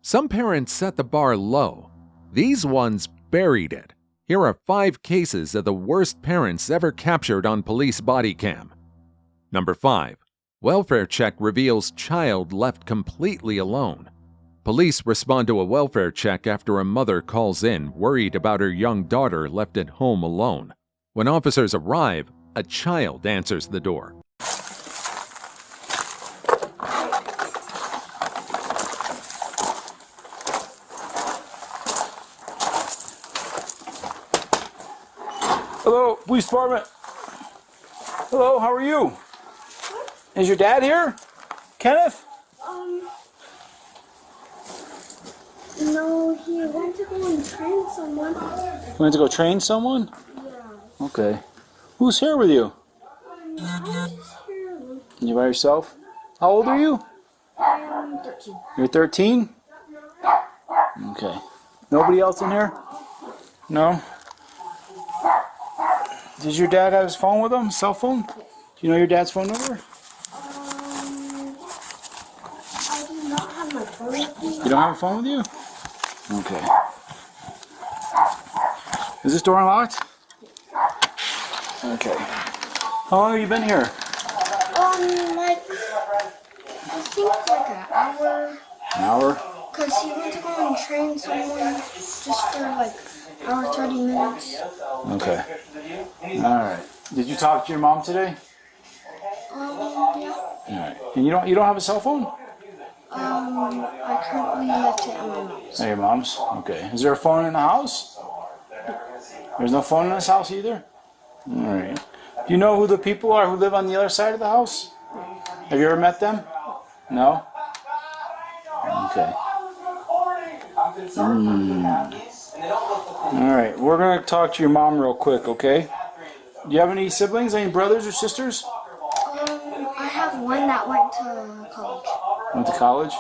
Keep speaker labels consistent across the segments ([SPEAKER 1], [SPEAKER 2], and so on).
[SPEAKER 1] Some parents set the bar low. These ones buried it. Here are 5 cases of the worst parents ever captured on police body cam. Number 5. Welfare check reveals child left completely alone. Police respond to a welfare check after a mother calls in, worried about her young daughter left at home alone. When officers arrive, a child answers the door.
[SPEAKER 2] Hello, police department. Hello, how are you? Is your dad here? Kenneth?
[SPEAKER 3] No, he went to go and train someone.
[SPEAKER 2] Went to go train someone?
[SPEAKER 3] Yeah.
[SPEAKER 2] Okay. Who's here with you?
[SPEAKER 3] I'm just here.
[SPEAKER 2] You by yourself? How old are you?
[SPEAKER 3] I'm 13.
[SPEAKER 2] You're 13? Okay. Nobody else in here? No? Does your dad have his phone with him? Cell phone? Do you know your dad's phone number?
[SPEAKER 3] I do not have my phone with me.
[SPEAKER 2] You don't have a phone with you? Okay. Is this door unlocked? Okay. How long have you been here?
[SPEAKER 3] I think like an hour.
[SPEAKER 2] An hour?
[SPEAKER 3] Because he went to go and train someone just for like hour 30 minutes.
[SPEAKER 2] Okay. Alright. Did you talk to your mom today?
[SPEAKER 3] Yeah.
[SPEAKER 2] Alright. And you don't have a cell phone?
[SPEAKER 3] I currently left it at my mom's.
[SPEAKER 2] At your mom's? Okay. Is there a phone in the house? There's no phone in this house either? Alright. Do you know who the people are who live on the other side of the house? Have you ever met them? No? Okay. Alright, we're going to talk to your mom real quick, okay? Do you have any siblings, any brothers or sisters?
[SPEAKER 3] I have one that went to college.
[SPEAKER 2] Went to college?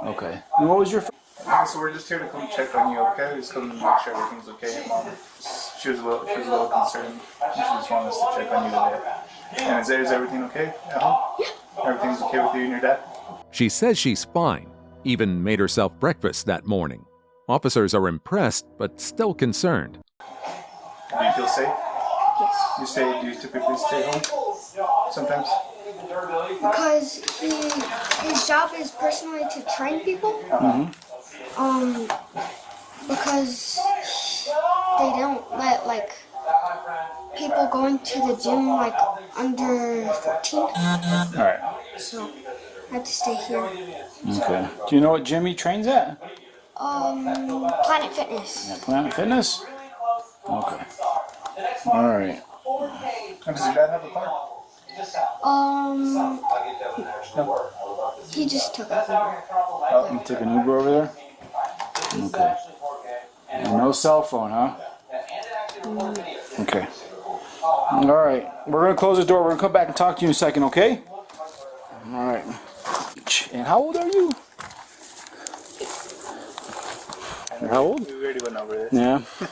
[SPEAKER 2] Okay. And what was your...
[SPEAKER 4] So we're just here to come check on you, okay? Just come and make sure everything's okay. Mom, she was a little concerned. She just wanted us to check on you today. And is everything okay at home? Yeah. Everything's okay with you and your dad?
[SPEAKER 1] She says she's fine, even made herself breakfast that morning. Officers are impressed, but still concerned.
[SPEAKER 4] Do you feel safe?
[SPEAKER 3] Yes.
[SPEAKER 4] Do you typically stay home? Sometimes?
[SPEAKER 3] Because his job is personally to train people. Because they don't let people going to the gym under 14.
[SPEAKER 2] Alright.
[SPEAKER 3] So I have to stay here.
[SPEAKER 2] Okay. Do you know what gym he trains at?
[SPEAKER 3] Planet Fitness.
[SPEAKER 2] At Planet Fitness? Okay. Alright.
[SPEAKER 4] And does your dad have a car?
[SPEAKER 3] He just took a
[SPEAKER 2] You took an Uber over there? Okay. And no cell phone, huh? Okay. Alright. We're going to close the door. We're going to come back and talk to you in a second, okay? Alright. And how old are you? How old?
[SPEAKER 4] We already went over this.
[SPEAKER 2] Yeah. So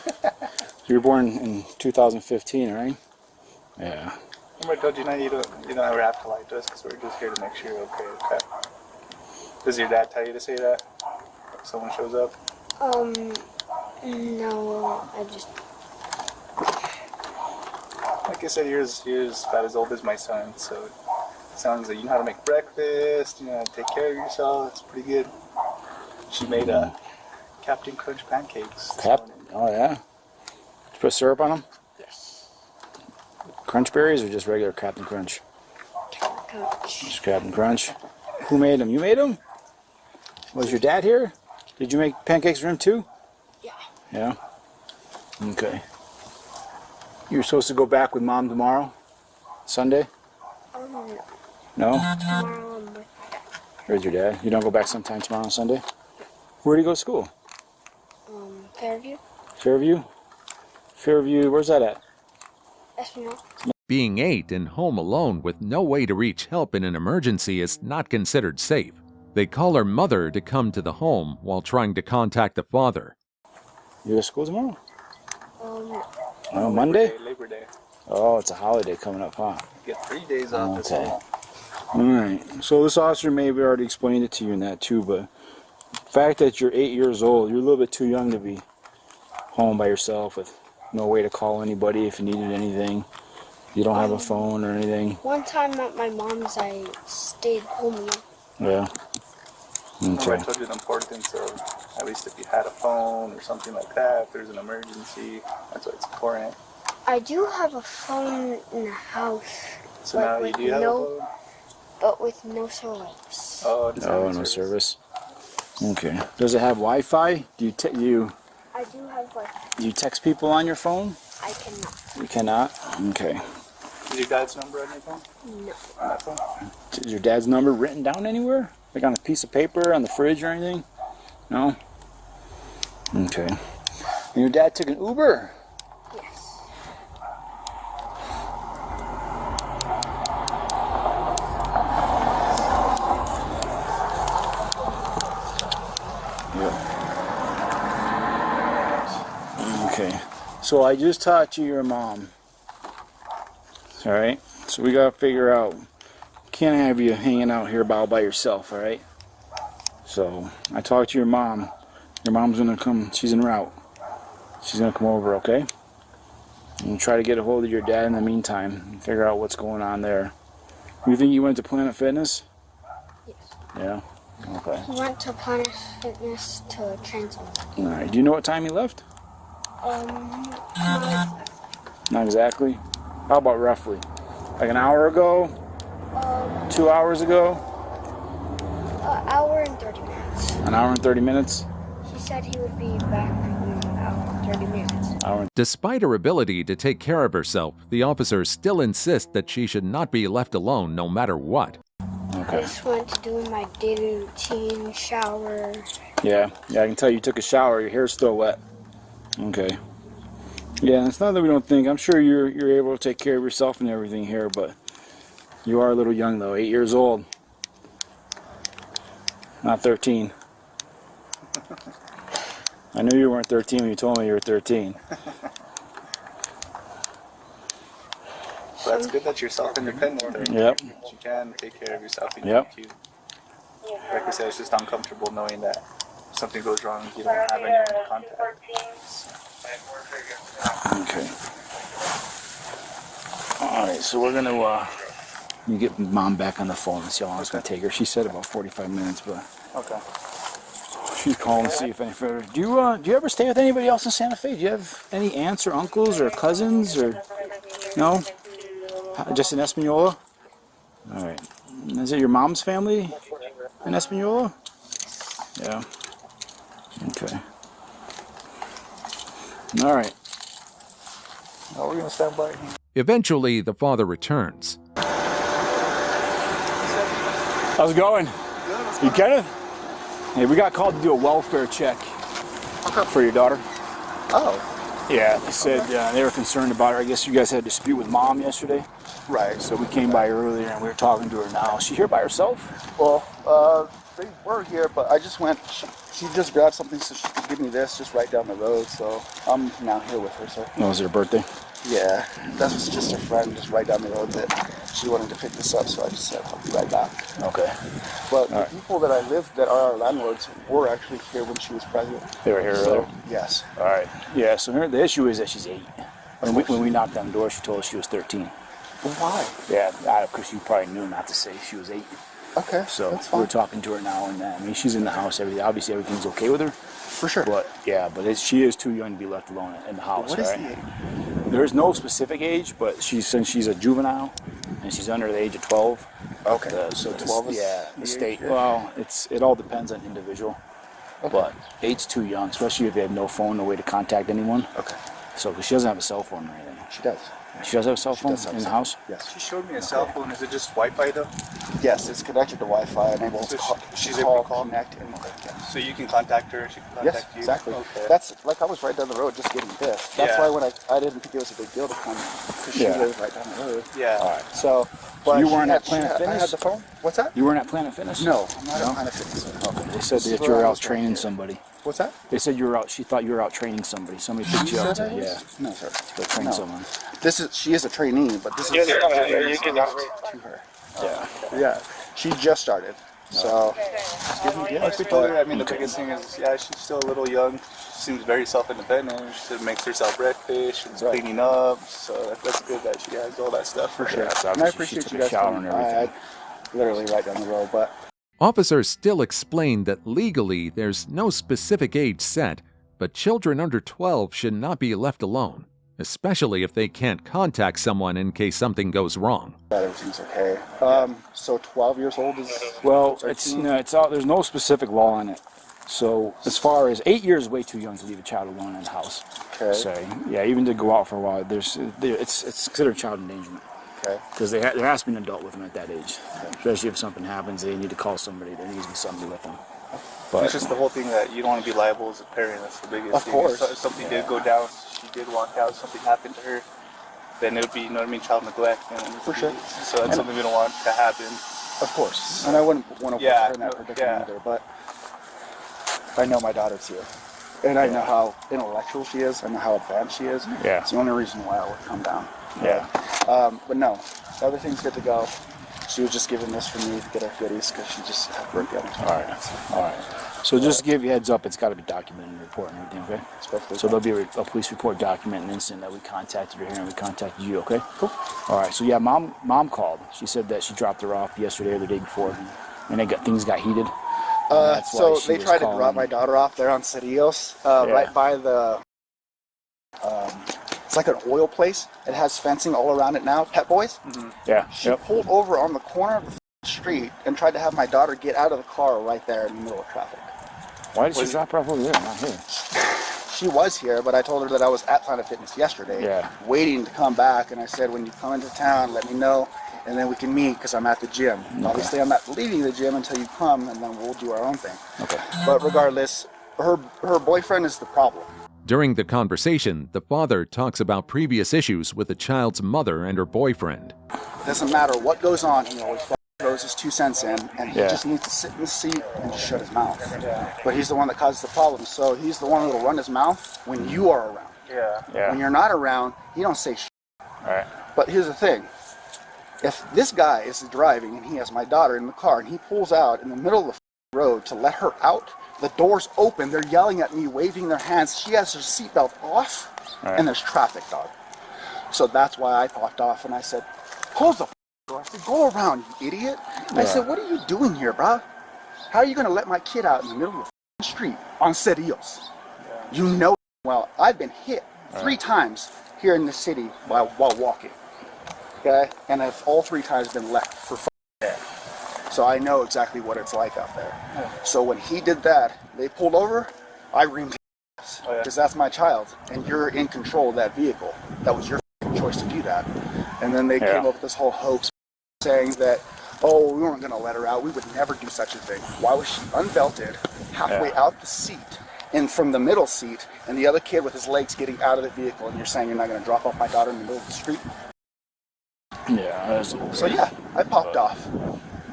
[SPEAKER 2] you were born in 2015, right? Yeah.
[SPEAKER 4] Remember I told you you don't ever have to lie to us because we're just here to make sure you're okay. Does your dad tell you to say that if someone shows up?
[SPEAKER 3] No, I just...
[SPEAKER 4] Like I said, you're about as old as my son, so it sounds like you know how to make breakfast, you know how to take care of yourself. It's pretty good. She made Captain Crunch pancakes.
[SPEAKER 2] Oh yeah? Did you put syrup on them?
[SPEAKER 4] Yes.
[SPEAKER 2] Crunch berries or just regular Captain Crunch? Just Captain Crunch. Who made them? You made them? Was your dad here? Did you make pancakes for him too?
[SPEAKER 3] Yeah.
[SPEAKER 2] Yeah? Okay. You're supposed to go back with Mom tomorrow? Sunday? No?
[SPEAKER 3] Tomorrow I'm with my dad.
[SPEAKER 2] Where's your dad? You don't go back sometime tomorrow on Sunday? Where do you go to school?
[SPEAKER 3] Fairview?
[SPEAKER 2] Fairview? Fairview, where's that at?
[SPEAKER 3] Esplanade.
[SPEAKER 1] Being 8 and home alone with no way to reach help in an emergency is not considered safe. They call her mother to come to the home while trying to contact the father.
[SPEAKER 2] You go to school tomorrow? Oh, Monday?
[SPEAKER 4] Labor Day.
[SPEAKER 2] Oh, it's a holiday coming up, huh?
[SPEAKER 4] You get 3 days off.
[SPEAKER 2] Okay. Alright. So this officer may have already explained it to you in that too, but The fact that you're 8 years old, you're a little bit too young to be home by yourself with no way to call anybody if you needed anything. You don't have a phone or anything.
[SPEAKER 3] One time at my mom's, I stayed home alone.
[SPEAKER 2] Yeah.
[SPEAKER 4] Remember I
[SPEAKER 2] Okay.
[SPEAKER 4] told you the importance of, at least if you had a phone or something like that, if there's an emergency, that's why it's important.
[SPEAKER 3] I do have a phone in the house.
[SPEAKER 4] So
[SPEAKER 3] Like
[SPEAKER 4] now you
[SPEAKER 3] with
[SPEAKER 4] do have a phone?
[SPEAKER 3] But with no service.
[SPEAKER 4] Oh, it doesn't have
[SPEAKER 2] Oh,
[SPEAKER 4] any
[SPEAKER 2] no service. Okay. Does it have Wi-Fi? Do you
[SPEAKER 3] I do have like,
[SPEAKER 2] you text people on your phone?
[SPEAKER 3] I cannot.
[SPEAKER 2] You cannot. Okay.
[SPEAKER 4] Is your dad's number on your phone?
[SPEAKER 3] No.
[SPEAKER 4] On that phone?
[SPEAKER 2] Is your dad's number written down anywhere? Like on a piece of paper, on the fridge or anything? No? Okay. And your dad took an Uber?
[SPEAKER 3] Yes.
[SPEAKER 2] Yeah. Okay. So I just talked to your mom. Alright? So we gotta figure out, can't have you hanging out here all by yourself, alright? So I talked to your mom. Your mom's gonna come, she's en route. She's gonna come over, okay? And try to get a hold of your dad in the meantime and figure out what's going on there. You think you went to Planet Fitness?
[SPEAKER 3] Yes.
[SPEAKER 2] Yeah? Okay.
[SPEAKER 3] He went to Planet Fitness to train someone.
[SPEAKER 2] Alright. Do you know what time he left?
[SPEAKER 3] Not
[SPEAKER 2] Not exactly. How about roughly? Like an hour ago? 2 hours ago?
[SPEAKER 3] an hour and 30 minutes.
[SPEAKER 2] An hour and 30 minutes?
[SPEAKER 3] He said he would be back in about 30 minutes.
[SPEAKER 2] Hour and
[SPEAKER 1] Despite her ability to take care of herself, the officers still insist that she should not be left alone no matter what.
[SPEAKER 3] I
[SPEAKER 2] Okay.
[SPEAKER 3] just went to do my daily routine, shower.
[SPEAKER 2] Yeah, I can tell you took a shower. Your hair's still wet. Okay. Yeah, it's not that we don't think. I'm sure you're able to take care of yourself and everything here, but you are a little young though. 8 years old. Not 13. I knew you weren't 13 when you told me you were 13.
[SPEAKER 4] But that's good that you're self-independent.
[SPEAKER 2] Yep.
[SPEAKER 4] That you can take care of yourself. You
[SPEAKER 2] Yep.
[SPEAKER 4] need to. Like I said, it's just uncomfortable knowing that if something goes wrong, you don't have anyone to contact.
[SPEAKER 2] Okay. Alright, so we're gonna you get mom back on the phone and see how long it's gonna take her. She said about 45 minutes, but
[SPEAKER 4] Okay.
[SPEAKER 2] she's calling to see if any further. Do you ever stay with anybody else in Santa Fe? Do you have any aunts or uncles or cousins or no? Just in Espanola? Alright. Is it your mom's family in Espanola? Yeah. Okay. Alright.
[SPEAKER 4] Oh, we're gonna stand by.
[SPEAKER 1] Eventually, the father returns.
[SPEAKER 2] How's it going? You Kenneth? Hey, we got called to do a welfare check for your daughter.
[SPEAKER 5] Oh,
[SPEAKER 2] Yeah, they said they were concerned about her. I guess you guys had a dispute with mom yesterday.
[SPEAKER 5] right.
[SPEAKER 2] So we came by earlier and we were talking to her now. Is she here by herself?
[SPEAKER 5] Well, they were here, but I just went. She just grabbed something so she could give me this just right down the road. So I'm now here with her. So
[SPEAKER 2] No, was it her birthday?
[SPEAKER 5] yeah, that was just her friend just right down the road that she wanted to pick this up. So I just said I'll be right back.
[SPEAKER 2] Okay.
[SPEAKER 5] But the people that I live that are our landlords were actually here when she was pregnant.
[SPEAKER 2] They were here
[SPEAKER 5] So
[SPEAKER 2] earlier?
[SPEAKER 5] yes.
[SPEAKER 2] All right. Yeah, so here, the issue is that she's 8. When we knocked on the door, she told us she was 13.
[SPEAKER 5] Well, why?
[SPEAKER 2] Yeah, because you probably knew not to say she was 8.
[SPEAKER 5] Okay,
[SPEAKER 2] So
[SPEAKER 5] that's
[SPEAKER 2] we're
[SPEAKER 5] fine.
[SPEAKER 2] talking to her now, and I mean, she's in the house. Obviously, everything's okay with her.
[SPEAKER 5] For sure.
[SPEAKER 2] But yeah, she is too young to be left alone in the house.
[SPEAKER 5] What is
[SPEAKER 2] right?
[SPEAKER 5] the age?
[SPEAKER 2] There's no specific age, but since she's a juvenile and she's under the age of 12.
[SPEAKER 5] Okay.
[SPEAKER 2] So
[SPEAKER 5] 12 is
[SPEAKER 2] yeah,
[SPEAKER 5] the
[SPEAKER 2] the
[SPEAKER 5] age
[SPEAKER 2] state.
[SPEAKER 5] here?
[SPEAKER 2] Well, it all depends on individual.
[SPEAKER 5] Okay.
[SPEAKER 2] But 8's too young, especially if they have no phone, no way to contact anyone.
[SPEAKER 5] Okay.
[SPEAKER 2] So 'cause she doesn't have a cell phone or anything.
[SPEAKER 5] She does.
[SPEAKER 2] She does have a cell phone
[SPEAKER 5] does have
[SPEAKER 2] in
[SPEAKER 5] a
[SPEAKER 2] the
[SPEAKER 5] cell
[SPEAKER 2] house.
[SPEAKER 5] Yes.
[SPEAKER 4] She showed me a cell phone. Is it just Wi-Fi though?
[SPEAKER 5] Yes, it's connected to Wi-Fi and able
[SPEAKER 4] So
[SPEAKER 5] to call,
[SPEAKER 4] she's able to call?
[SPEAKER 5] connect, and yes.
[SPEAKER 4] So you can contact her. She can
[SPEAKER 5] Yes,
[SPEAKER 4] contact you.
[SPEAKER 5] exactly.
[SPEAKER 4] Okay.
[SPEAKER 5] That's like I was right down the road just getting this. That's
[SPEAKER 4] Yeah.
[SPEAKER 5] why when I didn't think it was a big deal to come because she
[SPEAKER 2] Yeah.
[SPEAKER 5] lives right down the road.
[SPEAKER 4] Yeah.
[SPEAKER 2] All right.
[SPEAKER 5] So, but
[SPEAKER 2] you
[SPEAKER 5] she
[SPEAKER 2] weren't
[SPEAKER 5] had-
[SPEAKER 2] at Planet
[SPEAKER 5] she had- I
[SPEAKER 2] Fitness?
[SPEAKER 5] had the phone. What's that?
[SPEAKER 2] You weren't at Planet Fitness?
[SPEAKER 5] No, I'm not
[SPEAKER 2] No?
[SPEAKER 5] at Planet Fitness.
[SPEAKER 2] Okay. They said
[SPEAKER 5] This is
[SPEAKER 2] that you
[SPEAKER 5] where
[SPEAKER 2] were
[SPEAKER 5] I
[SPEAKER 2] out
[SPEAKER 5] was right
[SPEAKER 2] training
[SPEAKER 5] here.
[SPEAKER 2] somebody.
[SPEAKER 5] What's that?
[SPEAKER 2] They said you were out. She thought you were out training somebody. Somebody picked you up.
[SPEAKER 5] said I was?
[SPEAKER 2] Yeah.
[SPEAKER 5] No, sir.
[SPEAKER 2] To train
[SPEAKER 5] No.
[SPEAKER 2] someone.
[SPEAKER 5] She is a trainee, but this is
[SPEAKER 4] you
[SPEAKER 5] to her.
[SPEAKER 2] Yeah.
[SPEAKER 5] Yeah, she just started. So, just give them gifts.
[SPEAKER 4] We told her, I mean, the biggest thing is, yeah, she's still a little young. She seems very self-independent. She makes herself breakfast. She's cleaning up. So that's good that she has all that stuff for sure.
[SPEAKER 2] Yeah,
[SPEAKER 5] And I appreciate you guys coming. I literally right down the road, but
[SPEAKER 1] Officers still explain that legally there's no specific age set, but children under 12 should not be left alone, especially if they can't contact someone in case something goes wrong.
[SPEAKER 5] everything's okay. So 12 years old is...
[SPEAKER 2] Well, it's all, there's no specific law on it. So as far as 8 years is way too young to leave a child alone in the house.
[SPEAKER 5] Okay.
[SPEAKER 2] So yeah, even to go out for a while, it's considered child endangerment.
[SPEAKER 5] Okay.
[SPEAKER 2] Because there has to be an adult with them at that age. Okay. Especially if something happens, they need to call somebody. There needs to be somebody with them. But
[SPEAKER 4] it's just the whole thing that you don't want to be liable as a parent. That's the biggest thing.
[SPEAKER 5] Of course.
[SPEAKER 4] If something did go down, she did walk out, something happened to her, then it would be, you know what I mean, child neglect. And
[SPEAKER 5] For sure.
[SPEAKER 4] So that's something we don't want to happen.
[SPEAKER 5] Of course. And I wouldn't want to put her in that predicament either, but I know my daughter's here. And I know how intellectual she is. I know how advanced she is.
[SPEAKER 2] Yeah.
[SPEAKER 5] It's the only reason why I would come down.
[SPEAKER 2] yeah.
[SPEAKER 5] But no, everything's good to go. She was just giving this for me to get her goodies because she just had birthday on the 29th.
[SPEAKER 2] All right. So just to give you a heads up, it's got to be documented and reported and everything, okay?
[SPEAKER 5] It's perfectly
[SPEAKER 2] So
[SPEAKER 5] fine.
[SPEAKER 2] there'll be a police report documenting an incident that we contacted her here and we contacted you, okay? Cool. All right. So yeah, mom called. She said that she dropped her off yesterday or the day before, and things got heated. That's why
[SPEAKER 5] So
[SPEAKER 2] she
[SPEAKER 5] they
[SPEAKER 2] was
[SPEAKER 5] tried to
[SPEAKER 2] calling.
[SPEAKER 5] drop my daughter off there on Cedillos, right by the, it's like an oil place. It has fencing all around it now, Pet Boys.
[SPEAKER 2] Yeah.
[SPEAKER 5] She pulled over on the corner of the street and tried to have my daughter get out of the car right there in the middle of traffic.
[SPEAKER 2] Why did she drop her off over there, not here?
[SPEAKER 5] She was here, but I told her that I was at Planet Fitness yesterday, waiting to come back, and I said, when you come into town, let me know, and then we can meet, because I'm at the gym. Okay. Obviously, I'm not leaving the gym until you come, and then we'll do our own thing.
[SPEAKER 2] Okay.
[SPEAKER 5] But regardless, her boyfriend is the problem.
[SPEAKER 1] During the conversation, the father talks about previous issues with the child's mother and her boyfriend.
[SPEAKER 5] It doesn't matter what goes on, he always throws his 2 cents in, and he just needs to sit in the seat and just shut his mouth. But he's the one that causes the problem, so he's the one that'll run his mouth when you are around. When you're not around, he don't say shit.
[SPEAKER 2] Right.
[SPEAKER 5] But here's the thing. If this guy is driving and he has my daughter in the car and he pulls out in the middle of the road to let her out, the door's open, they're yelling at me, waving their hands, she has her seatbelt off, and there's traffic, dog. So that's why I popped off and I said, close the door. I said, go around, you idiot. I said, what are you doing here, bro? How are you going to let my kid out in the middle of the street on Cedillos? You know well, I've been hit 3 times here in the city while walking. Okay? And I've all 3 times been left for dead. So I know exactly what it's like out there. So when he did that, they pulled over, I reamed his because that's my child, and you're in control of that vehicle. That was your choice to do that. And then they came up with this whole hoax saying that, oh, we weren't going to let her out. We would never do such a thing. Why was she unbelted, halfway out the seat, and from the middle seat, and the other kid with his legs getting out of the vehicle, and you're saying you're not going to drop off my daughter in the middle of the street?
[SPEAKER 2] Yeah.
[SPEAKER 5] So yeah, I popped off.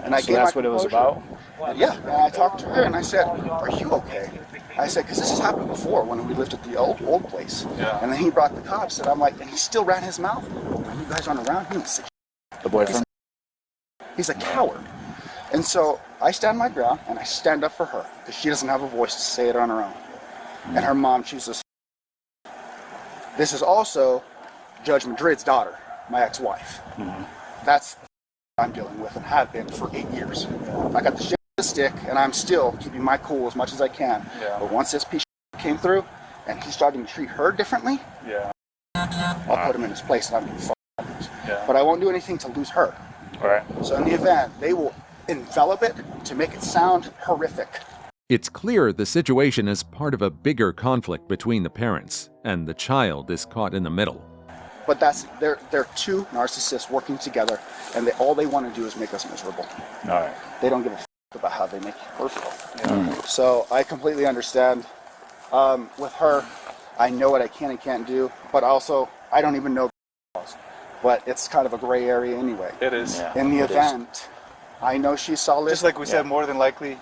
[SPEAKER 5] And I
[SPEAKER 2] So
[SPEAKER 5] gave
[SPEAKER 2] that's
[SPEAKER 5] my
[SPEAKER 2] what it was
[SPEAKER 5] composure.
[SPEAKER 2] about?
[SPEAKER 5] Yeah, and I talked to her and I said, are you okay? I said, because this has happened before when we lived at the old place. And then he brought the cops and I'm like, and he still ran his mouth. When you guys aren't around, he don't say shit.
[SPEAKER 2] The boyfriend?
[SPEAKER 5] He's a coward. And so I stand my ground and I stand up for her because she doesn't have a voice to say it on her own. And her mom chooses. This is also Judge Madrid's daughter, my ex-wife. That's I'm dealing with and have been for 8 years. I got the shit on the stick and I'm still keeping my cool as much as I can. But once this piece of came through and he's starting to treat her differently, I'll put him in his place and I'm going to But I won't do anything to lose her. So in the event, they will envelop it to make it sound horrific.
[SPEAKER 1] It's clear the situation is part of a bigger conflict between the parents, and the child is caught in the middle.
[SPEAKER 5] But they're 2 narcissists working together, and all they want to do is make us miserable. They don't give a f about how they make you feel. So I completely understand. With her, I know what I can and can't do, but also I don't even know the laws. But it's kind of a gray area anyway.
[SPEAKER 4] It is.
[SPEAKER 5] In the event, I know she's solid.
[SPEAKER 4] Just like we said, more than likely,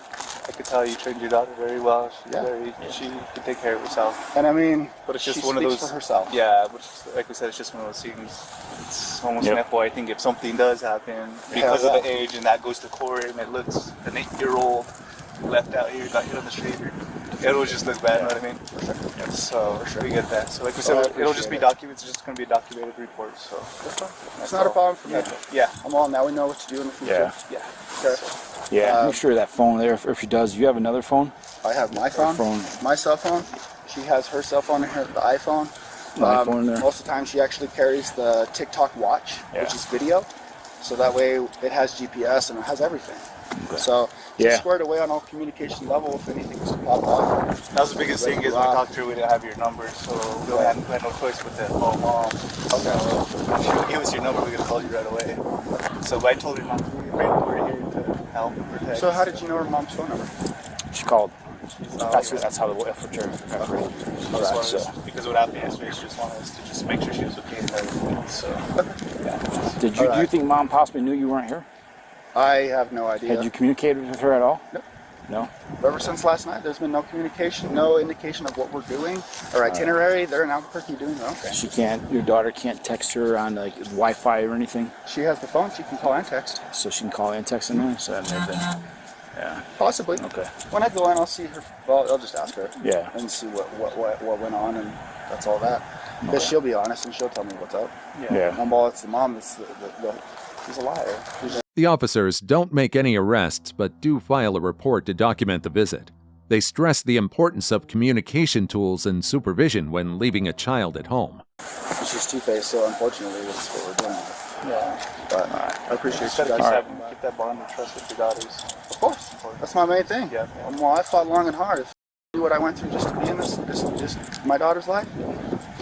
[SPEAKER 4] I could tell you trained your daughter very well. She's
[SPEAKER 5] Yeah.
[SPEAKER 4] she can take care of herself.
[SPEAKER 5] And I mean,
[SPEAKER 4] But it's just
[SPEAKER 5] she
[SPEAKER 4] one of
[SPEAKER 5] speaks
[SPEAKER 4] those
[SPEAKER 5] for herself.
[SPEAKER 4] Yeah, but like we said, it's just one of those things. It's almost an FYI thing. If something does happen because of the age, and that goes to court, and it looks an 8-year-old left out here, got hit on the street, it'll just look bad. You know what I mean? For sure. Yeah. So we get that. So like we said, it'll just be documents. It's just going to be a documented report. So
[SPEAKER 5] That's fine. It's not a problem for me.
[SPEAKER 4] Yeah.
[SPEAKER 5] I'm all now. We know what to do in the future.
[SPEAKER 4] Yeah.
[SPEAKER 5] Okay.
[SPEAKER 6] Yeah, make sure that phone there, if she does, you have another phone?
[SPEAKER 5] I have my phone, my cell phone. She has her cell phone in her, the iPhone.
[SPEAKER 6] iPhone in there.
[SPEAKER 5] Most of the time, she actually carries the TikTok watch, which is video. So that way, it has GPS and it has everything. Okay. So she's squared away on all communication level. If anything was to pop up,
[SPEAKER 4] that was the biggest thing is when I talked to her, we didn't have your number, so we had no choice but to call mom. Okay. If she would give us your number, we could have called you right away. So I told her not to. We're here to help and protect.
[SPEAKER 5] So how did you know her mom's phone number?
[SPEAKER 6] She called. That's how the effort turned.
[SPEAKER 4] Because what happened yesterday, she just wanted us to just make sure she was okay and everything. So,
[SPEAKER 6] Do you think mom possibly knew you weren't here?
[SPEAKER 5] I have no idea.
[SPEAKER 6] Had you communicated with her at all?
[SPEAKER 5] Nope.
[SPEAKER 6] No?
[SPEAKER 5] Ever since last night, there's been no communication, no indication of what we're doing, or itinerary. They're in Albuquerque doing their own thing.
[SPEAKER 6] Your daughter can't text her on like Wi-Fi or anything?
[SPEAKER 5] She has the phone, she can call and text.
[SPEAKER 6] So she can call and text in there? So that may have been,
[SPEAKER 5] Possibly.
[SPEAKER 6] Okay.
[SPEAKER 5] When I go in, I'll see her. Well, I'll just ask her.
[SPEAKER 6] Yeah.
[SPEAKER 5] And see what went on, and that's all that. Because she'll be honest and she'll tell me what's up.
[SPEAKER 6] Yeah.
[SPEAKER 5] And while it's the mom, it's she's a liar.
[SPEAKER 1] The officers don't make any arrests but do file a report to document the visit. They stress the importance of communication tools and supervision when leaving a child at home.
[SPEAKER 5] She's two-faced, so unfortunately, that's what we're dealing with.
[SPEAKER 4] Yeah.
[SPEAKER 5] But I appreciate you
[SPEAKER 4] Keep
[SPEAKER 5] guys.
[SPEAKER 4] that bond and trust with your daughters.
[SPEAKER 5] Of course. That's my main thing.
[SPEAKER 4] Yeah.
[SPEAKER 5] Well, I fought long and hard. If you knew what I went through just to be in this my daughter's life,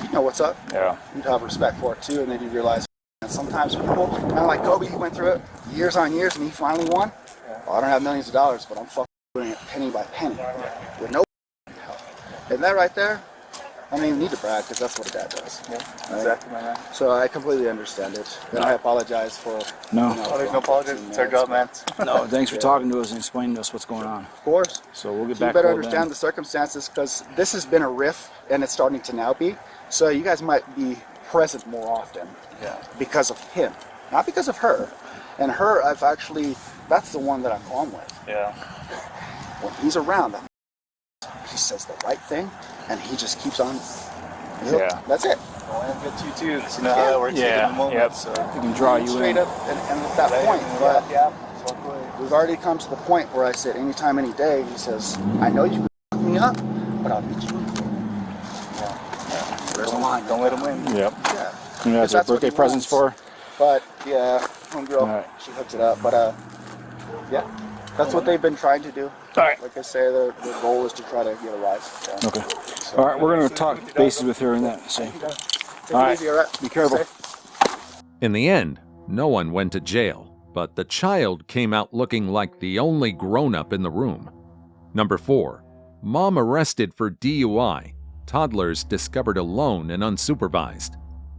[SPEAKER 5] you know what's up.
[SPEAKER 6] Yeah.
[SPEAKER 5] You'd have respect for it too, and then you realize. And sometimes people, kind of like Kobe, he went through it years on years, and he finally won. Well, I don't have millions of dollars, but I'm fucking doing it penny by penny with no help. And that right there, I don't even need to brag because that's what a dad does.
[SPEAKER 4] Yeah,
[SPEAKER 5] right?
[SPEAKER 4] exactly, man.
[SPEAKER 5] So I completely understand it, and I apologize for.
[SPEAKER 6] No.
[SPEAKER 4] There's no apologies. It's our job, man.
[SPEAKER 6] No, thanks for talking to us and explaining to us what's going on.
[SPEAKER 5] Of course.
[SPEAKER 6] So we'll get
[SPEAKER 5] You
[SPEAKER 6] back
[SPEAKER 5] better
[SPEAKER 6] to it
[SPEAKER 5] understand
[SPEAKER 6] then.
[SPEAKER 5] the circumstances because this has been a riff, and it's starting to now be. So you guys might be present more often.
[SPEAKER 4] Yeah.
[SPEAKER 5] Because of him, not because of her. And her, that's the one that I'm on with.
[SPEAKER 4] Yeah.
[SPEAKER 5] When he's around, he says the right thing, and he just keeps on.
[SPEAKER 6] Yeah.
[SPEAKER 5] That's it.
[SPEAKER 4] I want to get you too, because you know how that works in the moment.
[SPEAKER 6] Yep.
[SPEAKER 4] So.
[SPEAKER 6] We can draw you
[SPEAKER 5] Straight
[SPEAKER 6] in.
[SPEAKER 5] up, and at that point, but we've already come to the point where I said, anytime, any day, he says, I know you can fuck me up, but I'll beat you. There's the line.
[SPEAKER 4] Don't let him win.
[SPEAKER 6] Yep.
[SPEAKER 5] Yeah.
[SPEAKER 6] You know, that's our
[SPEAKER 5] That's what
[SPEAKER 6] birthday
[SPEAKER 5] he
[SPEAKER 6] presents
[SPEAKER 5] wants.
[SPEAKER 6] for?
[SPEAKER 5] But yeah, homegirl,
[SPEAKER 6] Alright.
[SPEAKER 5] she hooks it up. But yeah, that's what they've been trying to do.
[SPEAKER 6] Alright.
[SPEAKER 5] Like I say, their goal is to try to get a rise. Yeah.
[SPEAKER 6] Okay. All right, we're going to talk bases with her and that. See.
[SPEAKER 5] Take it
[SPEAKER 6] All right.
[SPEAKER 5] easy, all right?
[SPEAKER 6] Be careful.
[SPEAKER 5] Safe.
[SPEAKER 1] In the end, no one went to jail, but the child came out looking like the only grown-up in the room. Number 4. Mom arrested for DUI. Toddlers discovered alone and unsupervised.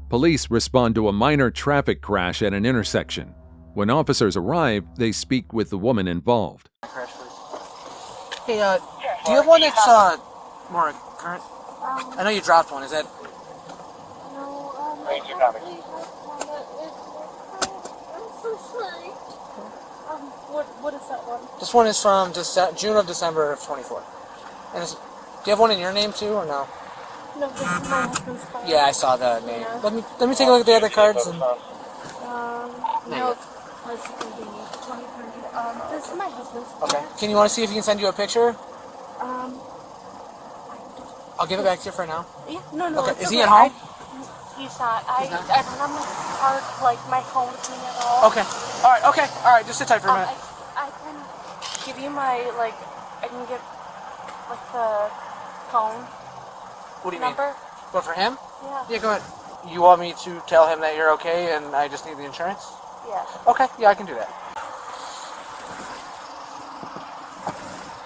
[SPEAKER 1] Police respond to a minor traffic crash at an intersection. When officers arrive, they speak with the woman involved.
[SPEAKER 7] Hey, do you have one that's more current? I know you dropped one. Is that?
[SPEAKER 3] I'm so sorry. What is that one?
[SPEAKER 7] This one is from June of December of 24. And do you have one in your name too, or no?
[SPEAKER 3] No, this is my husband's car.
[SPEAKER 7] Yeah, I saw the name. Let me take a look at the other cards. And...
[SPEAKER 3] No, it's going to be 2020. This is my husband's car.
[SPEAKER 7] Okay. Can you want to see if he can send you a picture? I'll give it back to you for now.
[SPEAKER 3] Yeah, no.
[SPEAKER 7] Okay.
[SPEAKER 3] It's
[SPEAKER 7] Is
[SPEAKER 3] okay.
[SPEAKER 7] he at home?
[SPEAKER 3] He's not. I don't have my card, like my phone with me at all.
[SPEAKER 7] Okay. All right. Just sit tight for a minute.
[SPEAKER 3] I can give you my, like, I can get, like, the phone
[SPEAKER 7] What do you
[SPEAKER 3] number.
[SPEAKER 7] mean? What, for him?
[SPEAKER 3] Yeah.
[SPEAKER 7] Yeah, go ahead. You want me to tell him that you're okay and I just need the insurance?
[SPEAKER 3] Yeah.
[SPEAKER 7] Okay, yeah, I can do that.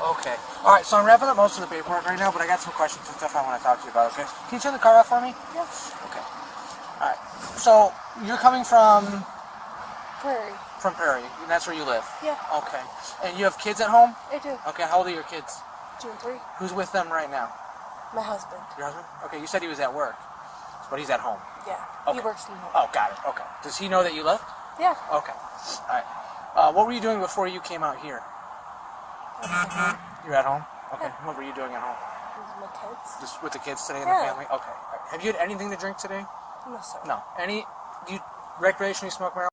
[SPEAKER 7] Okay. Alright, so I'm wrapping up most of the paperwork right now, but I got some questions and stuff I want to talk to you about, okay? Can you turn the car off for me?
[SPEAKER 3] Yes.
[SPEAKER 7] Okay. Alright. So, you're coming from
[SPEAKER 3] Prairie.
[SPEAKER 7] From Prairie, and that's where you live?
[SPEAKER 3] Yeah.
[SPEAKER 7] Okay. And you have kids at home?
[SPEAKER 3] I do.
[SPEAKER 7] Okay, how old are your kids?
[SPEAKER 3] 2 and 3.
[SPEAKER 7] Who's with them right now?
[SPEAKER 3] My husband.
[SPEAKER 7] Your husband? Okay, you said he was at work, but he's at home.
[SPEAKER 3] Yeah.
[SPEAKER 7] Okay.
[SPEAKER 3] He works from home.
[SPEAKER 7] Oh, got it. Okay. Does he know that you left?
[SPEAKER 3] Yeah.
[SPEAKER 7] Okay. All right. What were you doing before you came out here? You're at home? Okay.
[SPEAKER 3] Yeah.
[SPEAKER 7] What were you doing at home?
[SPEAKER 3] With my kids.
[SPEAKER 7] Just with the kids today and
[SPEAKER 3] Yeah.
[SPEAKER 7] the family? Okay. All right. Have you had anything to drink today?
[SPEAKER 3] No, sir.
[SPEAKER 7] No. Do you recreationally smoke marijuana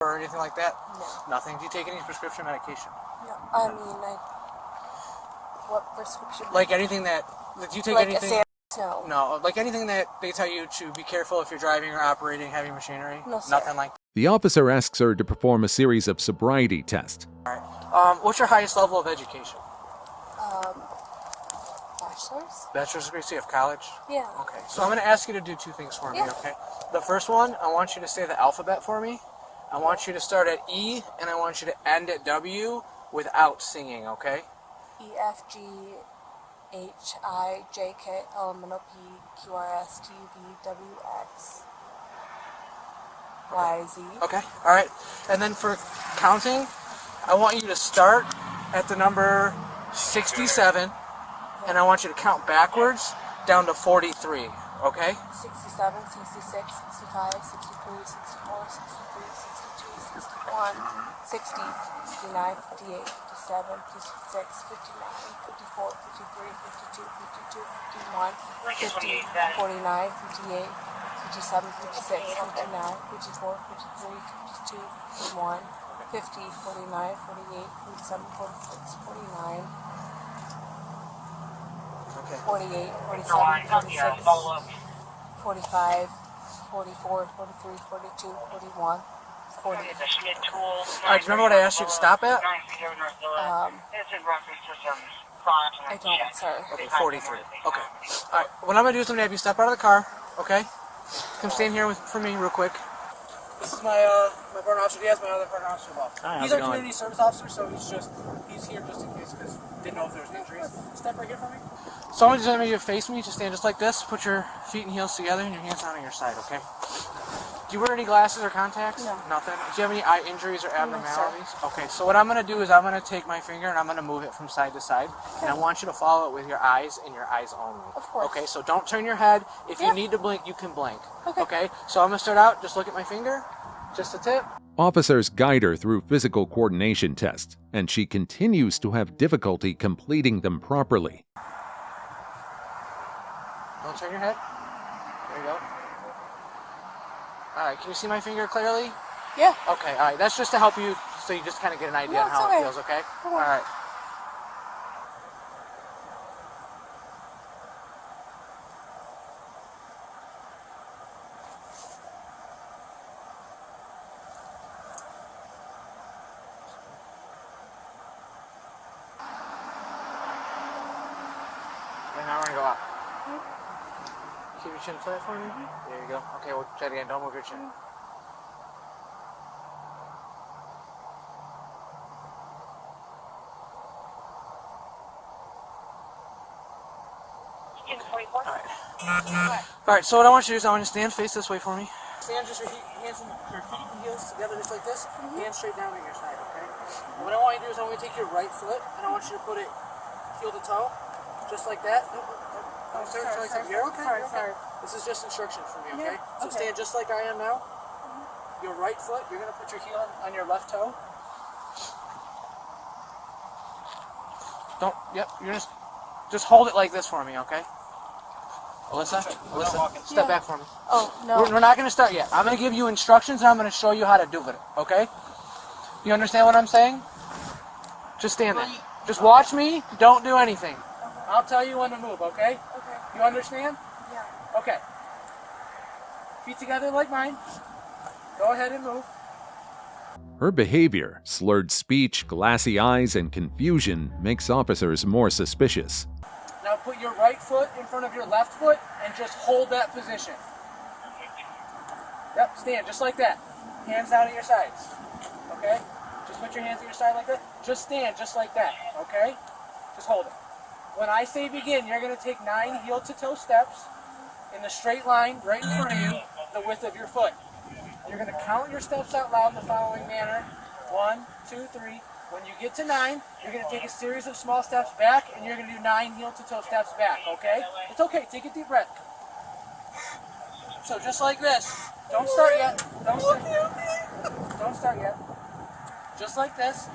[SPEAKER 7] or anything like that?
[SPEAKER 3] No.
[SPEAKER 7] Nothing. Do you take any prescription medication?
[SPEAKER 3] No. I mean, what prescription?
[SPEAKER 7] Like anything that, do you take
[SPEAKER 3] like
[SPEAKER 7] anything?
[SPEAKER 3] No.
[SPEAKER 7] No, like anything that they tell you to be careful if you're driving or operating heavy machinery?
[SPEAKER 3] No, sir.
[SPEAKER 7] Nothing like that?
[SPEAKER 1] The officer asks her to perform a series of sobriety tests.
[SPEAKER 7] What's your highest level of education?
[SPEAKER 3] Bachelor's?
[SPEAKER 7] Bachelor's degree, so you have college?
[SPEAKER 3] Yeah.
[SPEAKER 7] Okay, so I'm going to ask you to do 2 things for me,
[SPEAKER 3] Yeah.
[SPEAKER 7] okay? The first one, I want you to say the alphabet for me. I want you to start at E, and I want you to end at W without singing, okay?
[SPEAKER 3] E F G H I J K L M N O P Q R S T U V W X Y Z.
[SPEAKER 7] Okay, all right. And then for counting, I want you to start at the number 67, and I want you to count backwards down to 43, okay?
[SPEAKER 3] 67, 66, 65, 63, 64, 63, 62, 61, 60, 59, 58, 57, 56, 59, 54, 53, 52, 52, 51, 50, 49, 58, 57, 56, 59, 54, 53, 52, 51, 50, 49, 48, 47, 46, 49,
[SPEAKER 7] Okay.
[SPEAKER 3] 48, 47, 46, 45, 44, 43, 42, 41, 40.
[SPEAKER 7] All right, do you remember what I asked you to stop at?
[SPEAKER 3] I don't, sorry.
[SPEAKER 7] Okay, 43. Okay. All right, what I'm going to do is I'm going to have you step out of the car, okay? Come stand here for me real quick. This is my partner officer. He has my other partner officer involved. He's our community service officer, so he's here just in case because didn't know if there was injuries. Step right here for me. So I'm just going to have you face me. Just stand just like this. Put your feet and heels together and your hands on your side, okay? Do you wear any glasses or contacts?
[SPEAKER 3] No.
[SPEAKER 7] Nothing? Do you have any eye injuries or abnormalities? Okay, so what I'm going to do is I'm going to take my finger and I'm going to move it from side to side. And I want you to follow it with your eyes and your eyes only.
[SPEAKER 3] Of course.
[SPEAKER 7] Okay, so don't turn your head. If you need to blink, you can blink. Okay, so I'm going to start out. Just look at my finger. Just the tip.
[SPEAKER 1] Officers guide her through physical coordination tests, and she continues to have difficulty completing them properly.
[SPEAKER 7] Don't turn your head. There you go. Alright, can you see my finger clearly?
[SPEAKER 3] Yeah.
[SPEAKER 7] Okay, alright. That's just to help you, so you just kind of get an idea
[SPEAKER 3] No,
[SPEAKER 7] on how
[SPEAKER 3] it's
[SPEAKER 7] it feels, okay? Alright. And now we're going to go up. Keep your chin flat for me. There you go. Okay, we'll try it again. Don't move your chin. Alright, so what I want you to do is I want you to stand face this way for me. Stand just your hands and your feet and heels together just like this. Hands straight down on your side, okay? And what I want you to do is I want you to take your right foot and I want you to put it heel to toe. Just like that. Sorry. This is just instructions for me, okay? So stand just like I am now. Your right foot, you're going to put your heel on your left toe. You're just hold it like this for me, okay? Alyssa, step back for me.
[SPEAKER 3] Oh, no.
[SPEAKER 7] We're not going to start yet. I'm going to give you instructions and I'm going to show you how to do it, okay? You understand what I'm saying? Just stand there. Just watch me. Don't do anything. I'll tell you when to move, okay?
[SPEAKER 3] Okay.
[SPEAKER 7] You understand?
[SPEAKER 3] Yeah.
[SPEAKER 7] Okay. Feet together like mine. Go ahead and move.
[SPEAKER 1] Her behavior, slurred speech, glassy eyes, and confusion makes officers more suspicious.
[SPEAKER 7] Now put your right foot in front of your left foot and just hold that position. Yep, stand just like that. Hands down at your sides. Okay? Just put your hands at your side like that. Just stand just like that. Okay? Just hold it. When I say begin, you're going to take 9 heel-to-toe steps in the straight line right in front of you, the width of your foot. You're going to count your steps out loud in the following manner. 1, 2, 3. When you get to 9, you're going to take a series of small steps back, and you're going to do 9 heel-to-toe steps back, okay? It's okay. Take a deep breath. So just like this. Don't start yet. Don't start yet. Just like this.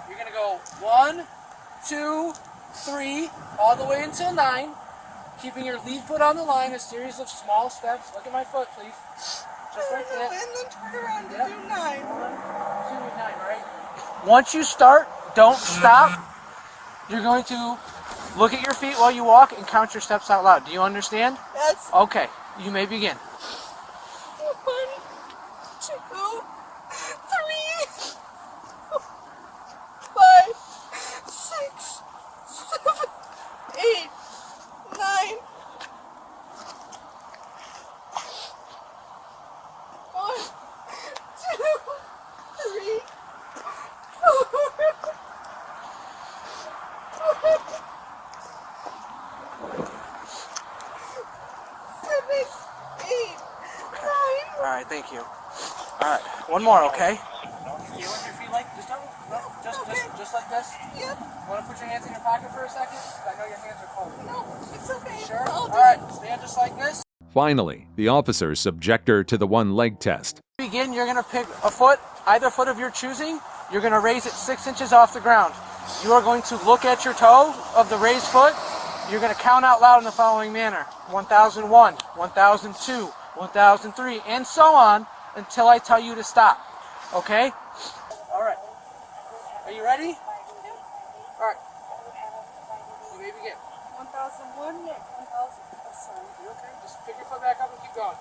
[SPEAKER 7] You're going to go 1, 2, 3, all the way until 9. Keeping your lead foot on the line, a series of small steps. Look at my foot, please. Just like that.
[SPEAKER 3] And then turn around to do 9.
[SPEAKER 7] 1, 2, 9, right? Once you start, don't stop. You're going to look at your feet while you walk and count your steps out loud. Do you understand?
[SPEAKER 3] Yes.
[SPEAKER 7] Okay, you may begin.
[SPEAKER 3] 1, 2, 3, 5, 6, 7, 8, 9. 1, 2, 3, 4, 7, 8, 9.
[SPEAKER 7] Alright, thank you. Alright, one more, okay? You want your feet like just like this?
[SPEAKER 3] Yep.
[SPEAKER 7] Want to put your hands in your pocket for a second? I know your hands are cold.
[SPEAKER 3] No, it's okay.
[SPEAKER 7] Sure?
[SPEAKER 3] I'll do
[SPEAKER 7] Alright,
[SPEAKER 3] it.
[SPEAKER 7] stand just like this.
[SPEAKER 1] Finally, the officers subject her to the one-leg test.
[SPEAKER 7] Begin, you're going to pick a foot, either foot of your choosing. You're going to raise it 6 inches off the ground. You are going to look at your toe of the raised foot. You're going to count out loud in the following manner. 1001, 1002, 1003, and so on until I tell you to stop. Okay? Alright. Are you ready? Alright. You may begin.
[SPEAKER 3] 1001, 1000. Sorry.
[SPEAKER 7] You okay? Just pick your foot back up and keep going.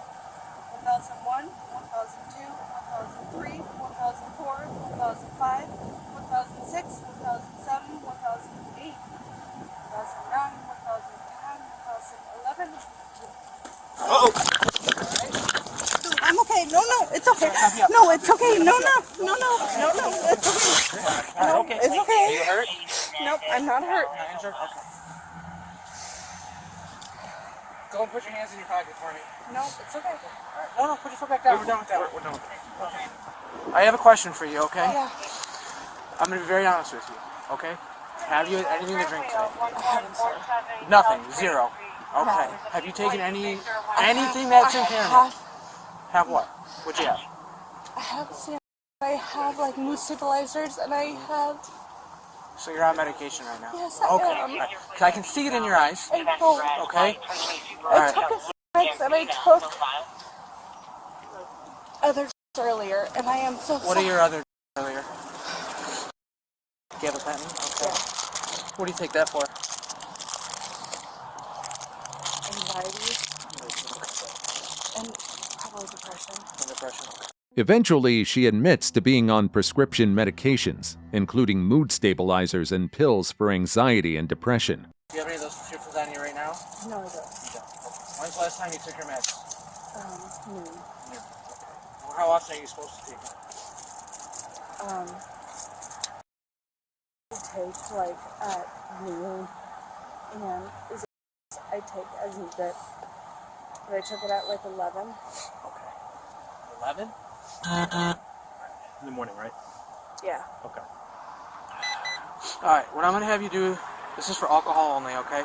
[SPEAKER 3] 1001, 1002, 1003, 1004, 1005, 1006, 1007, 1008, 1009, 1010, 1011. I'm okay. No, it's okay. No, it's okay. No, it's okay. No,
[SPEAKER 7] Okay.
[SPEAKER 3] it's okay.
[SPEAKER 7] Are you hurt?
[SPEAKER 3] Nope, I'm not hurt.
[SPEAKER 7] Not injured? Okay. Go and put your hands in your pocket for me.
[SPEAKER 3] No, it's okay.
[SPEAKER 7] No, put your foot back down. We're done with that.
[SPEAKER 4] We're done with that.
[SPEAKER 7] Okay. I have a question for you, okay?
[SPEAKER 3] Yeah.
[SPEAKER 7] I'm going to be very honest with you, okay? Have you had anything to drink today?
[SPEAKER 3] I haven't, sir.
[SPEAKER 7] Nothing. 0. Okay. Have you taken anything that's impairment? Have what? What'd you have?
[SPEAKER 3] I have like mood stabilizers, and I have.
[SPEAKER 7] So you're on medication right now?
[SPEAKER 3] Yes, I
[SPEAKER 7] Okay.
[SPEAKER 3] am.
[SPEAKER 7] All right. 'Cause I can see it in your eyes.
[SPEAKER 3] I know.
[SPEAKER 7] Okay?
[SPEAKER 3] I took a X and I took other earlier, and I am so
[SPEAKER 7] What are your other earlier? Gabapentin? Okay.
[SPEAKER 3] Yeah.
[SPEAKER 7] What do you take that for?
[SPEAKER 3] Anxiety and probably depression.
[SPEAKER 7] Depression.
[SPEAKER 1] Eventually, she admits to being on prescription medications, including mood stabilizers and pills for anxiety and depression.
[SPEAKER 7] Do you have any of those prescriptions on you right now?
[SPEAKER 3] No, I don't.
[SPEAKER 7] You don't. Okay. When's the last time you took your meds?
[SPEAKER 3] Noon.
[SPEAKER 7] Well, how often are you supposed to take them?
[SPEAKER 3] I take like at noon, and I take as needed. But I took it at like 11.
[SPEAKER 7] Okay. 11?
[SPEAKER 4] In the morning, right?
[SPEAKER 3] Yeah.
[SPEAKER 4] Okay.
[SPEAKER 7] Alright, what I'm going to have you do, this is for alcohol only, okay?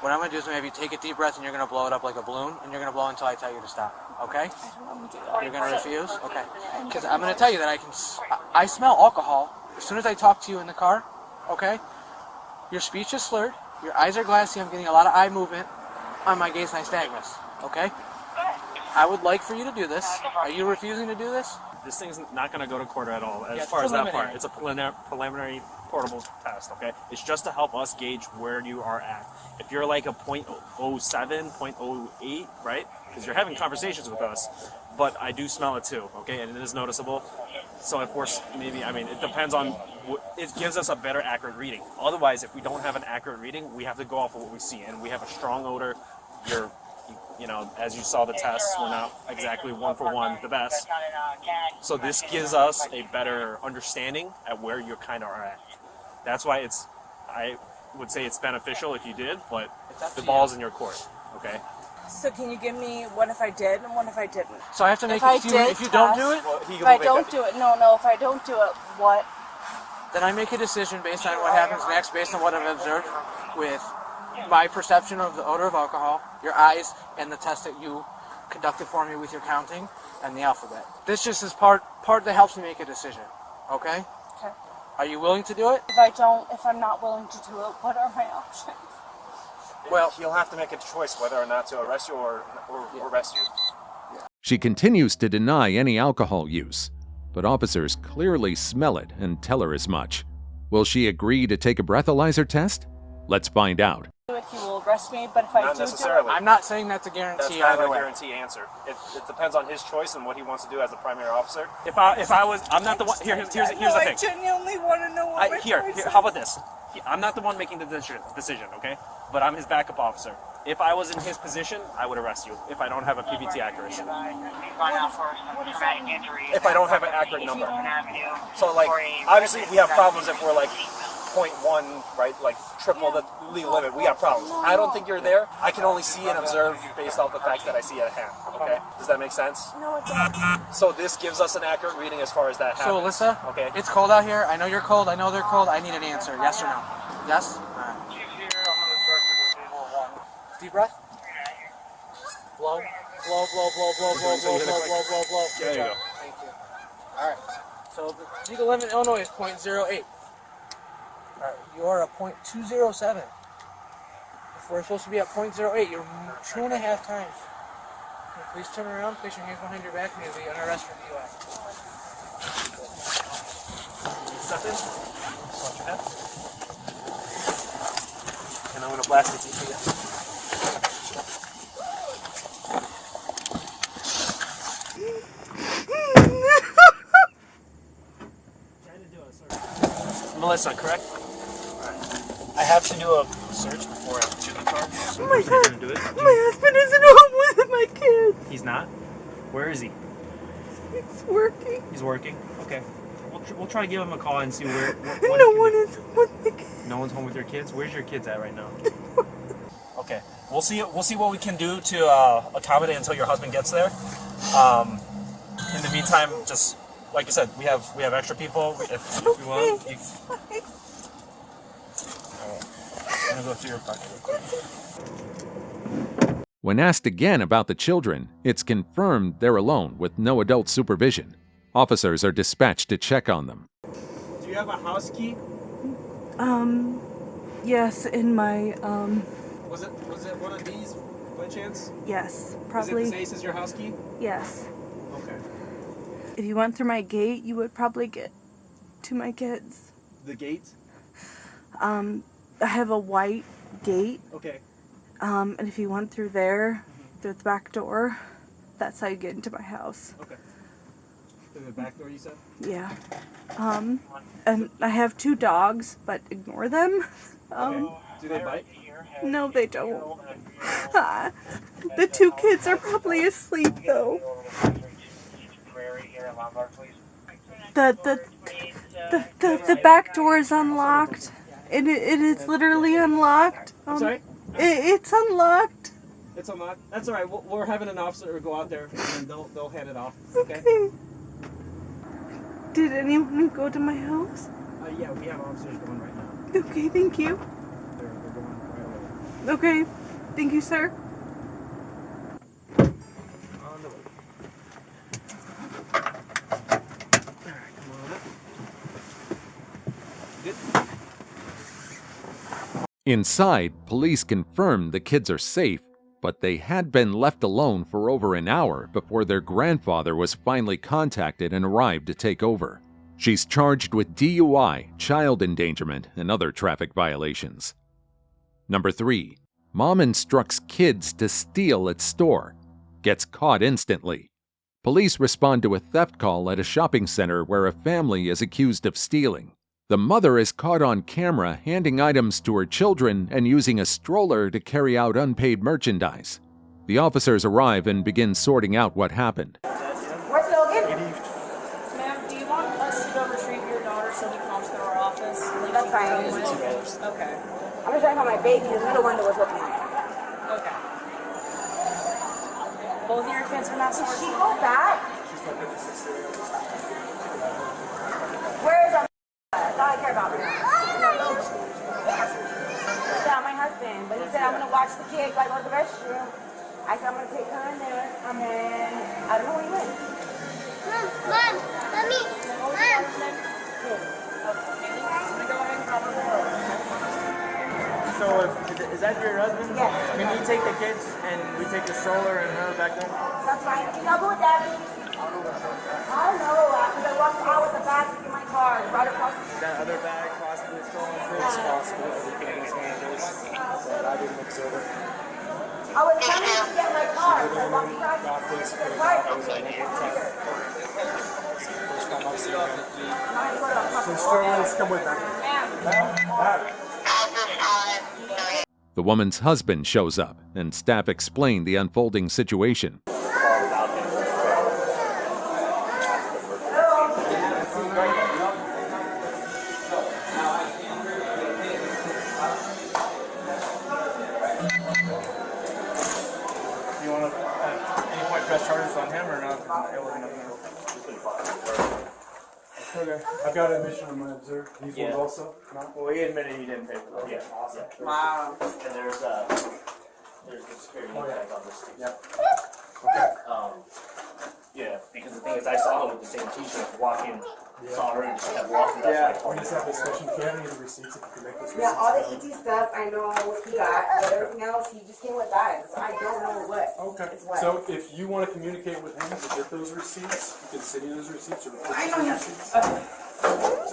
[SPEAKER 7] What I'm going to do is maybe take a deep breath and you're going to blow it up like a balloon, and you're going to blow until I tell you to stop, okay?
[SPEAKER 3] I don't want to do that.
[SPEAKER 7] You're going to refuse? Okay. Because I'm going to tell you that I smell alcohol as soon as I talk to you in the car, okay? Your speech is slurred, your eyes are glassy, I'm getting a lot of eye movement on my gaze nystagmus, okay? I would like for you to do this. Are you refusing to do this?
[SPEAKER 8] This thing's not going to go to court at all as
[SPEAKER 7] Yeah, it's
[SPEAKER 8] far as that
[SPEAKER 7] preliminary.
[SPEAKER 8] part. It's a preliminary portable test, okay? It's just to help us gauge where you are at. If you're like a 0.07, 0.08, right? Because you're having conversations with us, but I do smell it too, okay? And it is noticeable. So if we're maybe, I mean, it depends on, it gives us a better accurate reading. Otherwise, if we don't have an accurate reading, we have to go off of what we see. And we have a strong odor. You know, as you saw the tests, we're not exactly one for one the best. So this gives us a better understanding at where you kind of are at. That's why I would say it's beneficial if you did, but the ball's in your court, okay?
[SPEAKER 3] So can you give me what if I did and what if I didn't?
[SPEAKER 7] So I have to make
[SPEAKER 3] If I
[SPEAKER 7] it.
[SPEAKER 3] did
[SPEAKER 7] If you don't do it,
[SPEAKER 4] Well, he
[SPEAKER 3] If
[SPEAKER 4] can
[SPEAKER 3] I
[SPEAKER 4] make
[SPEAKER 3] don't
[SPEAKER 4] that-
[SPEAKER 3] do it, no, if I don't do it, what?
[SPEAKER 7] then I make a decision based on what happens next, based on what I've observed with my perception of the odor of alcohol, your eyes, and the test that you conducted for me with your counting and the alphabet. This just is part that helps me make a decision. Okay?
[SPEAKER 3] Okay.
[SPEAKER 7] Are you willing to do it?
[SPEAKER 3] If I'm not willing to do it, what are my options?
[SPEAKER 8] Well, he'll have to make a choice whether or not to arrest you or arrest you.
[SPEAKER 1] She continues to deny any alcohol use, but officers clearly smell it and tell her as much. Will she agree to take a breathalyzer test? Let's find out.
[SPEAKER 3] He will arrest me, but if I
[SPEAKER 8] Not
[SPEAKER 3] do
[SPEAKER 8] necessarily.
[SPEAKER 7] I'm not saying that's a
[SPEAKER 8] That's
[SPEAKER 7] guarantee
[SPEAKER 8] not
[SPEAKER 7] either
[SPEAKER 8] a
[SPEAKER 7] way.
[SPEAKER 8] guarantee answer. It depends on his choice and what he wants to do as a primary officer. If I was, I'm not the one. Here's the thing.
[SPEAKER 3] I genuinely want to know what my choice is.
[SPEAKER 8] How about this? I'm not the one making the decision, okay? But I'm his backup officer. If I was in his position, I would arrest you if I don't have a PBT accuracy. If I don't have an accurate number. So, like, obviously we have problems if we're like 0.1, right? Like triple the legal limit. We have problems. I don't think you're there. I can only see and observe based off the facts that I see at hand. Okay? Does that make sense?
[SPEAKER 3] No, it doesn't.
[SPEAKER 8] So this gives us an accurate reading as far as that
[SPEAKER 7] So,
[SPEAKER 8] happens.
[SPEAKER 7] Alyssa,
[SPEAKER 8] Okay.
[SPEAKER 7] it's cold out here. I know you're cold. I know they're cold. I need an answer. Yes or no? Yes? All right. Deep breath. Blow. Blow, blow, blow, blow, blow, blow, blow, blow, blow, blow.
[SPEAKER 8] There you go.
[SPEAKER 7] Thank you. All right. So the legal limit in Illinois is 0.08. All right. You are a 0.207. If we're supposed to be at 0.08, you're 2.5 times. Please turn around, place your hands behind your back, and you'll be under arrest for DUI.
[SPEAKER 8] Step in. Watch your head. And I'm going to blast the key for you. Melissa, correct? Alright. I have to do a search before I do the car. So
[SPEAKER 3] Oh my
[SPEAKER 8] first I'm
[SPEAKER 3] God.
[SPEAKER 8] going to do it.
[SPEAKER 3] My husband isn't home with my kids.
[SPEAKER 8] He's not? Where is he?
[SPEAKER 3] He's working.
[SPEAKER 8] He's working? Okay. We'll try to give him a call and see what
[SPEAKER 3] No
[SPEAKER 8] he can
[SPEAKER 3] one
[SPEAKER 8] do.
[SPEAKER 3] is home with the kids.
[SPEAKER 8] No one's home with your kids? Where's your kids at right now? Okay. We'll see what we can do to accommodate until your husband gets there. In the meantime, just like I said, we have extra people. If you want. Alright. I'm gonna go through your pocket real quick.
[SPEAKER 1] When asked again about the children, it's confirmed they're alone with no adult supervision. Officers are dispatched to check on them.
[SPEAKER 8] Do you have a house key?
[SPEAKER 3] Yes, in my,
[SPEAKER 8] Was it one of these by chance?
[SPEAKER 3] yes, probably,
[SPEAKER 8] Is it the Ace is your house key?
[SPEAKER 3] yes.
[SPEAKER 8] Okay.
[SPEAKER 3] If you went through my gate, you would probably get to my kids.
[SPEAKER 8] The gate?
[SPEAKER 3] I have a white gate,
[SPEAKER 8] Okay.
[SPEAKER 3] and if you went through there, through the back door, that's how you get into my house.
[SPEAKER 8] Okay. Through the back door, you said?
[SPEAKER 3] Yeah. And I have 2 dogs, but ignore them.
[SPEAKER 8] Okay. Do they bite?
[SPEAKER 3] No, they don't. The 2 kids are probably asleep, though. The back door is unlocked. It is literally unlocked.
[SPEAKER 8] Sorry?
[SPEAKER 3] It's unlocked.
[SPEAKER 8] It's unlocked. That's all right. We're having an officer go out there, and they'll hand it off. Okay.
[SPEAKER 3] Okay. Did anyone go to my house?
[SPEAKER 8] Yeah, we have officers going right now.
[SPEAKER 3] Okay, thank you.
[SPEAKER 8] They're going right away.
[SPEAKER 3] Okay, thank you, sir.
[SPEAKER 8] On the way. All right, come on up. Good.
[SPEAKER 1] Inside, police confirmed the kids are safe, but they had been left alone for over an hour before their grandfather was finally contacted and arrived to take over. She's charged with DUI, child endangerment, and other traffic violations. Number 3. Mom instructs kids to steal at store. Gets caught instantly. Police respond to a theft call at a shopping center where a family is accused of stealing. The mother is caught on camera handing items to her children and using a stroller to carry out unpaid merchandise. The officers arrive and begin sorting out what happened.
[SPEAKER 3] Where's Logan? Ma'am, do you want us to go retrieve your daughter so we can also go to our office?
[SPEAKER 9] That's fine.
[SPEAKER 3] Okay.
[SPEAKER 9] I'm just trying to find my baby. The little one that was looking at me.
[SPEAKER 3] Okay. Both of your kids are not so she go back? Where is our that's all I care about. Yeah, my husband. But he said I'm gonna watch the kid like go to the restroom. I said I'm gonna take her in there and then I don't know where he went.
[SPEAKER 9] Mom, Mommy, Mom.
[SPEAKER 10] So is that your husband?
[SPEAKER 3] Yes.
[SPEAKER 10] Can you take the kids and we take the stroller and her back there?
[SPEAKER 3] That's fine. Can y'all go with that, please? I don't know, because I walked out with the bag in my car, right across the street.
[SPEAKER 10] Is that other bag possibly stolen?
[SPEAKER 3] It's
[SPEAKER 10] possible. Everything is one of those. So I didn't observe it.
[SPEAKER 3] I was coming to get my car. So I walked out.
[SPEAKER 10] So strollers come with them.
[SPEAKER 1] The woman's husband shows up, and staff explain the unfolding situation.
[SPEAKER 10] You want to any point press charges on him or not? It wasn't
[SPEAKER 11] Okay, I've got admission on my observer. These ones also? No?
[SPEAKER 10] Well, he admitted he didn't pay for them.
[SPEAKER 8] Yeah.
[SPEAKER 3] Wow.
[SPEAKER 8] And there's the security tags on this too.
[SPEAKER 11] Yep.
[SPEAKER 8] Yeah, because the thing is, I saw him with the same T-shirt walking. Saw her and just kept walking. That's
[SPEAKER 11] We just have this question. Can you have any of the receipts if you can make this
[SPEAKER 3] Yeah,
[SPEAKER 11] receipts?
[SPEAKER 3] all the ET stuff, I know what he got, but everything else, he just came with bags. I don't know what.
[SPEAKER 11] Okay,
[SPEAKER 3] It's what.
[SPEAKER 11] so if you want to communicate with him to get those receipts, you can send you those receipts or request
[SPEAKER 3] I know
[SPEAKER 11] those
[SPEAKER 3] him.
[SPEAKER 11] receipts.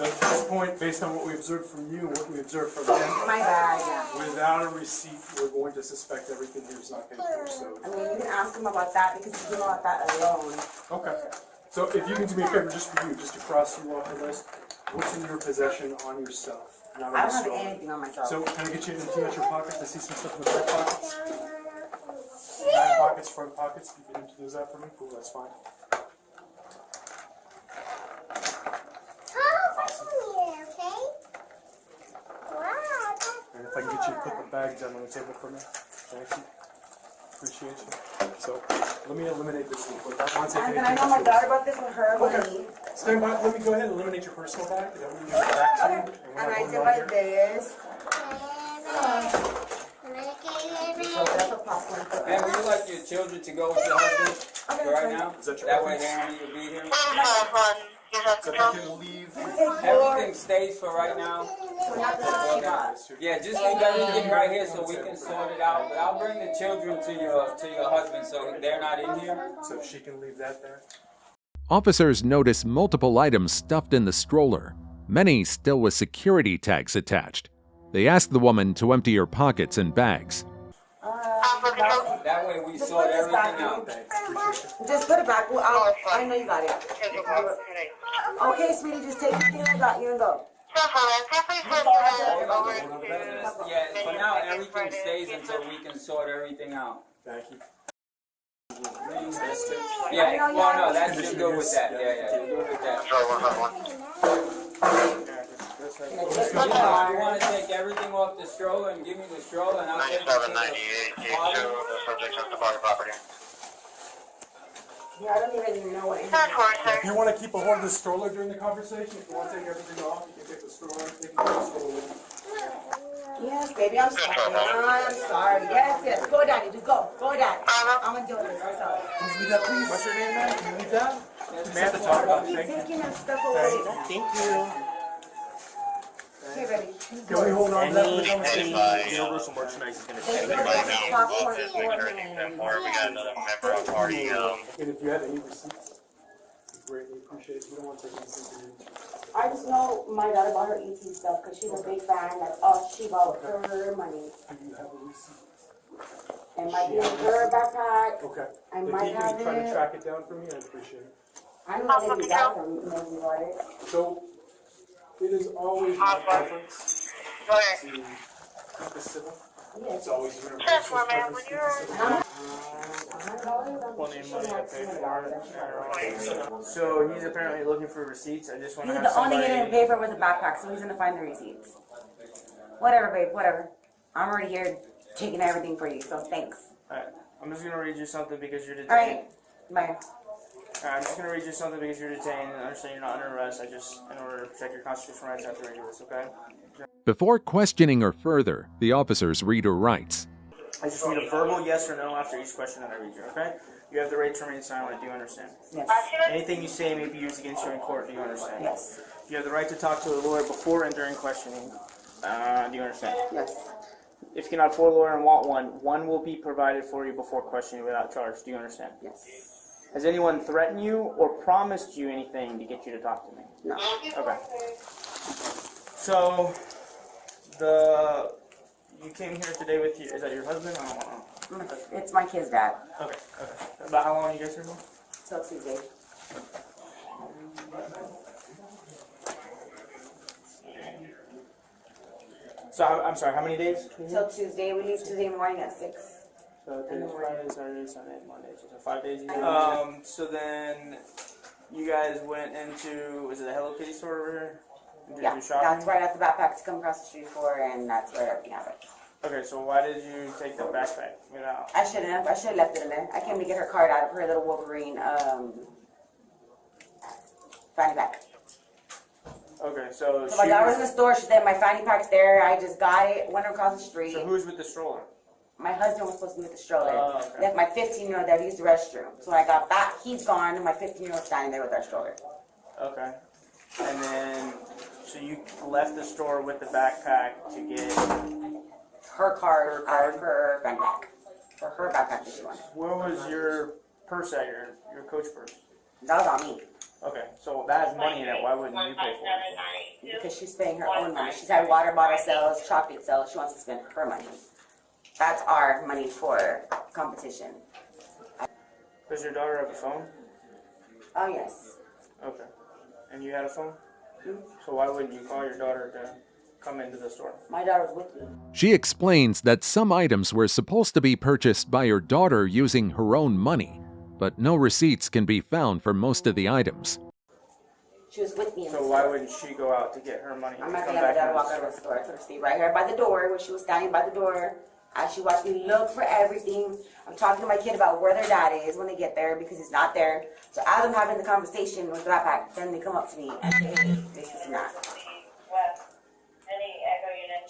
[SPEAKER 11] So at this point, based on what we observed from you, what we observed from him,
[SPEAKER 3] My bag, yeah.
[SPEAKER 11] without a receipt, we're going to suspect everything here is not paid for, so.
[SPEAKER 3] I mean, you can ask him about that because he came about that alone.
[SPEAKER 11] Okay, so if you can do me a favor, just for you, just to cross you off the list, what's in your possession on yourself? Not on
[SPEAKER 3] I
[SPEAKER 11] the
[SPEAKER 3] don't have
[SPEAKER 11] store?
[SPEAKER 3] anything on myself.
[SPEAKER 11] So can I get you anything at your pockets? I see some stuff in the back pockets. Back pockets, front pockets. You can empty those out for me. Cool, that's fine. And if I can get you to put the bags down on the table for me, thank you. Appreciate you. So let me eliminate this real quick. I want to take
[SPEAKER 3] And then I know my daughter about this with her money.
[SPEAKER 11] Stand by. Let me go ahead and eliminate your personal bag. That way you can get back to you.
[SPEAKER 3] Okay.
[SPEAKER 11] we're
[SPEAKER 3] And
[SPEAKER 11] not
[SPEAKER 3] I
[SPEAKER 11] going
[SPEAKER 3] did
[SPEAKER 11] on
[SPEAKER 3] like
[SPEAKER 11] here.
[SPEAKER 3] this. So that's a popcorn for
[SPEAKER 12] And would you like your children to go with your husband
[SPEAKER 3] Okay,
[SPEAKER 12] right
[SPEAKER 3] that's
[SPEAKER 12] now?
[SPEAKER 11] Is that your
[SPEAKER 12] That way
[SPEAKER 11] preference?
[SPEAKER 12] they don't need to be here.
[SPEAKER 11] So if you can leave.
[SPEAKER 12] Everything stays for right now.
[SPEAKER 3] fine.
[SPEAKER 12] Yeah, just leave everything right here so we can sort it out. But I'll bring the children to your husband so they're not in here.
[SPEAKER 11] So she can leave that there.
[SPEAKER 1] Officers notice multiple items stuffed in the stroller, many still with security tags attached. They ask the woman to empty her pockets and bags.
[SPEAKER 12] That way we sort everything out.
[SPEAKER 3] Just put it back. Well, I know you got it. Okay, sweetie, just take the thing I got you and go.
[SPEAKER 12] Yeah, for now everything stays until we can sort everything out.
[SPEAKER 11] Thank you.
[SPEAKER 12] Yeah, well no, that's you're good with that. Yeah, you're good with that. You want to take everything off the stroller and give me the stroller and I'll take it to the
[SPEAKER 9] 9798, the subject has departed property.
[SPEAKER 3] Yeah, I don't even know what it is.
[SPEAKER 11] If you want to keep a hold of the stroller during the conversation, if you want to take everything off, you can take the stroller. Take the stroller with you.
[SPEAKER 3] Yes, baby, I'm sorry. I'm sorry. Yes. Go, Daddy. Just go. Go, Daddy. I'm gonna do this myself.
[SPEAKER 11] Can you leave that, please? What's your name, man? Can you leave that? We have to talk about it.
[SPEAKER 3] Keep
[SPEAKER 11] Thank you.
[SPEAKER 3] taking that stuff away.
[SPEAKER 11] Thank you.
[SPEAKER 3] Here, baby.
[SPEAKER 11] Can we hold on to that for the conversation?
[SPEAKER 8] Universal merchandise is going to
[SPEAKER 3] Take
[SPEAKER 8] take
[SPEAKER 3] your
[SPEAKER 8] it.
[SPEAKER 3] popcorn
[SPEAKER 9] Just
[SPEAKER 3] for
[SPEAKER 9] make sure everything's in order. We got another member of party.
[SPEAKER 11] And if you have any receipts, we greatly appreciate it. We don't want to take anything from you.
[SPEAKER 3] I just know my daughter bought her ET stuff because she's a big fan. That's all she bought with her money.
[SPEAKER 11] Do you have a receipt?
[SPEAKER 3] It might be in her backpack.
[SPEAKER 11] Okay.
[SPEAKER 3] I
[SPEAKER 11] If
[SPEAKER 3] might
[SPEAKER 11] you
[SPEAKER 3] have
[SPEAKER 11] can try to
[SPEAKER 3] it.
[SPEAKER 11] track it down for me, I'd appreciate it.
[SPEAKER 3] I don't know if you got them. Maybe about it.
[SPEAKER 11] So, it is always my preference to keep it civil. It's always your preference to keep it civil.
[SPEAKER 10] So he's apparently looking for receipts. I just want to have
[SPEAKER 3] The only thing he
[SPEAKER 10] somebody.
[SPEAKER 3] didn't pay for was a backpack, so he's gonna find the receipts. Whatever, babe. Whatever. I'm already here taking everything for you, so thanks.
[SPEAKER 10] Alright, I'm just gonna read you something because you're detained.
[SPEAKER 13] Alright, bye.
[SPEAKER 10] I'm just gonna read you something because you're detained and understand you're not under arrest. In order to protect your constitutional rights, I have to read you this, okay?
[SPEAKER 1] Before questioning her further, the officers read her rights.
[SPEAKER 10] I just need a verbal yes or no after each question that I read you, okay? You have the right to remain silent. Do you understand?
[SPEAKER 13] Yes.
[SPEAKER 10] Anything you say may be used against you in court. Do you understand?
[SPEAKER 13] Yes.
[SPEAKER 10] You have the right to talk to a lawyer before and during questioning. Do you understand?
[SPEAKER 13] Yes.
[SPEAKER 10] If you cannot afford a lawyer and want one will be provided for you before questioning without charge. Do you understand?
[SPEAKER 13] Yes.
[SPEAKER 10] Has anyone threatened you or promised you anything to get you to talk to me?
[SPEAKER 13] No.
[SPEAKER 10] Okay. So, you came here today with you. Is that your husband? I don't know.
[SPEAKER 13] It's my kid's dad.
[SPEAKER 10] Okay. About how long you guys here for?
[SPEAKER 13] Till Tuesday.
[SPEAKER 10] So, I'm sorry, how many days?
[SPEAKER 13] Till Tuesday. We leave Tuesday morning at 6.
[SPEAKER 10] So, Thursday, Friday, Saturday, Sunday, Monday. So 5 days. So then, you guys went into, is it a Hello Kitty store over here? Did
[SPEAKER 13] Yeah,
[SPEAKER 10] you do shopping?
[SPEAKER 13] that's right at the backpack to come across the street for, and that's where everything happened.
[SPEAKER 10] Okay, so why did you take the backpack without?
[SPEAKER 13] I shouldn't have. I should have left it in there. I came to get her card out of her little Wolverine fanny pack.
[SPEAKER 10] Okay, so
[SPEAKER 13] So my daughter was in the store. She said, my fanny pack's there. I just got it, went across the street.
[SPEAKER 10] So who's with the stroller?
[SPEAKER 13] My husband was supposed to be with the stroller.
[SPEAKER 10] Oh, okay.
[SPEAKER 13] Left my 15-year-old there to use the restroom. So when I got back, he's gone, and my 15-year-old standing there with our stroller.
[SPEAKER 10] Okay. And then, so you left the store with the backpack to get
[SPEAKER 13] her card out of her backpack. For her backpack that she wanted.
[SPEAKER 10] Where was your purse at, your coach purse?
[SPEAKER 13] That was on me.
[SPEAKER 10] Okay, so that has money in it. Why wouldn't you pay for it?
[SPEAKER 13] Because she's spending her own money. She's had water bottle sales, chocolate sales. She wants to spend her money. That's our money for competition.
[SPEAKER 10] Does your daughter have a phone?
[SPEAKER 13] Oh, yes.
[SPEAKER 10] Okay. And you had a phone?
[SPEAKER 13] Mm-hmm.
[SPEAKER 10] So why wouldn't you call your daughter to come into the store?
[SPEAKER 13] My daughter was with me.
[SPEAKER 1] She explains that some items were supposed to be purchased by her daughter using her own money, but no receipts can be found for most of the items.
[SPEAKER 13] She was with me in the
[SPEAKER 10] So
[SPEAKER 13] store.
[SPEAKER 10] why wouldn't she go out to get her money?
[SPEAKER 13] I'm not going to let my daughter walk out of the store. I told her to stay right here by the door where she was standing by the door. As she watched me look for everything. I'm talking to my kid about where their dad is when they get there because he's not there. So as I'm having the conversation with the backpack, then they come up to me and say, hey, this is not.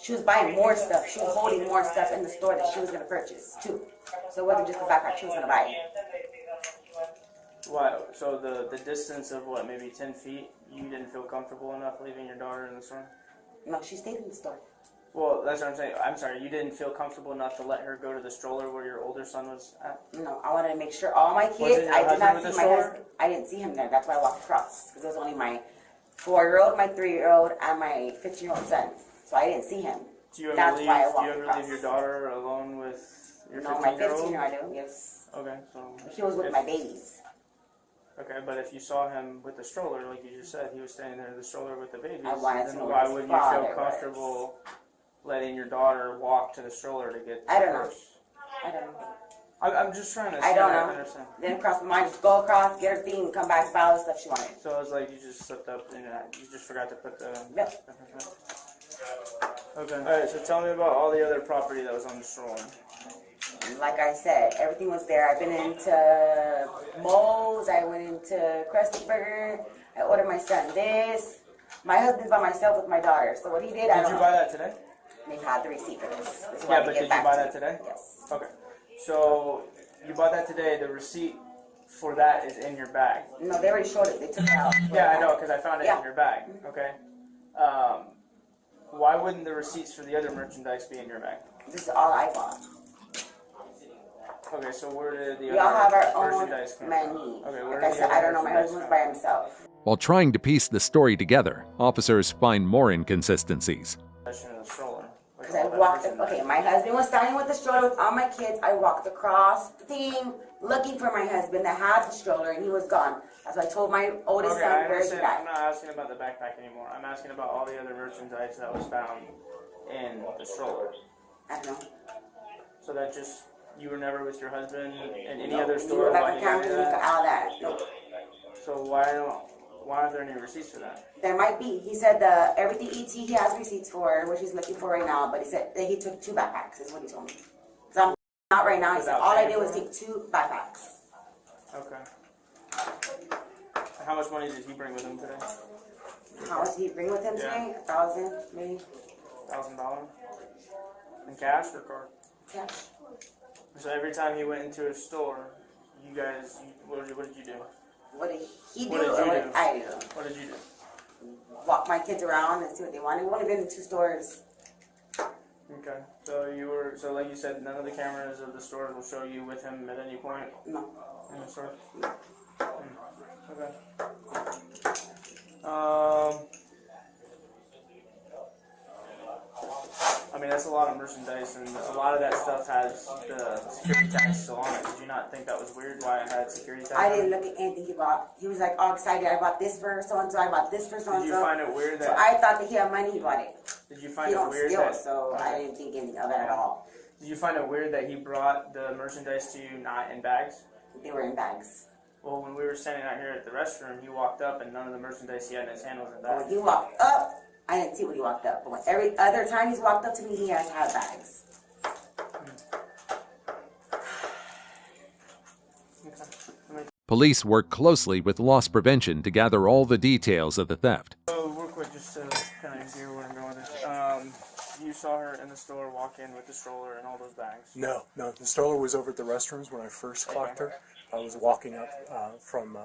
[SPEAKER 13] She was buying more stuff. She was holding more stuff in the store that she was going to purchase too. So it wasn't just the backpack she was going to buy.
[SPEAKER 10] Why? So the distance of what, maybe 10 feet, you didn't feel comfortable enough leaving your daughter in the store?
[SPEAKER 13] No, she stayed in the store.
[SPEAKER 10] Well, that's what I'm saying. I'm sorry, you didn't feel comfortable enough to let her go to the stroller where your older son was at?
[SPEAKER 13] No, I wanted to make sure all my
[SPEAKER 10] Was
[SPEAKER 13] kids,
[SPEAKER 10] it your
[SPEAKER 13] I did not
[SPEAKER 10] husband with
[SPEAKER 13] see
[SPEAKER 10] the
[SPEAKER 13] my
[SPEAKER 10] stroller?
[SPEAKER 13] husband. I didn't see him there. That's why I walked across. Because it was only my 4-year-old, my 3-year-old, and my 15-year-old son. So I didn't see him.
[SPEAKER 10] Do you
[SPEAKER 13] That's why I
[SPEAKER 10] do
[SPEAKER 13] walked
[SPEAKER 10] you ever
[SPEAKER 13] across.
[SPEAKER 10] leave your daughter alone with your 15-year-old?
[SPEAKER 13] No, my 15-year-old I do, yes.
[SPEAKER 10] Okay, so...
[SPEAKER 13] He was with my babies.
[SPEAKER 10] Okay, but if you saw him with the stroller, like you just said, he was standing there in the stroller with the babies,
[SPEAKER 13] I wanted to
[SPEAKER 10] then
[SPEAKER 13] know
[SPEAKER 10] why
[SPEAKER 13] where his
[SPEAKER 10] wouldn't you
[SPEAKER 13] father
[SPEAKER 10] feel
[SPEAKER 13] was.
[SPEAKER 10] comfortable letting your daughter walk to the stroller to get
[SPEAKER 13] I don't know.
[SPEAKER 10] purse?
[SPEAKER 13] I don't know.
[SPEAKER 10] I'm just trying to
[SPEAKER 13] I don't know.
[SPEAKER 10] understand.
[SPEAKER 13] Then across my mind, just go across, get her thing, come back, buy all the stuff she wanted.
[SPEAKER 10] So it was like you just slipped up and you just forgot to put the...
[SPEAKER 13] Yep.
[SPEAKER 10] Okay. Alright, so tell me about all the other property that was on the stroller.
[SPEAKER 13] Like I said, everything was there. I've been into Moe's, I went into Krusty Burger, I ordered my son this. My husband's by myself with my daughter, so what he did, I
[SPEAKER 10] Did
[SPEAKER 13] don't
[SPEAKER 10] you
[SPEAKER 13] know.
[SPEAKER 10] buy that today?
[SPEAKER 13] They had the receipt for this. This is
[SPEAKER 10] Yeah,
[SPEAKER 13] why
[SPEAKER 10] but
[SPEAKER 13] they
[SPEAKER 10] did
[SPEAKER 13] get
[SPEAKER 10] you
[SPEAKER 13] back
[SPEAKER 10] buy
[SPEAKER 13] to
[SPEAKER 10] that
[SPEAKER 13] me.
[SPEAKER 10] today?
[SPEAKER 13] Yes.
[SPEAKER 10] Okay. So you bought that today. The receipt for that is in your bag.
[SPEAKER 13] No, they already showed it. They took it out.
[SPEAKER 10] Yeah, I know, because I found it
[SPEAKER 13] Yeah.
[SPEAKER 10] in your bag. Okay. Why wouldn't the receipts for the other merchandise be in your bag?
[SPEAKER 13] This is all I bought.
[SPEAKER 10] Okay, so where did the
[SPEAKER 13] We all have
[SPEAKER 10] other
[SPEAKER 13] our own
[SPEAKER 10] merchandise come
[SPEAKER 13] menu.
[SPEAKER 10] from? Okay, where
[SPEAKER 13] Like I
[SPEAKER 10] did the
[SPEAKER 13] said, I
[SPEAKER 10] other
[SPEAKER 13] don't know. My
[SPEAKER 10] merchandise
[SPEAKER 13] husband was
[SPEAKER 10] come
[SPEAKER 13] by himself.
[SPEAKER 1] While trying to piece the story together, officers find more inconsistencies.
[SPEAKER 10] Possession of the stroller. Like
[SPEAKER 13] Because I
[SPEAKER 10] all that
[SPEAKER 13] walked,
[SPEAKER 10] merchandise.
[SPEAKER 13] okay, my husband was standing with the stroller with all my kids. I walked across the thing looking for my husband that had the stroller and he was gone. That's why I told my oldest
[SPEAKER 10] Okay, I
[SPEAKER 13] son, where's he
[SPEAKER 10] understand. I'm
[SPEAKER 13] at?
[SPEAKER 10] not asking about the backpack anymore. I'm asking about all the other merchandise that was found in the stroller.
[SPEAKER 13] I don't know.
[SPEAKER 10] So that just, you were never with your husband in any
[SPEAKER 13] No,
[SPEAKER 10] other
[SPEAKER 13] we
[SPEAKER 10] store?
[SPEAKER 13] were back
[SPEAKER 10] while
[SPEAKER 13] in
[SPEAKER 10] you got
[SPEAKER 13] Camden, we
[SPEAKER 10] that?
[SPEAKER 13] got all that. Nope.
[SPEAKER 10] So why aren't there any receipts for that?
[SPEAKER 13] There might be. He said everything ET he has receipts for, which he's looking for right now, but he said that he took 2 backpacks, is what he told me. So I'm Not right now. He said
[SPEAKER 10] Without
[SPEAKER 13] all I
[SPEAKER 10] paying
[SPEAKER 13] did was
[SPEAKER 10] for
[SPEAKER 13] take 2 backpacks.
[SPEAKER 10] Okay. How much money did he bring with him today?
[SPEAKER 13] How much did he bring with him today? 1,000, maybe.
[SPEAKER 10] $1,000 in cash or card?
[SPEAKER 13] Cash.
[SPEAKER 10] So every time he went into a store, you guys, what did you do?
[SPEAKER 13] What did he do
[SPEAKER 10] What did
[SPEAKER 13] or
[SPEAKER 10] you
[SPEAKER 13] what
[SPEAKER 10] do?
[SPEAKER 13] did I do?
[SPEAKER 10] What did you do?
[SPEAKER 13] Walk my kids around and see what they wanted. We've only been in 2 stores.
[SPEAKER 10] Okay. So like you said, none of the cameras of the stores will show you with him at any point?
[SPEAKER 13] No.
[SPEAKER 10] In the store?
[SPEAKER 13] No.
[SPEAKER 10] Okay. I mean, that's a lot of merchandise, and a lot of that stuff has the security tags still on it. Did you not think that was weird, why it had security tags
[SPEAKER 13] I
[SPEAKER 10] on
[SPEAKER 13] didn't
[SPEAKER 10] it?
[SPEAKER 13] look at anything he bought. He was like all excited. I bought this for so-and-so. I bought this for so-and-so.
[SPEAKER 10] Did you find it weird that...
[SPEAKER 13] So I thought that he had money. He bought it.
[SPEAKER 10] Did you find
[SPEAKER 13] He
[SPEAKER 10] it
[SPEAKER 13] don't
[SPEAKER 10] weird
[SPEAKER 13] steal,
[SPEAKER 10] that...
[SPEAKER 13] so I didn't think anything of it at all.
[SPEAKER 10] Did you find it weird that he brought the merchandise to you not in bags?
[SPEAKER 13] They were in bags.
[SPEAKER 10] Well, when we were standing out here at the restroom, he walked up and none of the merchandise he had in his hand was in bags.
[SPEAKER 13] When he walked up, I didn't see when he walked up. But when every other time he's walked up to me, he has had bags.
[SPEAKER 1] Police work closely with loss prevention to gather all the details of the theft.
[SPEAKER 10] So, real quick, just to kind of hear where I'm going with this. You saw her in the store walk in with the stroller and all those bags.
[SPEAKER 11] No, the stroller was over at the restrooms when I first clocked her. I was walking up from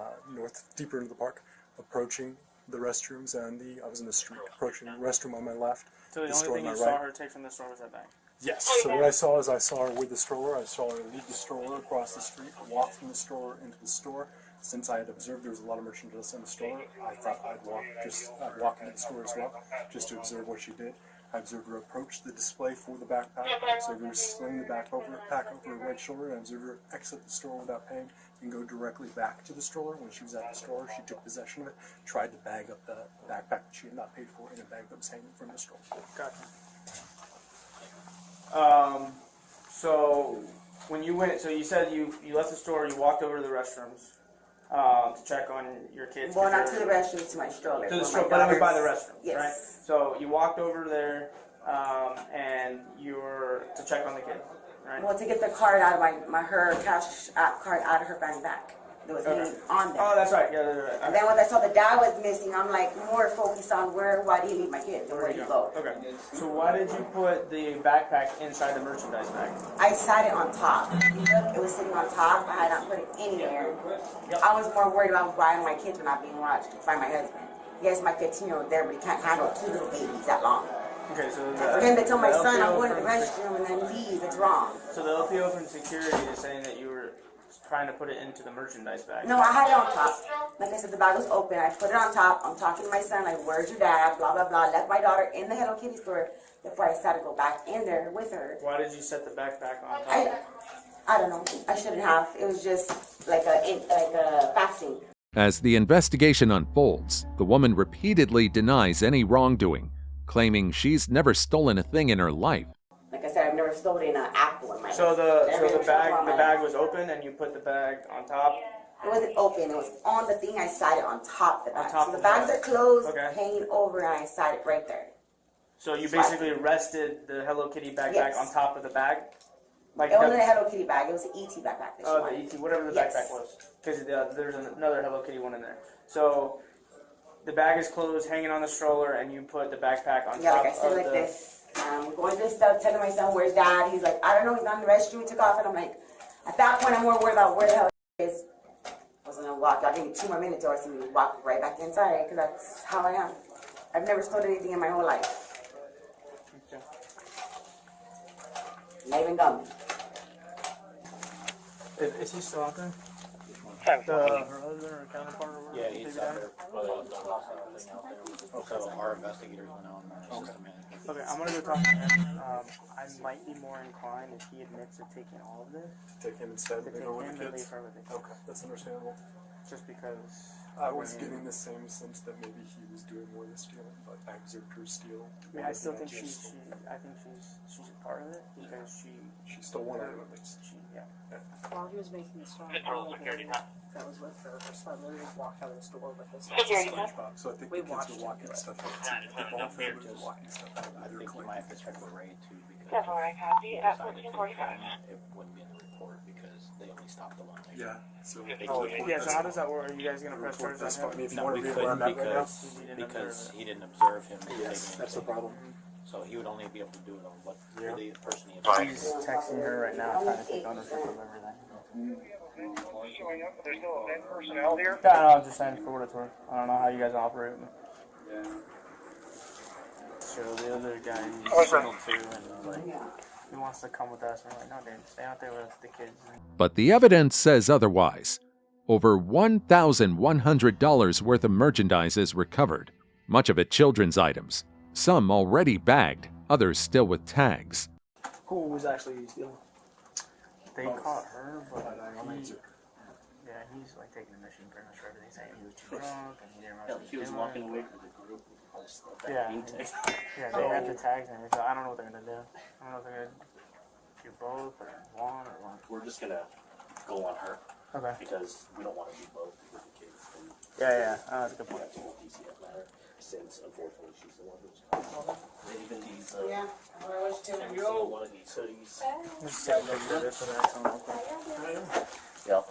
[SPEAKER 11] deeper into the park, approaching the restrooms, and I was in the street, approaching the restroom on my left.
[SPEAKER 10] So the only thing you saw her take from the store was that bag?
[SPEAKER 11] Yes. So what I saw is I saw her with the stroller. I saw her leave the stroller across the street, walk from the stroller into the store. Since I had observed there was a lot of merchandise in the store, I thought I'd walk into the store as well, just to observe what she did. I observed her approach the display for the backpack. I observed her sling the pack over her right shoulder, and I observed her exit the store without paying and go directly back to the stroller. When she was at the stroller, she took possession of it, tried to bag up the backpack that she had not paid for in a bag that was hanging from the stroller.
[SPEAKER 10] Gotcha. So when you went, so you said you left the store, you walked over to the restrooms to check on your kids.
[SPEAKER 13] Well, not to the restrooms, to my stroller.
[SPEAKER 10] To the stroller, but it was by the restroom,
[SPEAKER 13] yes.
[SPEAKER 10] right? So you walked over there and you were to check on the kids, right?
[SPEAKER 13] Well, to get the card out of her cash app card out of her fanny pack. There was hanging on there.
[SPEAKER 10] Oh, that's right. Yeah, that's right.
[SPEAKER 13] And then when I saw the dad was missing, I'm like more focused on why did he leave my kids? Where did he go?
[SPEAKER 10] Okay. So why did you put the backpack inside the merchandise bag?
[SPEAKER 13] I sat it on top. Look, it was sitting on top. I had not put it anywhere. I was more worried about why my kids were not being watched by my husband. Yes, my 15-year-old there, but he can't handle 2 little babies that long.
[SPEAKER 10] Okay, so
[SPEAKER 13] for him to tell my son I'm going to the restroom and then leave, it's wrong.
[SPEAKER 10] So the LPO from security is saying that you were trying to put it into the merchandise bag.
[SPEAKER 13] No, I had it on top. Like I said, the bag was open. I put it on top. I'm talking to my son, like, where's your dad? Blah, blah, blah. Left my daughter in the Hello Kitty store before I decided to go back in there with her.
[SPEAKER 10] Why did you set the backpack on top?
[SPEAKER 13] I don't know. I shouldn't have. It was just like a fasting.
[SPEAKER 1] As the investigation unfolds, the woman repeatedly denies any wrongdoing, claiming she's never stolen a thing in her life.
[SPEAKER 13] Like I said, I've never stolen an apple in my life.
[SPEAKER 10] So the bag was open and you put the bag on top?
[SPEAKER 13] It wasn't open. It was on the thing. I sat it on top of the bag. So the bags are closed, hanging over, and I sat it right there.
[SPEAKER 10] So you basically rested the Hello Kitty backpack on top of the bag?
[SPEAKER 13] Like it wasn't a Hello Kitty bag. It was an ET backpack. That she wanted.
[SPEAKER 10] The ET, whatever the backpack was. Because there's another Hello Kitty one in there. So the bag is closed, hanging on the stroller, and you put the backpack on top of the...
[SPEAKER 13] Yeah, like I said, like this. I'm going through stuff, telling my son, where's dad? He's like, I don't know, he's not in the restroom, he took off. And I'm like, at that point, I'm more worried about where the hell he is. I was going to walk, I'll give you 2 more minutes or something, walk right back inside, because that's how I am. I've never stolen anything in my whole life.
[SPEAKER 10] Okay.
[SPEAKER 13] Not even gum.
[SPEAKER 10] Is he still out there? Her husband or counterpart or whatever?
[SPEAKER 14] Yeah, he's out there. So our investigators went on our system.
[SPEAKER 10] Okay, I'm gonna go talk to him. I might be more inclined if he admits to taking all of this.
[SPEAKER 11] Take him instead of leave her with the kids?
[SPEAKER 10] Leave her with the kids.
[SPEAKER 11] Okay, that's understandable.
[SPEAKER 10] Just because...
[SPEAKER 11] I was getting the same sense that maybe he was doing more of the stealing, but I observed her steal.
[SPEAKER 10] I mean, I still think she's a part of it because she
[SPEAKER 11] stole one item at least.
[SPEAKER 3] While he was making the store, that was with her son literally walked out of the store with his
[SPEAKER 11] SpongeBob. So I think the kids were walking stuff out. The ball family was walking stuff out.
[SPEAKER 14] I think you might have to check with Ray too, because
[SPEAKER 15] Definitely copy at 1445.
[SPEAKER 14] It wouldn't be in the report because they only stopped the one.
[SPEAKER 11] Yeah. So
[SPEAKER 10] So how does that work? Are you guys gonna press charges on him?
[SPEAKER 11] If you
[SPEAKER 14] No,
[SPEAKER 11] want
[SPEAKER 14] we
[SPEAKER 11] to read where I'm
[SPEAKER 14] couldn't
[SPEAKER 11] at right now.
[SPEAKER 14] because he didn't observe him.
[SPEAKER 11] Yes, that's the problem.
[SPEAKER 14] So he would only be able to do it on what the person he
[SPEAKER 10] He's texting her right now, trying to take ownership of everything.
[SPEAKER 15] Showing up, but there's no event personnel here.
[SPEAKER 10] Yeah, no, I'm just saying for what it's worth. I don't know how you guys operate. So the other guy, he's single too, and like, he wants to come with us. And we're like, no, dude, stay out there with the kids.
[SPEAKER 1] But the evidence says otherwise. Over $1,100 worth of merchandise is recovered, much of it children's items, some already bagged, others still with tags.
[SPEAKER 10] Who was actually stealing? They caught her, but he's like taking the mission pretty much for everything, saying he was too drunk and he didn't realize
[SPEAKER 8] He was walking away from the group.
[SPEAKER 10] Yeah, they had the tags and everything. So I don't know what they're gonna do. I don't know if they're gonna do both or one or one.
[SPEAKER 8] We're just gonna go on her.
[SPEAKER 10] Okay.
[SPEAKER 8] Because we don't want to do both with the kids.
[SPEAKER 10] Yeah. That's a good point.
[SPEAKER 8] DCF matter, since unfortunately she's the one who's even these.
[SPEAKER 13] Yeah, I wish to.
[SPEAKER 8] One of these hoodies. Yeah,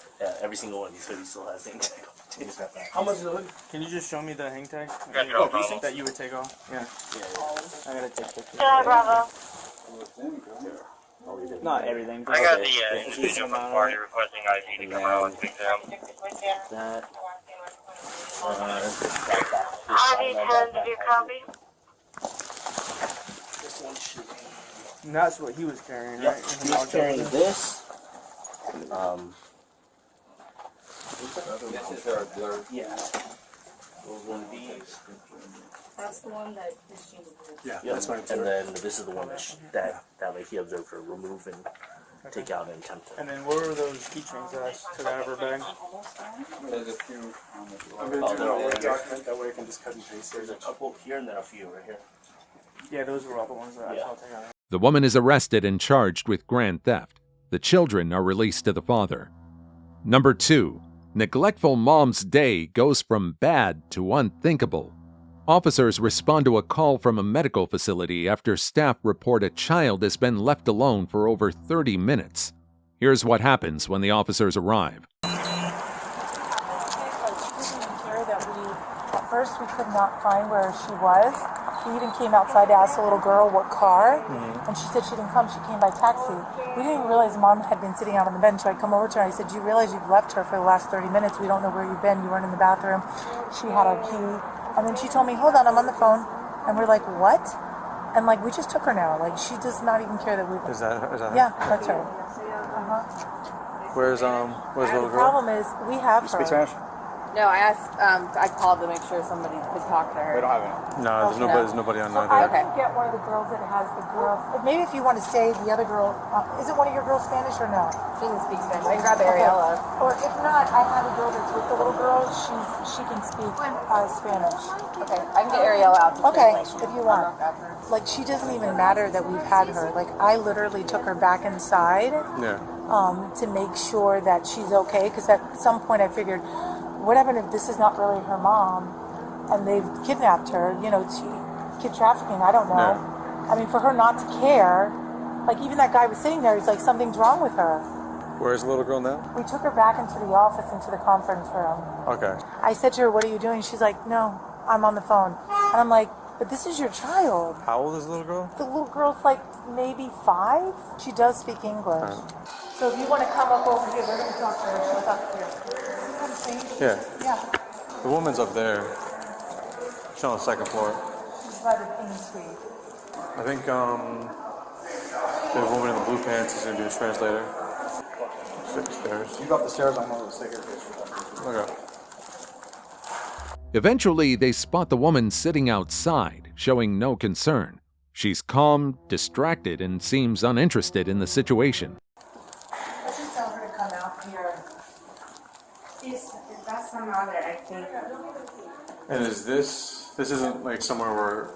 [SPEAKER 8] every single one of these hoodies still has hang tag on it.
[SPEAKER 10] How much is the hoodie? Can you just show me the hang tag? That you would take off? Yeah. I gotta take pictures.
[SPEAKER 15] Yeah, Bravo.
[SPEAKER 10] Not everything.
[SPEAKER 9] I got the individual from the party requesting ID to come out and speak to him.
[SPEAKER 8] That.
[SPEAKER 15] ID 10, did you copy?
[SPEAKER 10] And that's what he was carrying,
[SPEAKER 8] Yep,
[SPEAKER 10] right?
[SPEAKER 8] he was carrying this.
[SPEAKER 14] This is our blur.
[SPEAKER 8] Yeah. One of these.
[SPEAKER 3] That's the one that Christine did.
[SPEAKER 11] Yeah,
[SPEAKER 8] Yep.
[SPEAKER 11] that's fine.
[SPEAKER 8] And then this is the one that like he observed her remove and take out and attempt to.
[SPEAKER 10] And then where were those keychains that I took out of her bag?
[SPEAKER 14] There's a few on the
[SPEAKER 11] I'm going to do a document, that way I can just cut and paste.
[SPEAKER 8] There's a couple here and then a few right here.
[SPEAKER 10] Yeah, those were all the ones that I saw take out.
[SPEAKER 1] The woman is arrested and charged with grand theft. The children are released to the father. Number 2. Neglectful mom's day goes from bad to unthinkable. Officers respond to a call from a medical facility after staff report a child has been left alone for over 30 minutes. Here's what happens when the officers arrive.
[SPEAKER 16] At first we could not find where she was. We even came outside to ask the little girl what car, and she said she didn't come, she came by taxi. We didn't realize mom had been sitting out on the bench, so I come over to her and I said, do you realize you've left her for the last 30 minutes? We don't know where you've been, you weren't in the bathroom. She had our key, and then she told me, hold on, I'm on the phone. And we're like, what? And like, we just took her now. Like, she does not even care that we...
[SPEAKER 17] Is that her?
[SPEAKER 16] Yeah, that's her.
[SPEAKER 17] Where's little
[SPEAKER 16] The
[SPEAKER 17] girl?
[SPEAKER 16] problem is, we have her.
[SPEAKER 17] Speak Spanish?
[SPEAKER 18] No, I asked. I called to make sure somebody could talk to her.
[SPEAKER 17] We don't have any. No, there's nobody on
[SPEAKER 16] So I can get one of the girls that has the girl. Maybe if you want to say the other girl, is it one of your girls Spanish or no?
[SPEAKER 18] She doesn't speak Spanish. I can grab Ariella.
[SPEAKER 16] Or if not, I have a girl that's with the little girl. She can speak Spanish.
[SPEAKER 18] Okay, I can get Ariella out.
[SPEAKER 16] Okay, if you want. Like, she doesn't even matter that we've had her. Like, I literally took her back inside.
[SPEAKER 17] Yeah.
[SPEAKER 16] To make sure that she's okay, because at some point I figured, what happened if this is not really her mom and they've kidnapped her, kid trafficking, I don't know.
[SPEAKER 17] Yeah.
[SPEAKER 16] I mean, for her not to care, like even that guy was sitting there, he's like, something's wrong with her.
[SPEAKER 17] Where's the little girl now?
[SPEAKER 16] We took her back into the office, into the conference room.
[SPEAKER 17] Okay.
[SPEAKER 16] I said to her, what are you doing? She's like, no, I'm on the phone. And I'm like, but this is your child.
[SPEAKER 17] How old is the little girl?
[SPEAKER 16] The little girl's like maybe 5. She does speak English. So if you want to come up over here, we're going to talk to her. She'll talk to you. See what I'm saying?
[SPEAKER 17] Yeah. The woman's up there. She's on the second floor.
[SPEAKER 16] She's by the King Suite.
[SPEAKER 17] I think the woman in the blue pants is gonna be the translator. Stairs.
[SPEAKER 5] You go up the stairs, I'm going to take your picture.
[SPEAKER 17] Okay.
[SPEAKER 1] Eventually, they spot the woman sitting outside, showing no concern. She's calm, distracted, and seems uninterested in the situation.
[SPEAKER 16] Let's just tell her to come out here. That's the mother, I think.
[SPEAKER 17] And is this isn't like somewhere where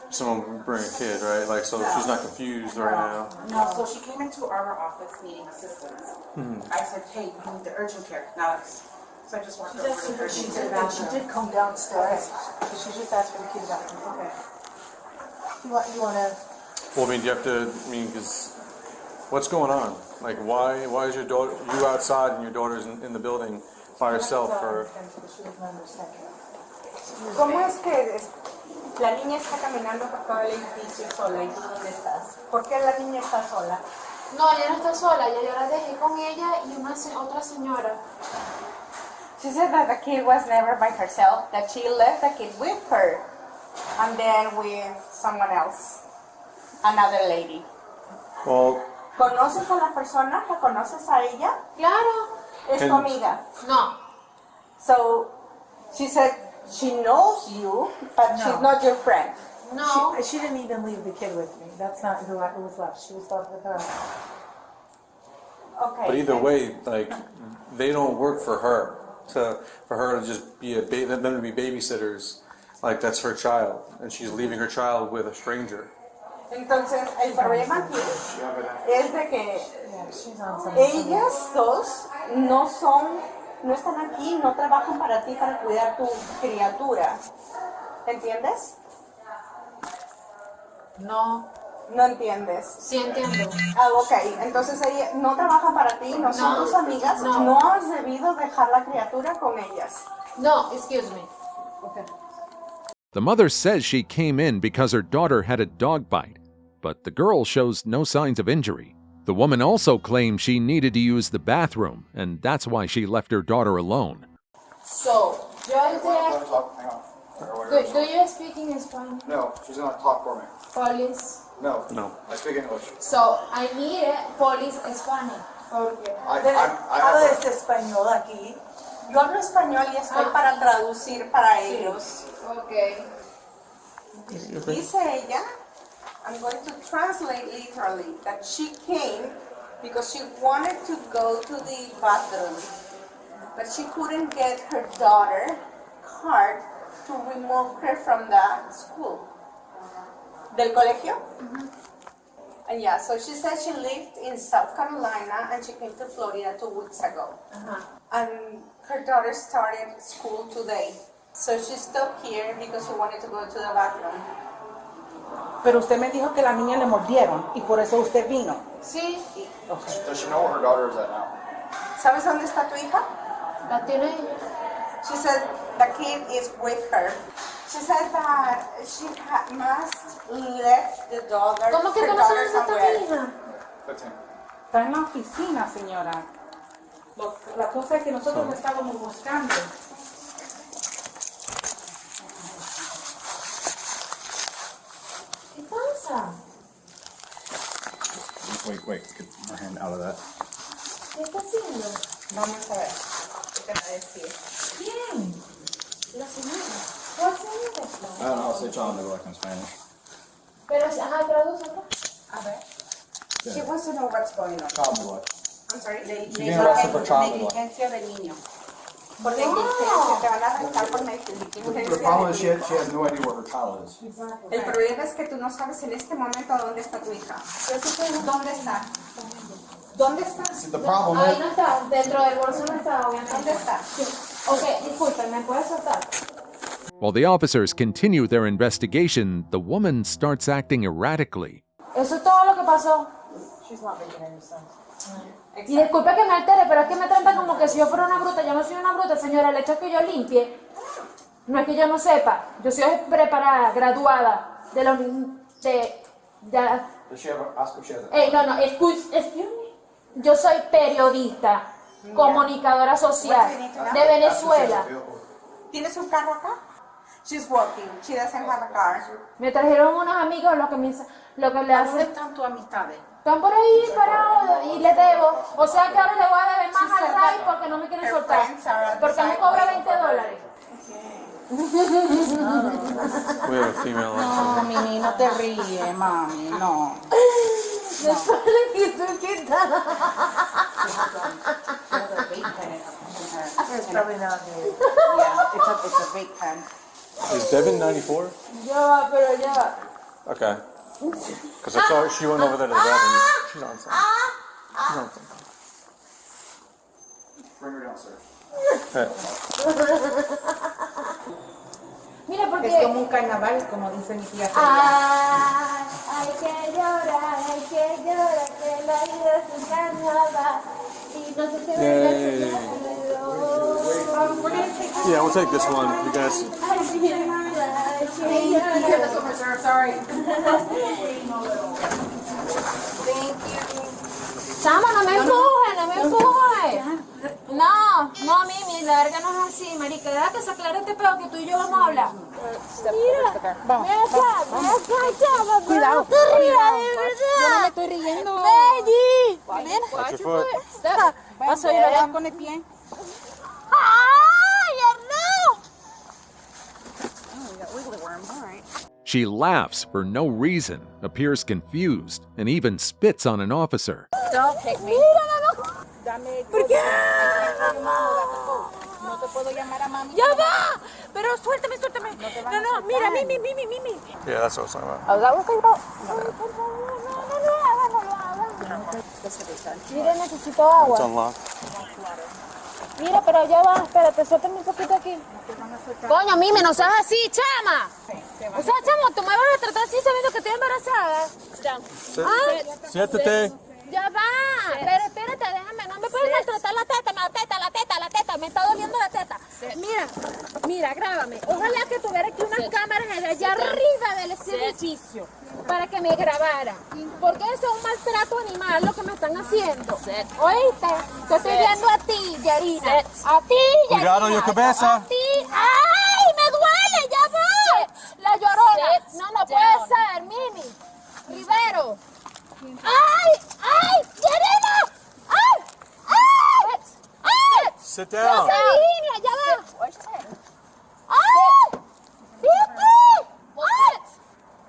[SPEAKER 17] someone would bring a kid, right? Like, so she's not confused right now.
[SPEAKER 13] No, so she came into our office needing assistance. I said, hey, you need the urgent care. Now, so I just walked over to her.
[SPEAKER 16] She did come downstairs. So she just asked for the key to the bathroom. Okay. You want to...
[SPEAKER 17] Well, I mean, do you have to, I mean, because what's going on? Like, why is your daughter, you outside and your daughter's in the building by herself for...
[SPEAKER 13] ¿Cómo es que la niña está caminando por todo el edificio sola y tú dónde estás? ¿Por qué la niña está sola?
[SPEAKER 19] No, ella no está sola, yo la dejé con ella y otra señora.
[SPEAKER 13] She said that the kid was never by herself, that she left the kid with her, and then with someone else, another lady.
[SPEAKER 17] Well...
[SPEAKER 13] ¿Conoces a la persona? ¿La conoces a ella?
[SPEAKER 19] Claro.
[SPEAKER 13] ¿Es tu amiga?
[SPEAKER 19] No.
[SPEAKER 13] So, she said she knows you, but she's not your friend.
[SPEAKER 19] No.
[SPEAKER 16] She didn't even leave the kid with me. That's not who was left. She was left with her.
[SPEAKER 13] Okay.
[SPEAKER 17] But either way, like, they don't work for her. For her to just be them to be babysitters, like that's her child, and she's leaving her child with a stranger.
[SPEAKER 13] Entonces, el problema aquí es de que ellas dos no están aquí, no trabajan para ti para cuidar tu criatura. ¿Entiendes?
[SPEAKER 19] No.
[SPEAKER 13] No entiendes.
[SPEAKER 19] Sí entiendo.
[SPEAKER 13] Ah, ok. Entonces ella no trabaja para ti, no son tus amigas, no has debido dejar la criatura con ellas.
[SPEAKER 19] No, excuse me.
[SPEAKER 13] Okay.
[SPEAKER 1] The mother says she came in because her daughter had a dog bite, but the girl shows no signs of injury. The woman also claims she needed to use the bathroom, and that's why she left her daughter alone.
[SPEAKER 19] So, do you speak in Spanish?
[SPEAKER 5] No, she's gonna talk for me.
[SPEAKER 19] Police.
[SPEAKER 5] No.
[SPEAKER 17] No.
[SPEAKER 5] I speak English.
[SPEAKER 19] So, I need police Spanish.
[SPEAKER 13] Okay.
[SPEAKER 16] Hablo español aquí.
[SPEAKER 13] Yo hablo español y estoy para traducir para ellos.
[SPEAKER 19] Okay.
[SPEAKER 13] Dice ella, I'm going to translate literally, that she came because she wanted to go to the bathroom, but she couldn't get her daughter card to remove her from the school. Del colegio? And yeah, so she said she lived in South Carolina and she came to Florida 2 weeks ago. And her daughter started school today. So she stopped here because she wanted to go to the bathroom.
[SPEAKER 20] Pero usted me dijo que la niña le mordieron y por eso usted vino.
[SPEAKER 19] Sí.
[SPEAKER 20] Okay.
[SPEAKER 5] Does she know where her daughter is at now?
[SPEAKER 13] ¿Sabes dónde está tu hija?
[SPEAKER 19] La tiene ella.
[SPEAKER 13] She said the kid is with her. She said that she must left the daughter.
[SPEAKER 19] ¿Cómo que
[SPEAKER 13] her
[SPEAKER 19] tú no
[SPEAKER 13] daughter
[SPEAKER 19] sabes dónde está
[SPEAKER 13] somewhere.
[SPEAKER 19] tu hija?
[SPEAKER 20] Está en la oficina, señora. La cosa es que nosotros la estábamos buscando.
[SPEAKER 19] ¿Qué pasa?
[SPEAKER 5] Wait, let's get our hand out of that.
[SPEAKER 19] ¿Qué está haciendo?
[SPEAKER 13] Vamos a ver. ¿Qué te va a decir?
[SPEAKER 19] ¿Quién? La señora. ¿Cuál señora?
[SPEAKER 5] I don't know, I'll say John, they're like in Spanish.
[SPEAKER 19] Pero, ajá, traduce.
[SPEAKER 13] A ver. She wants to know what's going on.
[SPEAKER 5] Child neglect.
[SPEAKER 13] I'm sorry.
[SPEAKER 5] She's being arrested for child neglect.
[SPEAKER 13] Negligencia del niño. Por negligencia, te van a arrestar por negligencia.
[SPEAKER 5] The problem is she has no idea where her child is.
[SPEAKER 13] El problema es que tú no sabes en este momento dónde está tu hija. ¿Dónde está? ¿Dónde está?
[SPEAKER 5] The problem
[SPEAKER 19] Ahí
[SPEAKER 5] is,
[SPEAKER 19] no está, dentro del bolso no está, obviamente.
[SPEAKER 13] ¿Dónde está?
[SPEAKER 19] Ok, disculpen, ¿me puedes soltar?
[SPEAKER 1] While the officers continue their investigation, the woman starts acting erratically.
[SPEAKER 19] Eso es todo lo que pasó.
[SPEAKER 16] She's not making any sense.
[SPEAKER 19] Y disculpe que me altere, pero es que me trata como que si yo fuera una bruta. Yo no soy una bruta, señora. El hecho es que yo limpie. No es que yo no sepa. Yo soy preparada, graduada de los...
[SPEAKER 5] does she have ask if she has a...
[SPEAKER 19] no, excuse me. Yo soy periodista, comunicadora social de Venezuela.
[SPEAKER 13] ¿Tienes un carro acá? She's working. She doesn't have a car.
[SPEAKER 19] Me trajeron unos amigos lo que le
[SPEAKER 20] ¿Dónde
[SPEAKER 19] hacen.
[SPEAKER 20] están tus amistades?
[SPEAKER 19] Están por ahí parados y les debo. O sea que ahora le voy a deber más al RAI porque no me quieren soltar. Porque me cobra $20.
[SPEAKER 17] We have a female.
[SPEAKER 20] No, Mimi, no te ríes, mami, no.
[SPEAKER 19] Después le quito quitar.
[SPEAKER 20] It's probably not good. Yeah, it's a big pen.
[SPEAKER 17] Is Devin 94?
[SPEAKER 19] Ya va, pero ya va.
[SPEAKER 17] Okay. Because I saw her, she went over there to the bathroom. She's on something. She's on something.
[SPEAKER 5] Bring her downstairs.
[SPEAKER 17] Hey.
[SPEAKER 19] Mira, porque...
[SPEAKER 20] Es como un carnaval, como dice mi tía.
[SPEAKER 19] Ay, que llora, que la vida se engañaba. Y no se te ve
[SPEAKER 17] Yeah, we'll take this one, you guys.
[SPEAKER 19] Chama, no me empuje, no me empuje. No, no, Mimi, la verga no es así, marica. Deja que se aclare este pedo que tú y yo vamos a hablar. Mira,
[SPEAKER 16] Vamos,
[SPEAKER 19] chama.
[SPEAKER 16] Cuidado,
[SPEAKER 19] No te rías,
[SPEAKER 16] cuidado.
[SPEAKER 19] de verdad.
[SPEAKER 16] Yo no me estoy riendo.
[SPEAKER 19] Baby.
[SPEAKER 16] Ven,
[SPEAKER 17] Watch your foot.
[SPEAKER 16] Vas a ir con el pie.
[SPEAKER 19] ¡Ay, no!
[SPEAKER 16] Oh, we got wiggly worms. All right.
[SPEAKER 1] She laughs for no reason, appears confused, and even spits on an officer.
[SPEAKER 16] Don't hit me. ¿Por qué? No te puedo llamar a mami.
[SPEAKER 19] ¡Ya va! Pero suéltame. No, mira, Mimi.
[SPEAKER 17] Yeah, that's what I was talking about.
[SPEAKER 16] Oh, that was about?
[SPEAKER 19] Mira, necesito agua.
[SPEAKER 17] It's unlocked.
[SPEAKER 19] Mira, pero ya va, espérate, suéltame un poquito aquí. Coño, Mimi, no seas así, chama. O sea, chamo, tú me vas a tratar así sabiendo que estoy embarazada.
[SPEAKER 17] Siéntate.
[SPEAKER 19] Ya va. Pero espérate, déjame, no me puedes maltratar la teta, me está doliendo la teta. Mira, grábame. Ojalá que tuviera aquí unas cámaras de allá arriba del edificio para que me grabara. Porque eso es un maltrato animal lo que me están haciendo. ¿Oíste? Te estoy viendo a ti, Yarina. A ti, Yarina.
[SPEAKER 17] Cuidado, yo cabeza.
[SPEAKER 19] A ti. ¡Ay, me duele! ¡Ya va! La llorona. No puede ser, Mimi. Rivero. ¡Ay! ¡Yarina! ¡Ay!
[SPEAKER 17] Sit down.
[SPEAKER 19] ¡Ya va! ¡Ay! ¡Fíjate!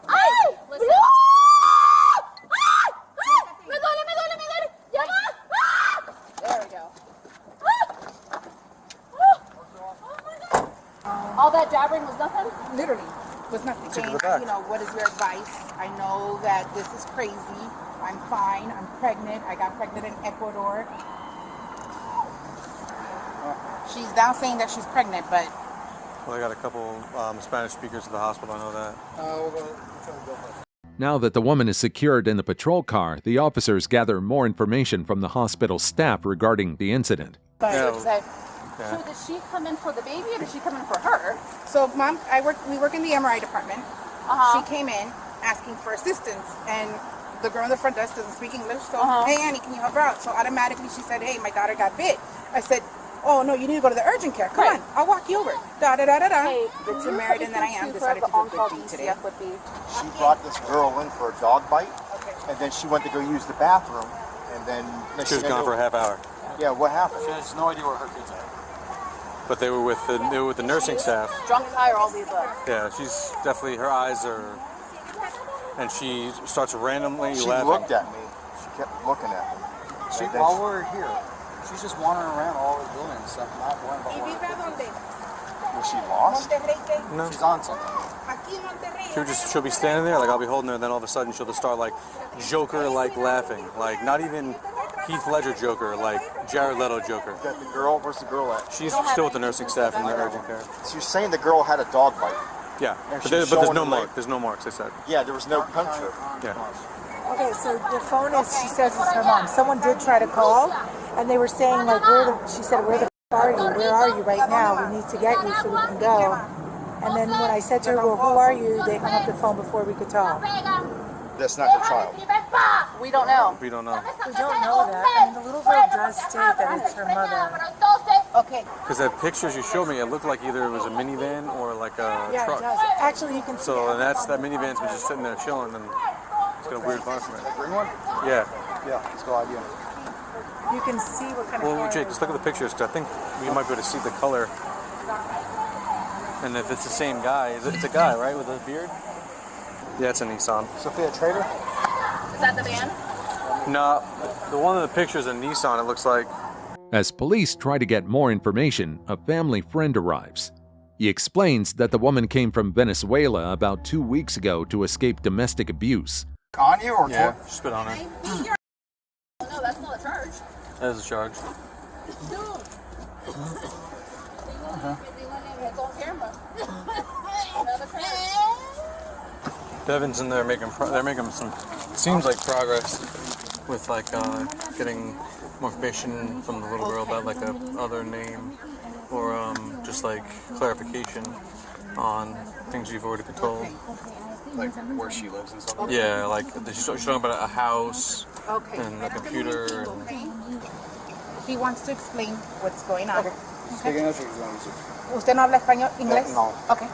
[SPEAKER 19] ¡Ay! ¡Me duele! ¡Ya va!
[SPEAKER 16] There we go.
[SPEAKER 20] All that jabbering was nothing?
[SPEAKER 16] Literally, was nothing.
[SPEAKER 17] Take it
[SPEAKER 16] Saying,
[SPEAKER 17] back.
[SPEAKER 16] you know, what is your advice? I know that this is crazy. I'm fine. I'm pregnant. I got pregnant in Ecuador. She's now saying that she's pregnant, but
[SPEAKER 17] Well, they got a couple Spanish speakers at the hospital, I know that.
[SPEAKER 1] Now that the woman is secured in the patrol car, the officers gather more information from the hospital staff regarding the incident.
[SPEAKER 20] So did she come in for the baby or did she come in for her?
[SPEAKER 16] so Mom, we work in the MRI department.
[SPEAKER 20] Uh-huh.
[SPEAKER 16] She came in asking for assistance, and the girl in the front desk doesn't speak English. So, hey Annie, can you help her out? So automatically she said, hey, my daughter got bit. I said, oh no, you need to go to the urgent care. Come on, I'll walk you over.
[SPEAKER 20] Hey,
[SPEAKER 16] It's married, and then I am decided to do good deed today.
[SPEAKER 5] She brought this girl in for a dog bite, and then she went to go use the bathroom, and then
[SPEAKER 17] She was gone for a half hour.
[SPEAKER 5] Yeah, what happened?
[SPEAKER 14] She has no idea where her kids are.
[SPEAKER 17] But they were with the nursing staff.
[SPEAKER 20] Drunk, high, or all the above?
[SPEAKER 17] Yeah, she's definitely, her eyes are, and she starts randomly
[SPEAKER 5] She
[SPEAKER 17] laughing.
[SPEAKER 5] looked at me. She kept looking at me. And then
[SPEAKER 14] While we're here, she's just wandering around all over the building and stuff, not worrying about what.
[SPEAKER 5] Was she lost?
[SPEAKER 17] No.
[SPEAKER 14] She's on something.
[SPEAKER 17] She'll be standing there, like I'll be holding her, and then all of a sudden she'll just start like Joker-like laughing, like not even Heath Ledger Joker, like Jared Leto Joker.
[SPEAKER 5] Is that the girl? Where's the girl at?
[SPEAKER 17] She's still with the nursing staff in the urgent care.
[SPEAKER 5] So you're saying the girl had a dog bite?
[SPEAKER 17] Yeah,
[SPEAKER 5] And
[SPEAKER 17] but,
[SPEAKER 5] she was
[SPEAKER 17] but there's
[SPEAKER 5] showing
[SPEAKER 17] no
[SPEAKER 5] her
[SPEAKER 17] mark.
[SPEAKER 5] leg.
[SPEAKER 17] There's no marks. They said.
[SPEAKER 5] Yeah, there was no puncture.
[SPEAKER 17] Yeah.
[SPEAKER 16] Okay, so the phone is, she says it's her mom. Someone did try to call, and they were saying, like, she said, where the are you? Where are you right now? We need to get you so we can go. And then when I said to her, well, who are you? They hung up the phone before we could talk.
[SPEAKER 5] That's not her child.
[SPEAKER 20] We don't know.
[SPEAKER 17] We don't know.
[SPEAKER 16] We don't know that. I mean, the little girl does state that it's her mother.
[SPEAKER 20] Okay.
[SPEAKER 17] Because the pictures you showed me, it looked like either it was a minivan or like a
[SPEAKER 16] Yeah,
[SPEAKER 17] truck.
[SPEAKER 16] it does. Actually, you can see
[SPEAKER 17] So
[SPEAKER 16] it.
[SPEAKER 17] and that minivan's been just sitting there chilling, and it's got a weird vibe from it.
[SPEAKER 5] Green one?
[SPEAKER 17] Yeah.
[SPEAKER 5] Yeah, it's a good idea.
[SPEAKER 16] You can see what kind of
[SPEAKER 17] Well,
[SPEAKER 16] car
[SPEAKER 17] Jake,
[SPEAKER 16] it
[SPEAKER 17] just look at the pictures, because I think we might be able to see the color. And if it's the same guy, it's a guy, right, with a beard? Yeah, it's a Nissan.
[SPEAKER 5] Sophia Trader?
[SPEAKER 20] Is that the van?
[SPEAKER 17] No, the one in the picture is a Nissan, it looks like.
[SPEAKER 1] As police try to get more information, a family friend arrives. He explains that the woman came from Venezuela about 2 weeks ago to escape domestic abuse.
[SPEAKER 5] On you or
[SPEAKER 17] Yeah, spit on it.
[SPEAKER 20] No, that's not a charge.
[SPEAKER 17] That is a charge.
[SPEAKER 20] It's on camera. Another charge.
[SPEAKER 17] Devin's in there they're making some, seems like progress with like getting more information from the little girl about like a other name or just like clarification on things you've already been told.
[SPEAKER 5] Like where she lives and stuff?
[SPEAKER 17] Yeah, like she's talking about a house
[SPEAKER 16] Okay.
[SPEAKER 17] and a computer. And,
[SPEAKER 16] He wants to explain what's going on.
[SPEAKER 5] Speak English or you want to speak?
[SPEAKER 16] ¿Usted no habla español, inglés?
[SPEAKER 5] No.
[SPEAKER 16] Okay.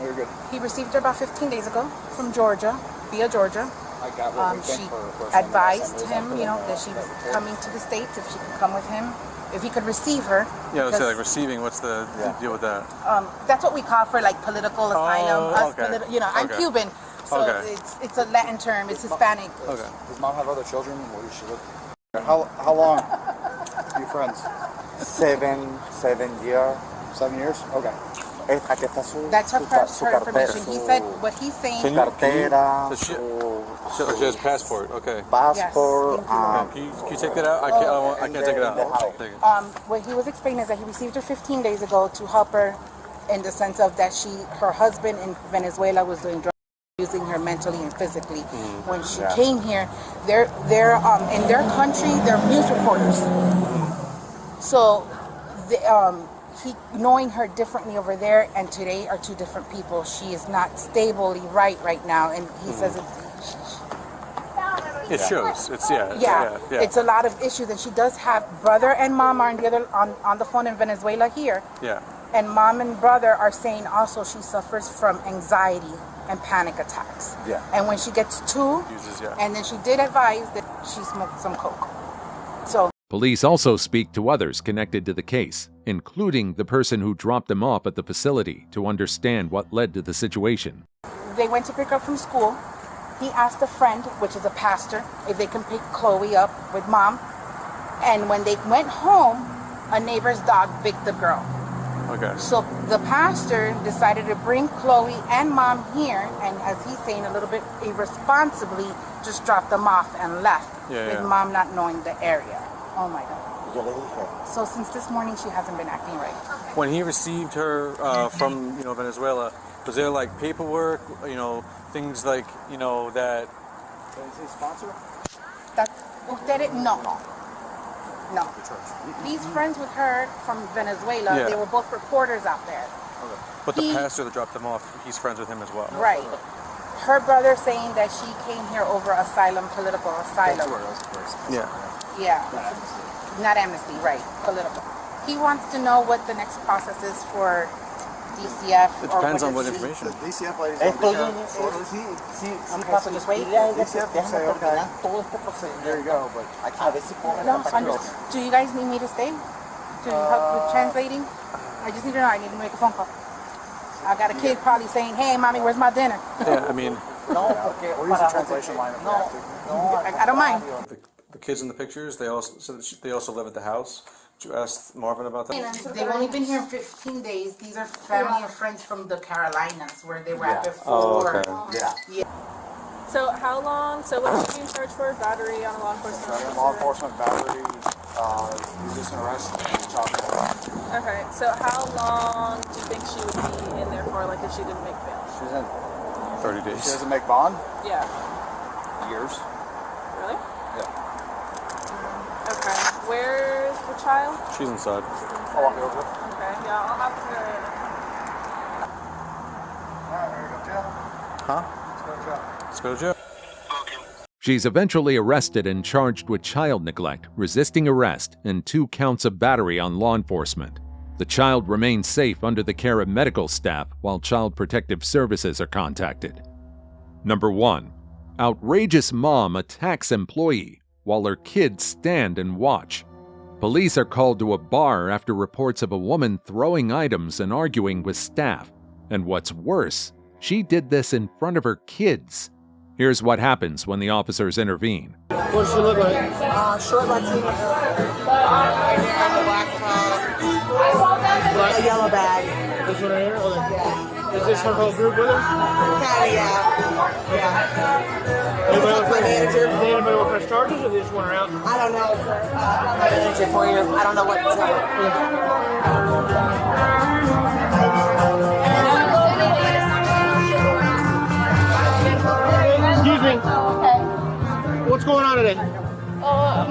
[SPEAKER 5] You're good.
[SPEAKER 16] He received her about 15 days ago from Georgia, via Georgia.
[SPEAKER 5] I got what we
[SPEAKER 16] She
[SPEAKER 5] think for her first name.
[SPEAKER 16] advised him, that she was coming to the States, if she could come with him, if he could receive her.
[SPEAKER 17] yeah, let's say
[SPEAKER 16] because,
[SPEAKER 17] like receiving. What's the deal with that?
[SPEAKER 16] that's what we call for like political asylum.
[SPEAKER 17] Okay.
[SPEAKER 16] I'm
[SPEAKER 17] Okay.
[SPEAKER 16] Cuban, so
[SPEAKER 17] Okay.
[SPEAKER 16] it's a Latin term. It's Hispanic.
[SPEAKER 5] Okay. Does mom have other children? Where does she live? How long? Are you friends?
[SPEAKER 21] 7 years.
[SPEAKER 5] 7 years? Okay.
[SPEAKER 21] Aquí está su,
[SPEAKER 16] That's her,
[SPEAKER 21] su
[SPEAKER 16] her
[SPEAKER 21] cartera.
[SPEAKER 16] information. He said what he's saying.
[SPEAKER 21] Su cartera,
[SPEAKER 17] So she has passport. Okay.
[SPEAKER 21] passport.
[SPEAKER 17] Can you take that out? I can't take it out. Take it.
[SPEAKER 16] What he was explaining is that he received her 15 days ago to help her in the sense of that her husband in Venezuela was doing drugs, using her mentally and physically. When she came here, they're in their country, they're news reporters. So knowing her differently over there and today are two different people. She is not stably right now, and he says
[SPEAKER 17] It shows. It's
[SPEAKER 16] it's a lot of issues, and she does have brother and mom are on the phone in Venezuela here.
[SPEAKER 17] Yeah.
[SPEAKER 16] And mom and brother are saying also she suffers from anxiety and panic attacks.
[SPEAKER 17] Yeah.
[SPEAKER 16] And when she gets and then she did advise that she smoked some coke. So
[SPEAKER 1] Police also speak to others connected to the case, including the person who dropped them off at the facility, to understand what led to the situation.
[SPEAKER 16] they went to pick her up from school. He asked a friend, which is a pastor, if they can pick Chloe up with mom. And when they went home, a neighbor's dog bit the girl.
[SPEAKER 17] Okay.
[SPEAKER 16] So the pastor decided to bring Chloe and mom here, and as he's saying, a little bit irresponsibly, just dropped them off and left, with mom not knowing the area. Oh my God. So since this morning, she hasn't been acting right.
[SPEAKER 17] When he received her from Venezuela, was there like paperwork, things like that?
[SPEAKER 5] Is he a sponsor?
[SPEAKER 16] No. He's friends with her from Venezuela.
[SPEAKER 17] Yeah.
[SPEAKER 16] They were both reporters out there.
[SPEAKER 17] Okay. But the pastor that dropped them off, he's friends with him as well.
[SPEAKER 16] Right. Her brother saying that she came here over asylum, political asylum.
[SPEAKER 17] Yeah.
[SPEAKER 16] Yeah. Not amnesty, right. Political. He wants to know what the next process is for DCF.
[SPEAKER 17] It depends on what information.
[SPEAKER 5] The DCF ladies
[SPEAKER 16] Just wait.
[SPEAKER 5] DCF will say, okay, there you go, but I can't.
[SPEAKER 16] Do you guys need me to stay? To help with translating? I just need to know. I need to make a phone call. I got a kid probably saying, hey, mommy, where's my dinner?
[SPEAKER 17] Yeah, I mean...
[SPEAKER 5] We'll use a translation line if we have to.
[SPEAKER 16] I don't mind.
[SPEAKER 17] The kids in the pictures, they also live at the house. Did you ask Marvin about that?
[SPEAKER 16] They've only been here 15 days. These are family and friends from the Carolinas where they were at before.
[SPEAKER 17] Oh, okay.
[SPEAKER 16] Yeah.
[SPEAKER 18] So how long, so what are you being charged for? Battery on a law enforcement officer?
[SPEAKER 5] Law enforcement, battery, resisting arrest, and child support.
[SPEAKER 18] Okay, so how long do you think she would be in there for, like if she didn't make bail?
[SPEAKER 5] She's in
[SPEAKER 17] 30 days.
[SPEAKER 5] She doesn't make bond?
[SPEAKER 18] Yeah.
[SPEAKER 5] Years.
[SPEAKER 18] Really?
[SPEAKER 5] Yeah.
[SPEAKER 18] Okay. Where's the child?
[SPEAKER 17] She's inside.
[SPEAKER 5] I'll walk you over.
[SPEAKER 18] Okay, yeah, I'll have to go.
[SPEAKER 5] Alright, there you go, Jeff.
[SPEAKER 17] Huh?
[SPEAKER 5] Let's go to jail.
[SPEAKER 17] Let's go to jail.
[SPEAKER 1] She's eventually arrested and charged with child neglect, resisting arrest, and 2 counts of battery on law enforcement. The child remains safe under the care of medical staff while Child Protective Services are contacted. Number 1. Outrageous mom attacks employee while her kids stand and watch. Police are called to a bar after reports of a woman throwing items and arguing with staff. And what's worse, she did this in front of her kids. Here's what happens when the officers intervene.
[SPEAKER 7] What does she look like?
[SPEAKER 22] Short Latina. A yellow bag.
[SPEAKER 7] This one right here? Okay. Is this her whole group with her?
[SPEAKER 22] Kinda, yeah.
[SPEAKER 7] Anybody else
[SPEAKER 22] My manager.
[SPEAKER 7] Does anybody want to press charges or they just want her out?
[SPEAKER 22] I don't know, sir. My manager for you. I don't know what to tell you.
[SPEAKER 10] going on today?
[SPEAKER 19] What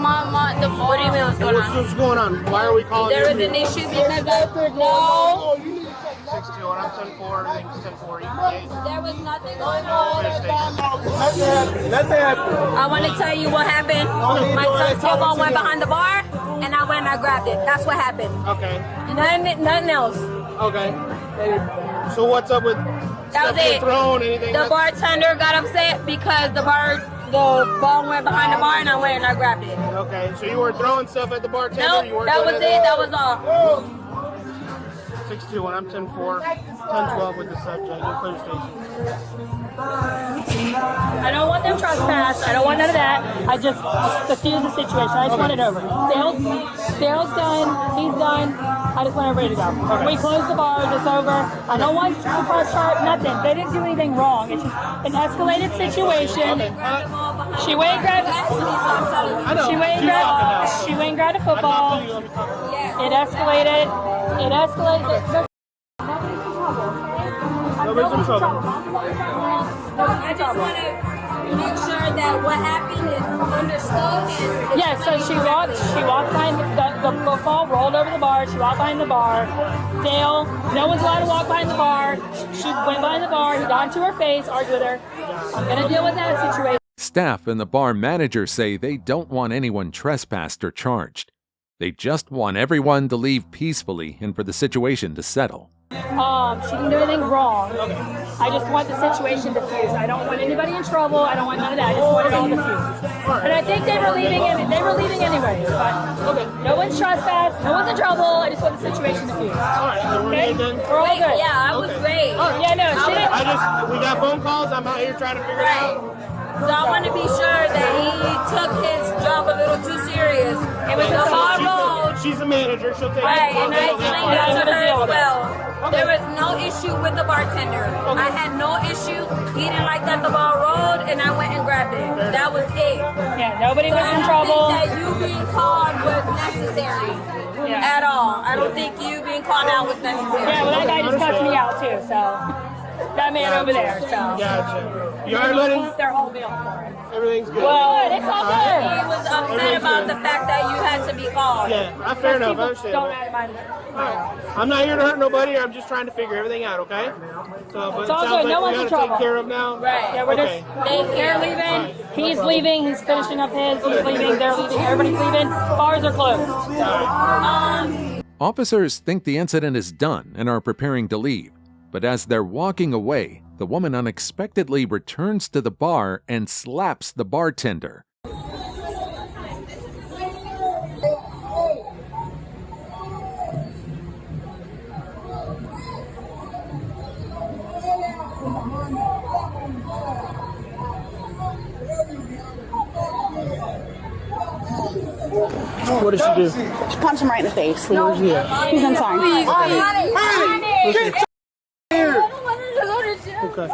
[SPEAKER 19] do you mean what's going on?
[SPEAKER 10] What's going on? Why are we calling
[SPEAKER 19] There
[SPEAKER 10] you?
[SPEAKER 19] was an issue because no.
[SPEAKER 10] 621, I'm 10-4, everything's 10-4.
[SPEAKER 19] There was nothing going on.
[SPEAKER 10] Nothing happened.
[SPEAKER 19] I want to tell you what happened. My son's tailbone went behind the bar, and I went and I grabbed it. That's what happened.
[SPEAKER 10] Okay.
[SPEAKER 19] Nothing else.
[SPEAKER 10] Okay. So what's up with
[SPEAKER 19] That was it.
[SPEAKER 10] thrown? Anything?
[SPEAKER 19] The bartender got upset because the ball went behind the bar, and I went and I grabbed it.
[SPEAKER 10] Okay. So you were throwing stuff at the bartender?
[SPEAKER 19] Nope,
[SPEAKER 10] You weren't
[SPEAKER 19] that
[SPEAKER 10] doing
[SPEAKER 19] was it. That was all.
[SPEAKER 10] 621, I'm 10-4, 10-12 with the subject. You clear station.
[SPEAKER 2] I don't want them trespass. I don't want none of that. I just diffuse the situation. I just want it over. Dale's done. He's done. I just want everybody to go.
[SPEAKER 10] Okay.
[SPEAKER 2] We closed the bars. It's over. I don't want to press charge. Nothing. They didn't do anything wrong. It's just an escalated situation. She went and grabbed. She went and grabbed a football. It escalated. It escalated.
[SPEAKER 10] Nobody's in trouble.
[SPEAKER 19] I just want to make sure that what happened is understood.
[SPEAKER 2] Yeah, so she walked behind the football, rolled over the bar, she walked behind the bar. Dale, no one's allowed to walk behind the bar. She went behind the bar, he got into her face, argued with her. I'm going to deal with that situation.
[SPEAKER 1] Staff and the bar manager say they don't want anyone trespassed or charged. They just want everyone to leave peacefully and for the situation to settle.
[SPEAKER 2] She didn't do anything wrong. I just want the situation diffused. I don't want anybody in trouble. I don't want none of that. I just want it all diffused. And I think they were leaving anyways. But no one's trespassed. No one's in trouble. I just want the situation diffused. Okay? We're all good.
[SPEAKER 19] Yeah, I was great.
[SPEAKER 2] Yeah, no, she didn't.
[SPEAKER 10] We got phone calls. I'm out here trying to figure it out.
[SPEAKER 19] So I want to be sure that he took his job a little too serious. It was a hard road.
[SPEAKER 10] She's a manager. She'll take it.
[SPEAKER 19] Right, and I explained that to her as well. There was no issue with the bartender. I had no issue. He didn't like that the ball rolled, and I went and grabbed it. That was it.
[SPEAKER 2] Yeah, nobody was in trouble.
[SPEAKER 19] I don't think that you being called was necessary at all. I don't think you being called out was necessary.
[SPEAKER 2] Yeah, well, that guy just cussed me out too, so. That man over there, so.
[SPEAKER 10] Gotcha. You alright, buddy?
[SPEAKER 2] Their whole bill for it.
[SPEAKER 10] Everything's good.
[SPEAKER 2] Well, it's all good.
[SPEAKER 19] He was upset about the fact that you had to be called.
[SPEAKER 10] Yeah, fair enough. I understand.
[SPEAKER 2] Don't add my.
[SPEAKER 10] I'm not here to hurt nobody. I'm just trying to figure everything out, okay? So, but
[SPEAKER 2] It's all
[SPEAKER 10] it sounds
[SPEAKER 2] good.
[SPEAKER 10] like
[SPEAKER 2] No
[SPEAKER 10] we
[SPEAKER 2] one's
[SPEAKER 10] got
[SPEAKER 2] in
[SPEAKER 10] to
[SPEAKER 2] trouble.
[SPEAKER 10] take care of now.
[SPEAKER 2] Right. Yeah, we're just. They're leaving. He's leaving. He's finishing up his. He's leaving. They're leaving. Everybody's leaving. Bars are closed.
[SPEAKER 1] Officers think the incident is done and are preparing to leave. But as they're walking away, the woman unexpectedly returns to the bar and slaps the bartender.
[SPEAKER 10] What did she do?
[SPEAKER 6] She punched him right in the face.
[SPEAKER 10] Where's he at?
[SPEAKER 6] He's inside.
[SPEAKER 10] Okay.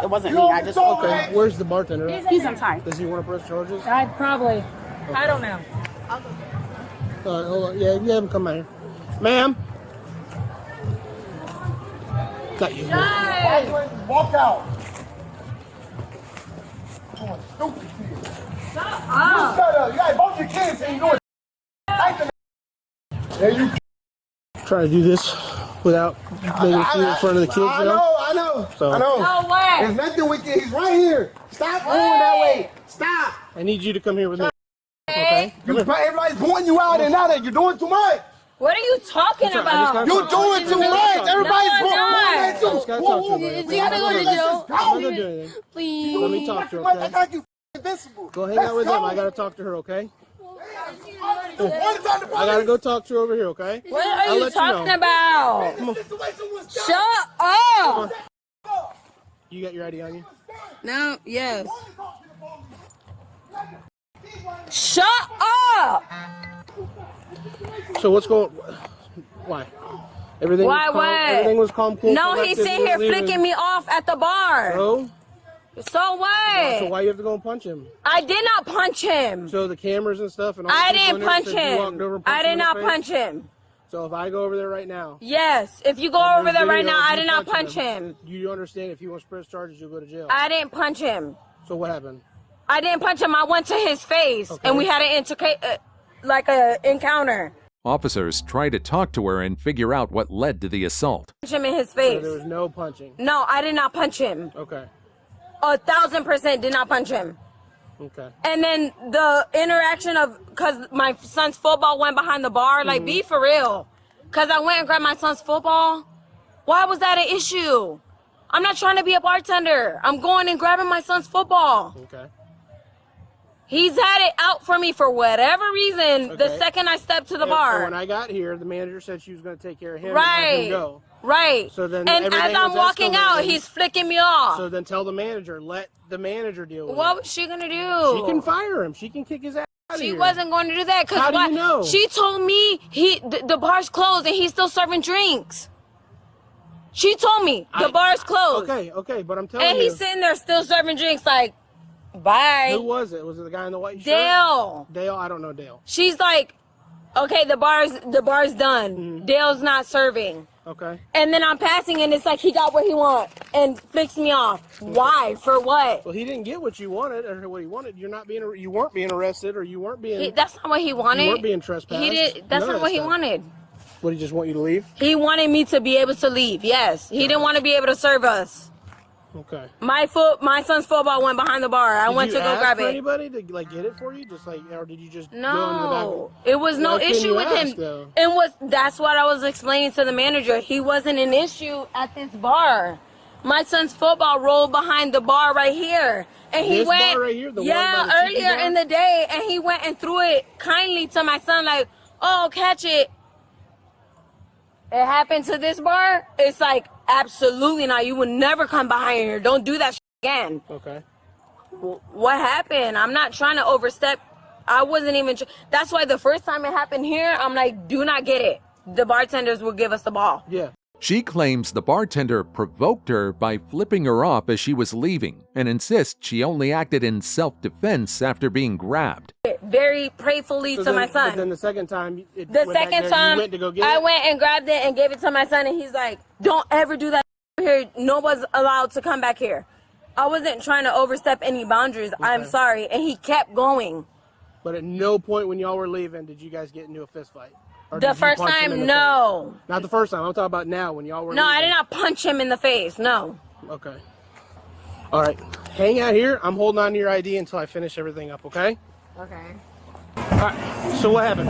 [SPEAKER 6] It wasn't me. I just.
[SPEAKER 10] Okay. Where's the bartender?
[SPEAKER 6] He's inside.
[SPEAKER 10] Does he want to press charges?
[SPEAKER 2] I'd probably. I don't know.
[SPEAKER 10] Hold on. Yeah, you have him come out here. Ma'am. Not you.
[SPEAKER 23] Walk out.
[SPEAKER 19] Shut
[SPEAKER 23] You shut up. You got both your kids and you doing. Yeah, you.
[SPEAKER 10] Try to do this without making it in front of the kids, you know?
[SPEAKER 23] I know.
[SPEAKER 10] So-
[SPEAKER 23] I know.
[SPEAKER 19] No way.
[SPEAKER 23] There's nothing we can. He's right here. Stop going that way. Stop.
[SPEAKER 10] I need you to come here with me. Okay?
[SPEAKER 23] Everybody's pointing you out and now that you're doing too much.
[SPEAKER 19] What are you talking about?
[SPEAKER 23] You're doing too much. Everybody's pointing at you.
[SPEAKER 10] I just gotta talk to him.
[SPEAKER 19] You gotta go to jail.
[SPEAKER 10] I'm not gonna do anything.
[SPEAKER 19] Please.
[SPEAKER 10] Let me talk to her,
[SPEAKER 23] Like
[SPEAKER 10] okay?
[SPEAKER 23] you invincible.
[SPEAKER 10] Go hang out with him. I gotta talk to her, okay? I gotta go talk to her over here, okay?
[SPEAKER 19] What are
[SPEAKER 10] I'll
[SPEAKER 19] you
[SPEAKER 10] let
[SPEAKER 19] talking
[SPEAKER 10] know.
[SPEAKER 19] about?
[SPEAKER 10] Come on.
[SPEAKER 19] Shut up.
[SPEAKER 10] You got your ID on you?
[SPEAKER 19] No, yes. Shut up.
[SPEAKER 10] So what's going? Why? Everything.
[SPEAKER 19] Why?
[SPEAKER 10] Was calm,
[SPEAKER 19] What?
[SPEAKER 10] everything was calm, cool.
[SPEAKER 19] No, he's
[SPEAKER 10] collected,
[SPEAKER 19] sitting here
[SPEAKER 10] leaving.
[SPEAKER 19] flicking me off at the bar.
[SPEAKER 10] So?
[SPEAKER 19] So what?
[SPEAKER 10] So why you have to go and punch him?
[SPEAKER 19] I did not punch him.
[SPEAKER 10] So the cameras and stuff and all
[SPEAKER 19] I
[SPEAKER 10] the people
[SPEAKER 19] didn't
[SPEAKER 10] in there
[SPEAKER 19] punch
[SPEAKER 10] said you walked over
[SPEAKER 19] him.
[SPEAKER 10] and punched
[SPEAKER 19] I
[SPEAKER 10] him
[SPEAKER 19] did
[SPEAKER 10] in the
[SPEAKER 19] not
[SPEAKER 10] face?
[SPEAKER 19] punch him.
[SPEAKER 10] So if I go over there right now.
[SPEAKER 19] Yes, if you go
[SPEAKER 10] and
[SPEAKER 19] over there
[SPEAKER 10] there's
[SPEAKER 19] right
[SPEAKER 10] video
[SPEAKER 19] now,
[SPEAKER 10] of
[SPEAKER 19] I
[SPEAKER 10] you
[SPEAKER 19] did not
[SPEAKER 10] punching
[SPEAKER 19] punch him.
[SPEAKER 10] You understand if he wants to press charges, you'll go to jail.
[SPEAKER 19] I didn't punch him.
[SPEAKER 10] So what happened?
[SPEAKER 4] I didn't punch him. I went to his face, and we had an encounter.
[SPEAKER 1] Officers try to talk to her and figure out what led to the assault.
[SPEAKER 4] Punch him in his face.
[SPEAKER 10] So there was no punching.
[SPEAKER 4] No, I did not punch him.
[SPEAKER 10] Okay.
[SPEAKER 4] 1,000% did not punch him.
[SPEAKER 10] Okay.
[SPEAKER 4] And then the interaction of, because my son's football went behind the bar, like, be for real. Because I went and grabbed my son's football. Why was that an issue? I'm not trying to be a bartender. I'm going and grabbing my son's football.
[SPEAKER 10] Okay.
[SPEAKER 4] He's had it out for me for whatever reason the second I stepped to the bar.
[SPEAKER 10] And when I got here, the manager said she was going to take care of him and
[SPEAKER 4] Right.
[SPEAKER 10] let him go.
[SPEAKER 4] Right.
[SPEAKER 10] So then
[SPEAKER 4] and
[SPEAKER 10] everything
[SPEAKER 4] as I'm
[SPEAKER 10] was
[SPEAKER 4] walking out,
[SPEAKER 10] escalating.
[SPEAKER 4] he's flicking me off.
[SPEAKER 10] So then tell the manager, let the manager deal with it.
[SPEAKER 4] What was she going to do?
[SPEAKER 10] She can fire him. She can kick his ass out of
[SPEAKER 4] She
[SPEAKER 10] here.
[SPEAKER 4] wasn't going to do that.
[SPEAKER 10] How do you know?
[SPEAKER 4] She told me the bar's closed and he's still serving drinks. She told me the bar's closed.
[SPEAKER 10] Okay, but I'm telling
[SPEAKER 4] And
[SPEAKER 10] you.
[SPEAKER 4] he's sitting there still serving drinks like, bye.
[SPEAKER 10] Who was it? Was it the guy in the white shirt?
[SPEAKER 4] Dale.
[SPEAKER 10] Dale? I don't know Dale.
[SPEAKER 4] She's like, okay, the bar's done. Dale's not serving.
[SPEAKER 10] Okay.
[SPEAKER 4] And then I'm passing and it's like he got what he want and flicks me off. Why? For what?
[SPEAKER 10] Well, he didn't get what you wanted or what he wanted. You weren't being arrested or you weren't being.
[SPEAKER 4] That's not what he wanted.
[SPEAKER 10] You weren't being trespassed.
[SPEAKER 4] He did. That's
[SPEAKER 10] None
[SPEAKER 4] not
[SPEAKER 10] of
[SPEAKER 4] what
[SPEAKER 10] that
[SPEAKER 4] he
[SPEAKER 10] stuff.
[SPEAKER 4] wanted.
[SPEAKER 10] What, he just want you to leave?
[SPEAKER 4] He wanted me to be able to leave. Yes. He didn't want to be able to serve us.
[SPEAKER 10] Okay.
[SPEAKER 4] My son's football went behind the bar. I went to go grab
[SPEAKER 10] Did you
[SPEAKER 4] it.
[SPEAKER 10] ask for anybody to like get it for you? Just like, or did you just go in the
[SPEAKER 4] No,
[SPEAKER 10] back?
[SPEAKER 4] it was no
[SPEAKER 10] Why couldn't
[SPEAKER 4] issue
[SPEAKER 10] you
[SPEAKER 4] with
[SPEAKER 10] ask,
[SPEAKER 4] him.
[SPEAKER 10] though?
[SPEAKER 4] That's what I was explaining to the manager. He wasn't an issue at this bar. My son's football rolled behind the bar right here. And he
[SPEAKER 10] This
[SPEAKER 4] went,
[SPEAKER 10] bar right here? The one by the tiki
[SPEAKER 4] earlier
[SPEAKER 10] bar?
[SPEAKER 4] in the day, and he went and threw it kindly to my son, like, oh, catch it. It happened to this bar. It's like, absolutely not. You would never come behind here. Don't do that again.
[SPEAKER 10] Okay.
[SPEAKER 4] What happened? I'm not trying to overstep. I wasn't even. That's why the first time it happened here, I'm like, do not get it. The bartenders will give us the ball.
[SPEAKER 10] Yeah.
[SPEAKER 1] She claims the bartender provoked her by flipping her off as she was leaving and insists she only acted in self-defense after being grabbed.
[SPEAKER 4] Very prayfully to my son.
[SPEAKER 10] But then the second time,
[SPEAKER 4] You went to go get I went and grabbed it and gave it to my son, and he's like, don't ever do that here. No one's allowed to come back here. I wasn't trying to overstep any boundaries. I'm sorry. And he kept going.
[SPEAKER 10] But at no point when y'all were leaving did you guys get into a fist fight? Or
[SPEAKER 4] The
[SPEAKER 10] did you
[SPEAKER 4] first
[SPEAKER 10] punch him in
[SPEAKER 4] time,
[SPEAKER 10] the
[SPEAKER 4] no.
[SPEAKER 10] face? Not the first time. I'm talking about now when y'all were
[SPEAKER 4] No, I
[SPEAKER 10] leaving.
[SPEAKER 4] did not punch him in the face. No.
[SPEAKER 10] Okay. All right. Hang out here. I'm holding on to your ID until I finish everything up, okay?
[SPEAKER 4] Okay.
[SPEAKER 10] All right. So what happened?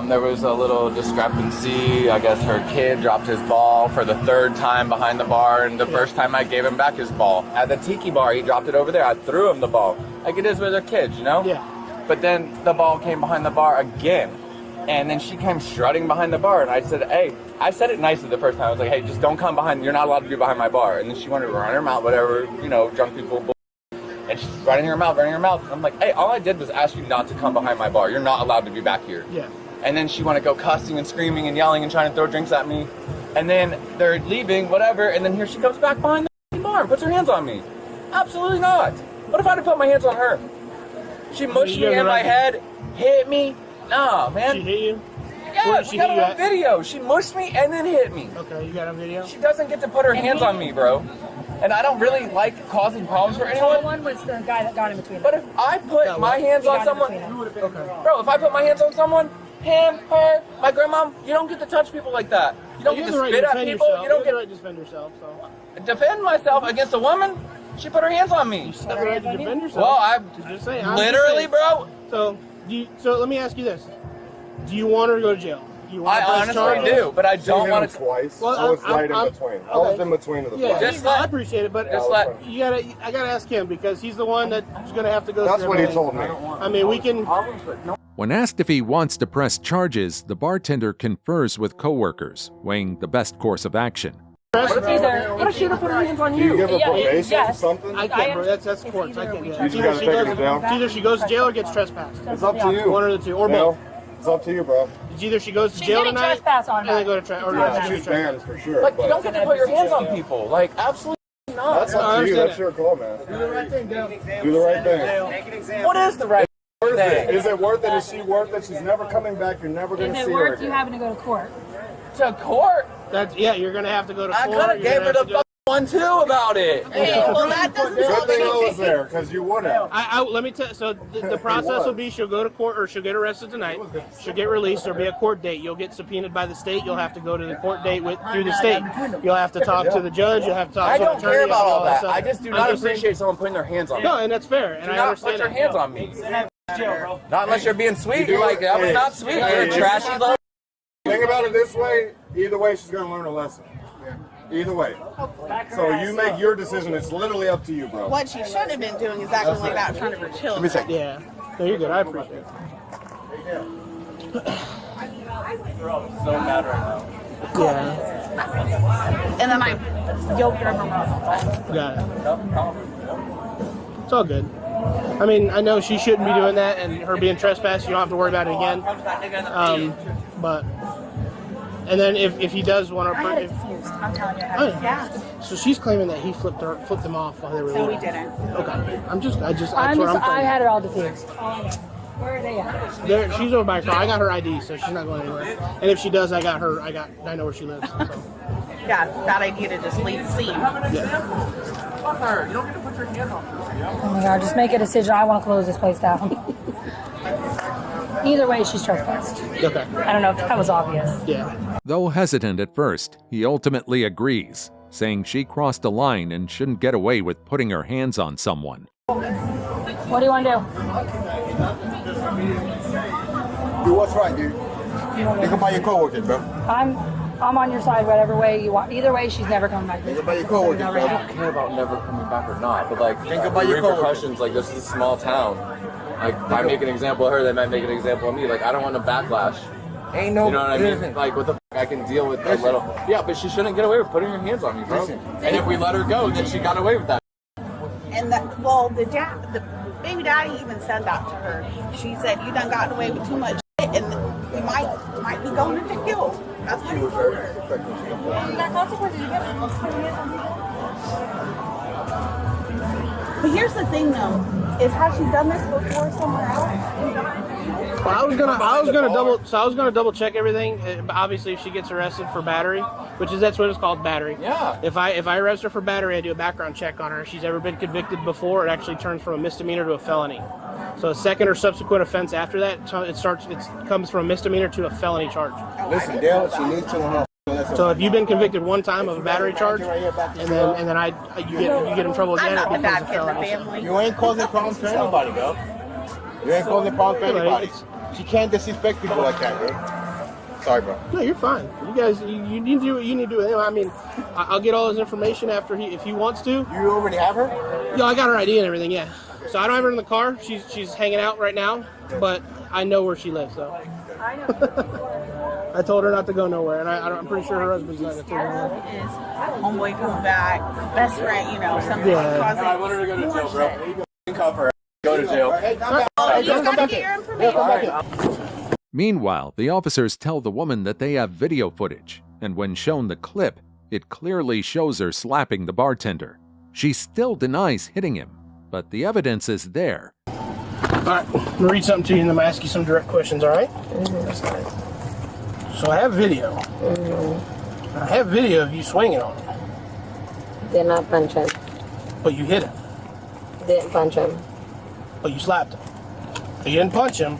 [SPEAKER 9] There was a little discrepancy. I guess her kid dropped his ball for the third time behind the bar, and the first time I gave him back his ball. At the tiki bar, he dropped it over there. I threw him the ball. Like it is with their kids, you know?
[SPEAKER 10] Yeah.
[SPEAKER 9] But then the ball came behind the bar again. And then she came strutting behind the bar, and I said, hey, I said it nicely the first time. I was like, hey, just don't come behind, you're not allowed to be behind my bar. And then she wanted to run her mouth, whatever, you know, drunk people. And she's running her mouth. And I'm like, hey, all I did was ask you not to come behind my bar. You're not allowed to be back here.
[SPEAKER 10] Yeah.
[SPEAKER 9] And then she wanted to go cussing and screaming and yelling and trying to throw drinks at me. And then they're leaving, whatever, and then here she comes back behind the bar and puts her hands on me. Absolutely not. What if I had to put my hands on her? She mushed me in my head, hit me. Nah, man.
[SPEAKER 10] She hit you?
[SPEAKER 9] Yeah, we got it on video. She mushed me and then hit me.
[SPEAKER 10] Okay, you got a video?
[SPEAKER 9] She doesn't get to put her hands on me, bro. And I don't really like causing problems for anyone.
[SPEAKER 2] The one was the guy that got in between.
[SPEAKER 9] But if I put my hands on someone, bro, if I put my hands on someone, him, her, my grandma, you don't get to touch people like that. You don't get to spit at people. You don't get
[SPEAKER 10] to defend yourself. So.
[SPEAKER 9] Defend myself against a woman. She put her hands on me.
[SPEAKER 10] You have the right to defend yourself.
[SPEAKER 9] Well, I'm
[SPEAKER 10] just saying.
[SPEAKER 9] Literally, bro.
[SPEAKER 10] So let me ask you this: do you want her to go to jail? Do you want
[SPEAKER 9] I honestly do, but I don't want to
[SPEAKER 12] twice.
[SPEAKER 10] Well,
[SPEAKER 12] I was right
[SPEAKER 10] I'm-
[SPEAKER 12] in between. I was in between of the
[SPEAKER 10] Yeah,
[SPEAKER 12] fights.
[SPEAKER 10] I appreciate it, but
[SPEAKER 12] Just
[SPEAKER 10] I gotta ask him because he's the one that's gonna have to go.
[SPEAKER 12] That's
[SPEAKER 10] through
[SPEAKER 12] what he
[SPEAKER 10] everything.
[SPEAKER 12] told me.
[SPEAKER 10] I mean, we can.
[SPEAKER 1] When asked if he wants to press charges, the bartender confers with coworkers, weighing the best course of action.
[SPEAKER 9] What if she would put her hands on you?
[SPEAKER 12] Do you give her probation or something?
[SPEAKER 10] I can't, bro. That's courts. I can't do that.
[SPEAKER 12] You just gotta take her to jail.
[SPEAKER 10] It's either she goes to jail or gets trespassed.
[SPEAKER 12] It's up to you.
[SPEAKER 10] One or the two, or
[SPEAKER 12] Dale,
[SPEAKER 10] both.
[SPEAKER 12] It's up to you, bro.
[SPEAKER 10] It's either she goes to
[SPEAKER 2] She's
[SPEAKER 10] jail
[SPEAKER 2] getting
[SPEAKER 10] tonight,
[SPEAKER 2] trespass on
[SPEAKER 10] and then go to
[SPEAKER 12] Yeah, she's banned for sure.
[SPEAKER 9] Like, you
[SPEAKER 12] but
[SPEAKER 9] don't get to put your hands on people. Like, absolutely not.
[SPEAKER 12] That's up to you. That's your call, man.
[SPEAKER 10] Do the right thing, Dale.
[SPEAKER 12] Do the right thing.
[SPEAKER 9] What is the right thing?
[SPEAKER 12] Is it worth it? Is she worth it? She's never coming back. You're never going
[SPEAKER 2] Is
[SPEAKER 12] to
[SPEAKER 2] it
[SPEAKER 12] see her
[SPEAKER 2] worth you
[SPEAKER 12] again.
[SPEAKER 2] having to go to court?
[SPEAKER 9] To court?
[SPEAKER 10] That's you're gonna have to go to
[SPEAKER 9] I
[SPEAKER 10] court.
[SPEAKER 9] could have gave her the one too about it.
[SPEAKER 6] Well, that doesn't
[SPEAKER 12] Good
[SPEAKER 6] solve
[SPEAKER 12] thing I was
[SPEAKER 6] anything.
[SPEAKER 12] there, because you would have.
[SPEAKER 10] Let me tell. So the process will be she'll go to court or she'll get arrested tonight. She'll get released. There'll be a court date. You'll get subpoenaed by the state. You'll have to go to the court date through the state. You'll have to talk to the judge. You'll have to talk
[SPEAKER 9] I
[SPEAKER 10] to the
[SPEAKER 9] don't
[SPEAKER 10] attorney.
[SPEAKER 9] care about all that.
[SPEAKER 10] stuff.
[SPEAKER 9] I just do
[SPEAKER 10] I'm
[SPEAKER 9] not
[SPEAKER 10] saying-
[SPEAKER 9] appreciate someone putting their hands on me.
[SPEAKER 10] No, and that's fair. And
[SPEAKER 9] Do
[SPEAKER 10] I
[SPEAKER 9] not
[SPEAKER 10] understand
[SPEAKER 9] put your
[SPEAKER 10] that.
[SPEAKER 9] hands on me.
[SPEAKER 10] Jail, bro.
[SPEAKER 9] Not unless you're being sweet. You're like, that was not sweet. You're a trashy little.
[SPEAKER 12] Think about it this way. Either way, she's going to learn a lesson. Either way. So you make your decision. It's literally up to you, bro.
[SPEAKER 6] What she should have been doing is acting like that in front of her children.
[SPEAKER 10] Yeah. No, you're good. I appreciate it.
[SPEAKER 9] So mad right now.
[SPEAKER 10] Yeah.
[SPEAKER 6] And then I yoked her from her.
[SPEAKER 10] Got it. It's all good. I mean, I know she shouldn't be doing that, and her being trespassed, you don't have to worry about it again. But, and then if he does want to,
[SPEAKER 6] I had it confused. I'm telling you.
[SPEAKER 10] Oh, yeah.
[SPEAKER 6] Yeah.
[SPEAKER 10] So she's claiming that he flipped them off while they were
[SPEAKER 6] No,
[SPEAKER 10] leaving.
[SPEAKER 6] we didn't.
[SPEAKER 10] Okay.
[SPEAKER 2] I had it all diffused. Where are they at?
[SPEAKER 10] She's over by her car. I got her ID, so she's not going anywhere. And if she does, I know where she lives. So.
[SPEAKER 6] Yeah, bad idea to just leave the scene.
[SPEAKER 10] Yeah.
[SPEAKER 7] Fuck her. You don't get to put your hands on her.
[SPEAKER 2] Oh my God, just make a decision. I want to close this place down. Either way, she's trespassed.
[SPEAKER 10] Okay.
[SPEAKER 2] I don't know if that was obvious.
[SPEAKER 10] Yeah.
[SPEAKER 1] Though hesitant at first, he ultimately agrees, saying she crossed a line and shouldn't get away with putting her hands on someone.
[SPEAKER 2] What do you want to do?
[SPEAKER 12] Do what's right, dude. Think about your coworkers, bro.
[SPEAKER 2] I'm on your side, whatever way you want. Either way, she's never coming back.
[SPEAKER 12] Think about your coworkers, bro.
[SPEAKER 9] I don't care about never coming back or not, but like,
[SPEAKER 12] Think about your
[SPEAKER 9] repercussions, like, this is a small town. Like, if I make an example of her, they might make an example of me. Like, I don't want a backlash.
[SPEAKER 12] Ain't no.
[SPEAKER 9] You know what I mean? Like, what the f***, I can deal with a little. Yeah, but she shouldn't get away with putting her hands on me, bro. And if we let her go, then she got away with that.
[SPEAKER 6] And the baby daddy even said that to her. She said, "You done gotten away with too much shit, and you might be going to jail." That's what he told her. But here's the thing, though, is has she done this before somewhere else?
[SPEAKER 10] Well, I was gonna double check everything. Obviously, if she gets arrested for battery, that's what it's called, battery.
[SPEAKER 9] Yeah.
[SPEAKER 10] If I arrest her for battery, I do a background check on her. If she's ever been convicted before, it actually turns from a misdemeanor to a felony. So a second or subsequent offense after that, it comes from a misdemeanor to a felony charge.
[SPEAKER 12] Listen, Dale, she needs to know.
[SPEAKER 10] So if you've been convicted one time of a battery charge, and then you get in trouble again, it becomes a felony.
[SPEAKER 12] You ain't causing problems for anybody, bro. You ain't causing problems for anybody. She can't disrespect people like that, bro. Sorry, bro.
[SPEAKER 10] No, you're fine. You guys, you need to do what you need to do. Anyway, I mean, I'll get all his information after if he wants to.
[SPEAKER 12] You already have her?
[SPEAKER 10] Yeah, I got her ID and everything. Yeah. So I don't have her in the car. She's hanging out right now, but I know where she lives. So. I told her not to go nowhere, and I'm pretty sure her husband's not going to take her nowhere.
[SPEAKER 6] Homeboy come back, best friend, something
[SPEAKER 10] Yeah.
[SPEAKER 9] I want her to go to jail, bro. Cuff her. Go to jail.
[SPEAKER 6] You gotta get your information.
[SPEAKER 1] Meanwhile, the officers tell the woman that they have video footage, and when shown the clip, it clearly shows her slapping the bartender. She still denies hitting him, but the evidence is there.
[SPEAKER 10] All right, I'm going to read something to you, and then I'm going to ask you some direct questions, all right? So I have video. I have video of you swinging on him.
[SPEAKER 4] Did not punch him.
[SPEAKER 10] But you hit him.
[SPEAKER 4] Didn't punch him.
[SPEAKER 10] But you slapped him. But you didn't punch him.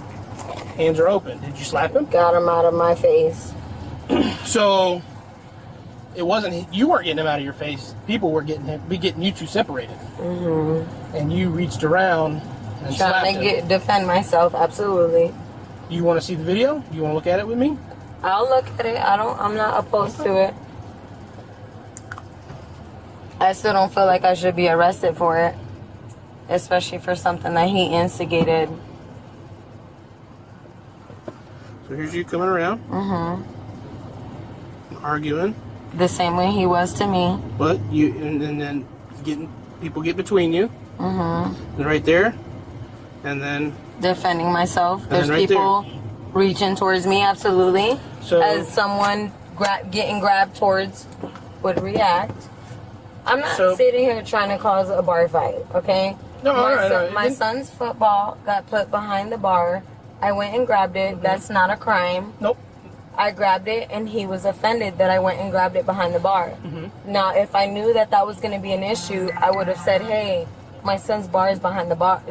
[SPEAKER 10] Hands are open. Did you slap him?
[SPEAKER 4] Got him out of my face.
[SPEAKER 10] So it wasn't you weren't getting him out of your face. People were getting you two separated. And you reached around and slapped him.
[SPEAKER 4] Defend myself. Absolutely.
[SPEAKER 10] You want to see the video? You want to look at it with me?
[SPEAKER 4] I'll look at it. I'm not opposed to it. I still don't feel like I should be arrested for it, especially for something that he instigated.
[SPEAKER 10] So here's you coming around. Arguing.
[SPEAKER 4] The same way he was to me.
[SPEAKER 10] But and then people get between you. And right there. And then
[SPEAKER 4] defending myself. There's
[SPEAKER 10] right
[SPEAKER 4] people reaching towards me, absolutely.
[SPEAKER 10] So,
[SPEAKER 4] as someone getting grabbed towards would react. I'm not sitting here trying to cause a bar fight, okay?
[SPEAKER 10] No,
[SPEAKER 4] my son's football got put behind the bar. I went and grabbed it. That's not a crime.
[SPEAKER 10] Nope.
[SPEAKER 4] I grabbed it, and he was offended that I went and grabbed it behind the bar. Now, if I knew that that was going to be an issue, I would have said, hey, my son's bar is behind the bar.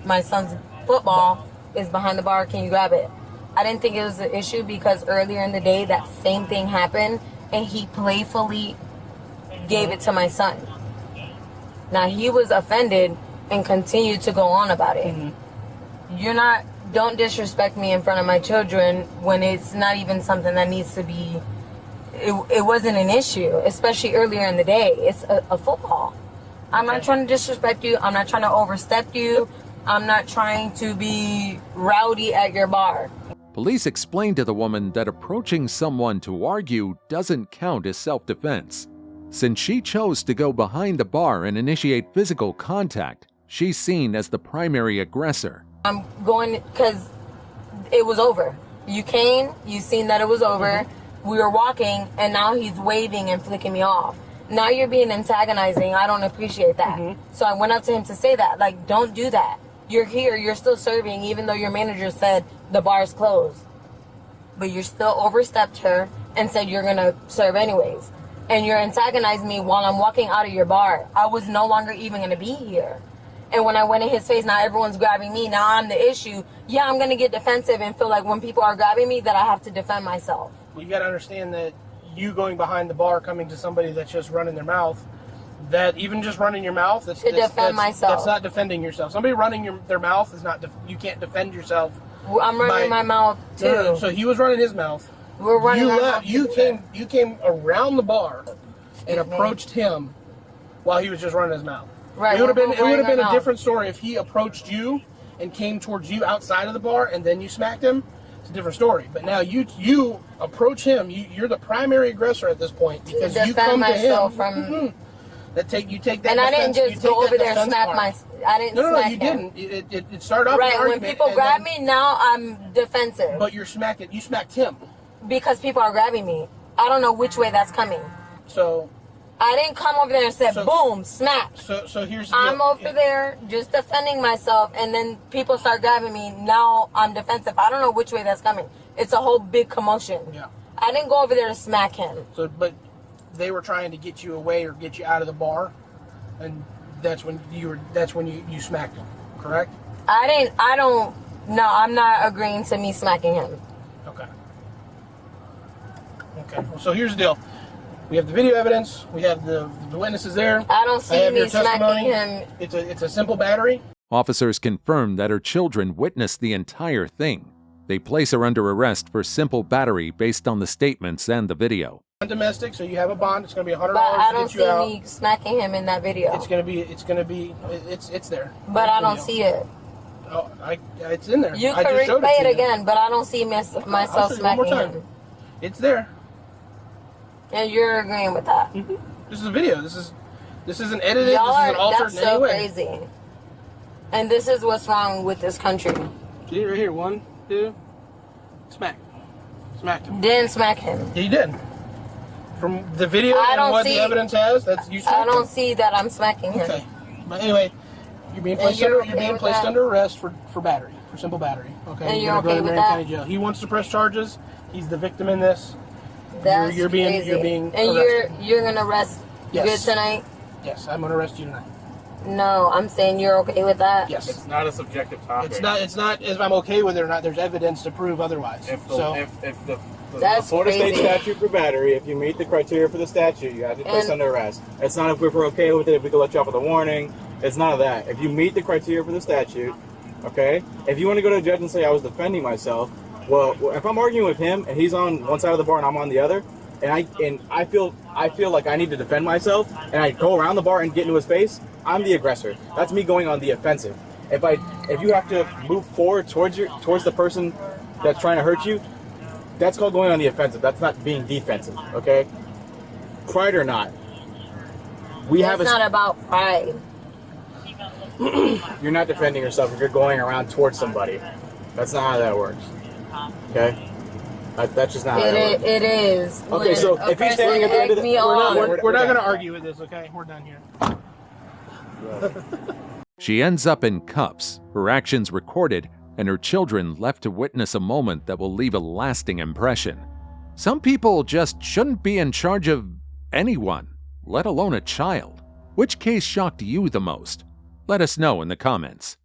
[SPEAKER 4] My son's football is behind the bar. Can you grab it? I didn't think it was an issue because earlier in the day, that same thing happened, and he playfully gave it to my son. Now, he was offended and continued to go on about it. Don't disrespect me in front of my children when it's not even something that needs to be, it wasn't an issue, especially earlier in the day. It's a football. I'm not trying to disrespect you. I'm not trying to overstep you. I'm not trying to be rowdy at your bar.
[SPEAKER 1] Police explained to the woman that approaching someone to argue doesn't count as self-defense. Since she chose to go behind the bar and initiate physical contact, she's seen as the primary aggressor.
[SPEAKER 4] I'm going because it was over. You came, you seen that it was over. We were walking, and now he's waving and flicking me off. Now you're being antagonizing. I don't appreciate that. So I went up to him to say that, like, don't do that. You're here, you're still serving, even though your manager said the bar's closed. But you still overstepped her and said you're gonna serve anyways. And you're antagonizing me while I'm walking out of your bar. I was no longer even gonna be here. And when I went in his face, now everyone's grabbing me. Now I'm the issue. Yeah, I'm going to get defensive and feel like when people are grabbing me that I have to defend myself.
[SPEAKER 10] Well, you got to understand that you going behind the bar, coming to somebody that's just running their mouth, that even just running your mouth, that's
[SPEAKER 4] myself.
[SPEAKER 10] That's not defending yourself. Somebody running their mouth is not, you can't defend yourself.
[SPEAKER 4] Well, I'm running my mouth too.
[SPEAKER 10] No, so he was running his mouth.
[SPEAKER 4] We're running our mouth.
[SPEAKER 10] You came around the bar and approached him while he was just running his mouth.
[SPEAKER 4] Right,
[SPEAKER 10] it would have been a different story if he approached you and came towards you outside of the bar and then you smacked him. It's a different story. But now you approach him. You're the primary aggressor at this point because you come to him.
[SPEAKER 4] From
[SPEAKER 10] you take that.
[SPEAKER 4] And I didn't just go over there and smack my. I didn't.
[SPEAKER 10] No,
[SPEAKER 4] smack
[SPEAKER 10] you
[SPEAKER 4] him.
[SPEAKER 10] didn't. It started off
[SPEAKER 4] right
[SPEAKER 10] an
[SPEAKER 4] when
[SPEAKER 10] argument,
[SPEAKER 4] people grab me. Now I'm defensive.
[SPEAKER 10] But you smacked him
[SPEAKER 4] because people are grabbing me. I don't know which way that's coming.
[SPEAKER 10] So.
[SPEAKER 4] I didn't come over there and say, boom, smack.
[SPEAKER 10] So here's
[SPEAKER 4] I'm over there just defending myself, and then people start grabbing me. Now I'm defensive. I don't know which way that's coming. It's a whole big commotion.
[SPEAKER 10] Yeah.
[SPEAKER 4] I didn't go over there to smack him.
[SPEAKER 10] So, but they were trying to get you away or get you out of the bar, and that's when you smacked him, correct?
[SPEAKER 4] No, I'm not agreeing to me smacking him.
[SPEAKER 10] Okay. Well, so here's the deal. We have the video evidence. We have the witnesses there.
[SPEAKER 4] I don't see me smacking him.
[SPEAKER 10] It's a simple battery.
[SPEAKER 1] Officers confirmed that her children witnessed the entire thing. They place her under arrest for simple battery based on the statements and the video.
[SPEAKER 10] Domestic, so you have a bond. It's going to be $100
[SPEAKER 4] But I don't
[SPEAKER 10] to get you out.
[SPEAKER 4] see me smacking him in that video.
[SPEAKER 10] It's there.
[SPEAKER 4] But I don't see it.
[SPEAKER 10] Oh, it's in there.
[SPEAKER 4] You can replay it again, but I don't see myself smacking him.
[SPEAKER 10] It's there.
[SPEAKER 4] And you're agreeing with that?
[SPEAKER 10] This is a video. This isn't edited.
[SPEAKER 4] Y'all
[SPEAKER 10] this isn't altered
[SPEAKER 4] that's
[SPEAKER 10] in any
[SPEAKER 4] so
[SPEAKER 10] way.
[SPEAKER 4] crazy. And this is what's wrong with this country.
[SPEAKER 10] See right here, 1, 2, smacked him.
[SPEAKER 4] Didn't smack him.
[SPEAKER 10] He did. From the video and what the evidence has, that's you.
[SPEAKER 4] I don't see that I'm smacking him.
[SPEAKER 10] Okay, but anyway, you're being placed under arrest for battery, for simple battery. Okay,
[SPEAKER 4] And you're
[SPEAKER 10] gonna go
[SPEAKER 4] okay
[SPEAKER 10] to
[SPEAKER 4] with
[SPEAKER 10] Marion
[SPEAKER 4] that?
[SPEAKER 10] County Jail. He wants to press charges. He's the victim in this.
[SPEAKER 4] That's
[SPEAKER 10] you're being
[SPEAKER 4] and
[SPEAKER 10] arrested.
[SPEAKER 4] you're gonna arrest
[SPEAKER 10] Yes.
[SPEAKER 4] good tonight?
[SPEAKER 10] Yes, I'm gonna arrest you tonight.
[SPEAKER 4] No, I'm saying you're okay with that?
[SPEAKER 10] Yes.
[SPEAKER 17] It's not a subjective topic.
[SPEAKER 10] It's not if I'm okay with it or not. There's evidence to prove otherwise.
[SPEAKER 17] If the
[SPEAKER 4] That's
[SPEAKER 17] Florida State
[SPEAKER 4] crazy.
[SPEAKER 17] statute for battery, if you meet the criteria for the statute, you have to be placed under arrest. It's not if we're okay with it, if we can let you off with a warning. It's none of that. If you meet the criteria for the statute, okay? If you want to go to a judge and say I was defending myself, well, if I'm arguing with him and he's on one side of the bar and I'm on the other, and I feel like I need to defend myself, and I go around the bar and get into his face, I'm the aggressor. That's me going on the offensive. If you have to move forward towards the person that's trying to hurt you, that's called going on the offensive. That's not being defensive, okay? Pride or not,
[SPEAKER 4] It's not about pride.
[SPEAKER 17] you're not defending yourself if you're going around towards somebody. That's not how that works, okay? That's just not how that works.
[SPEAKER 4] It is.
[SPEAKER 17] Okay, so if he's standing at the end of the...
[SPEAKER 10] We're not going to argue with this, okay? We're done here.
[SPEAKER 1] She ends up in cuffs, her actions recorded, and her children left to witness a moment that will leave a lasting impression. Some people just shouldn't be in charge of anyone, let alone a child. Which case shocked you the most? Let us know in the comments.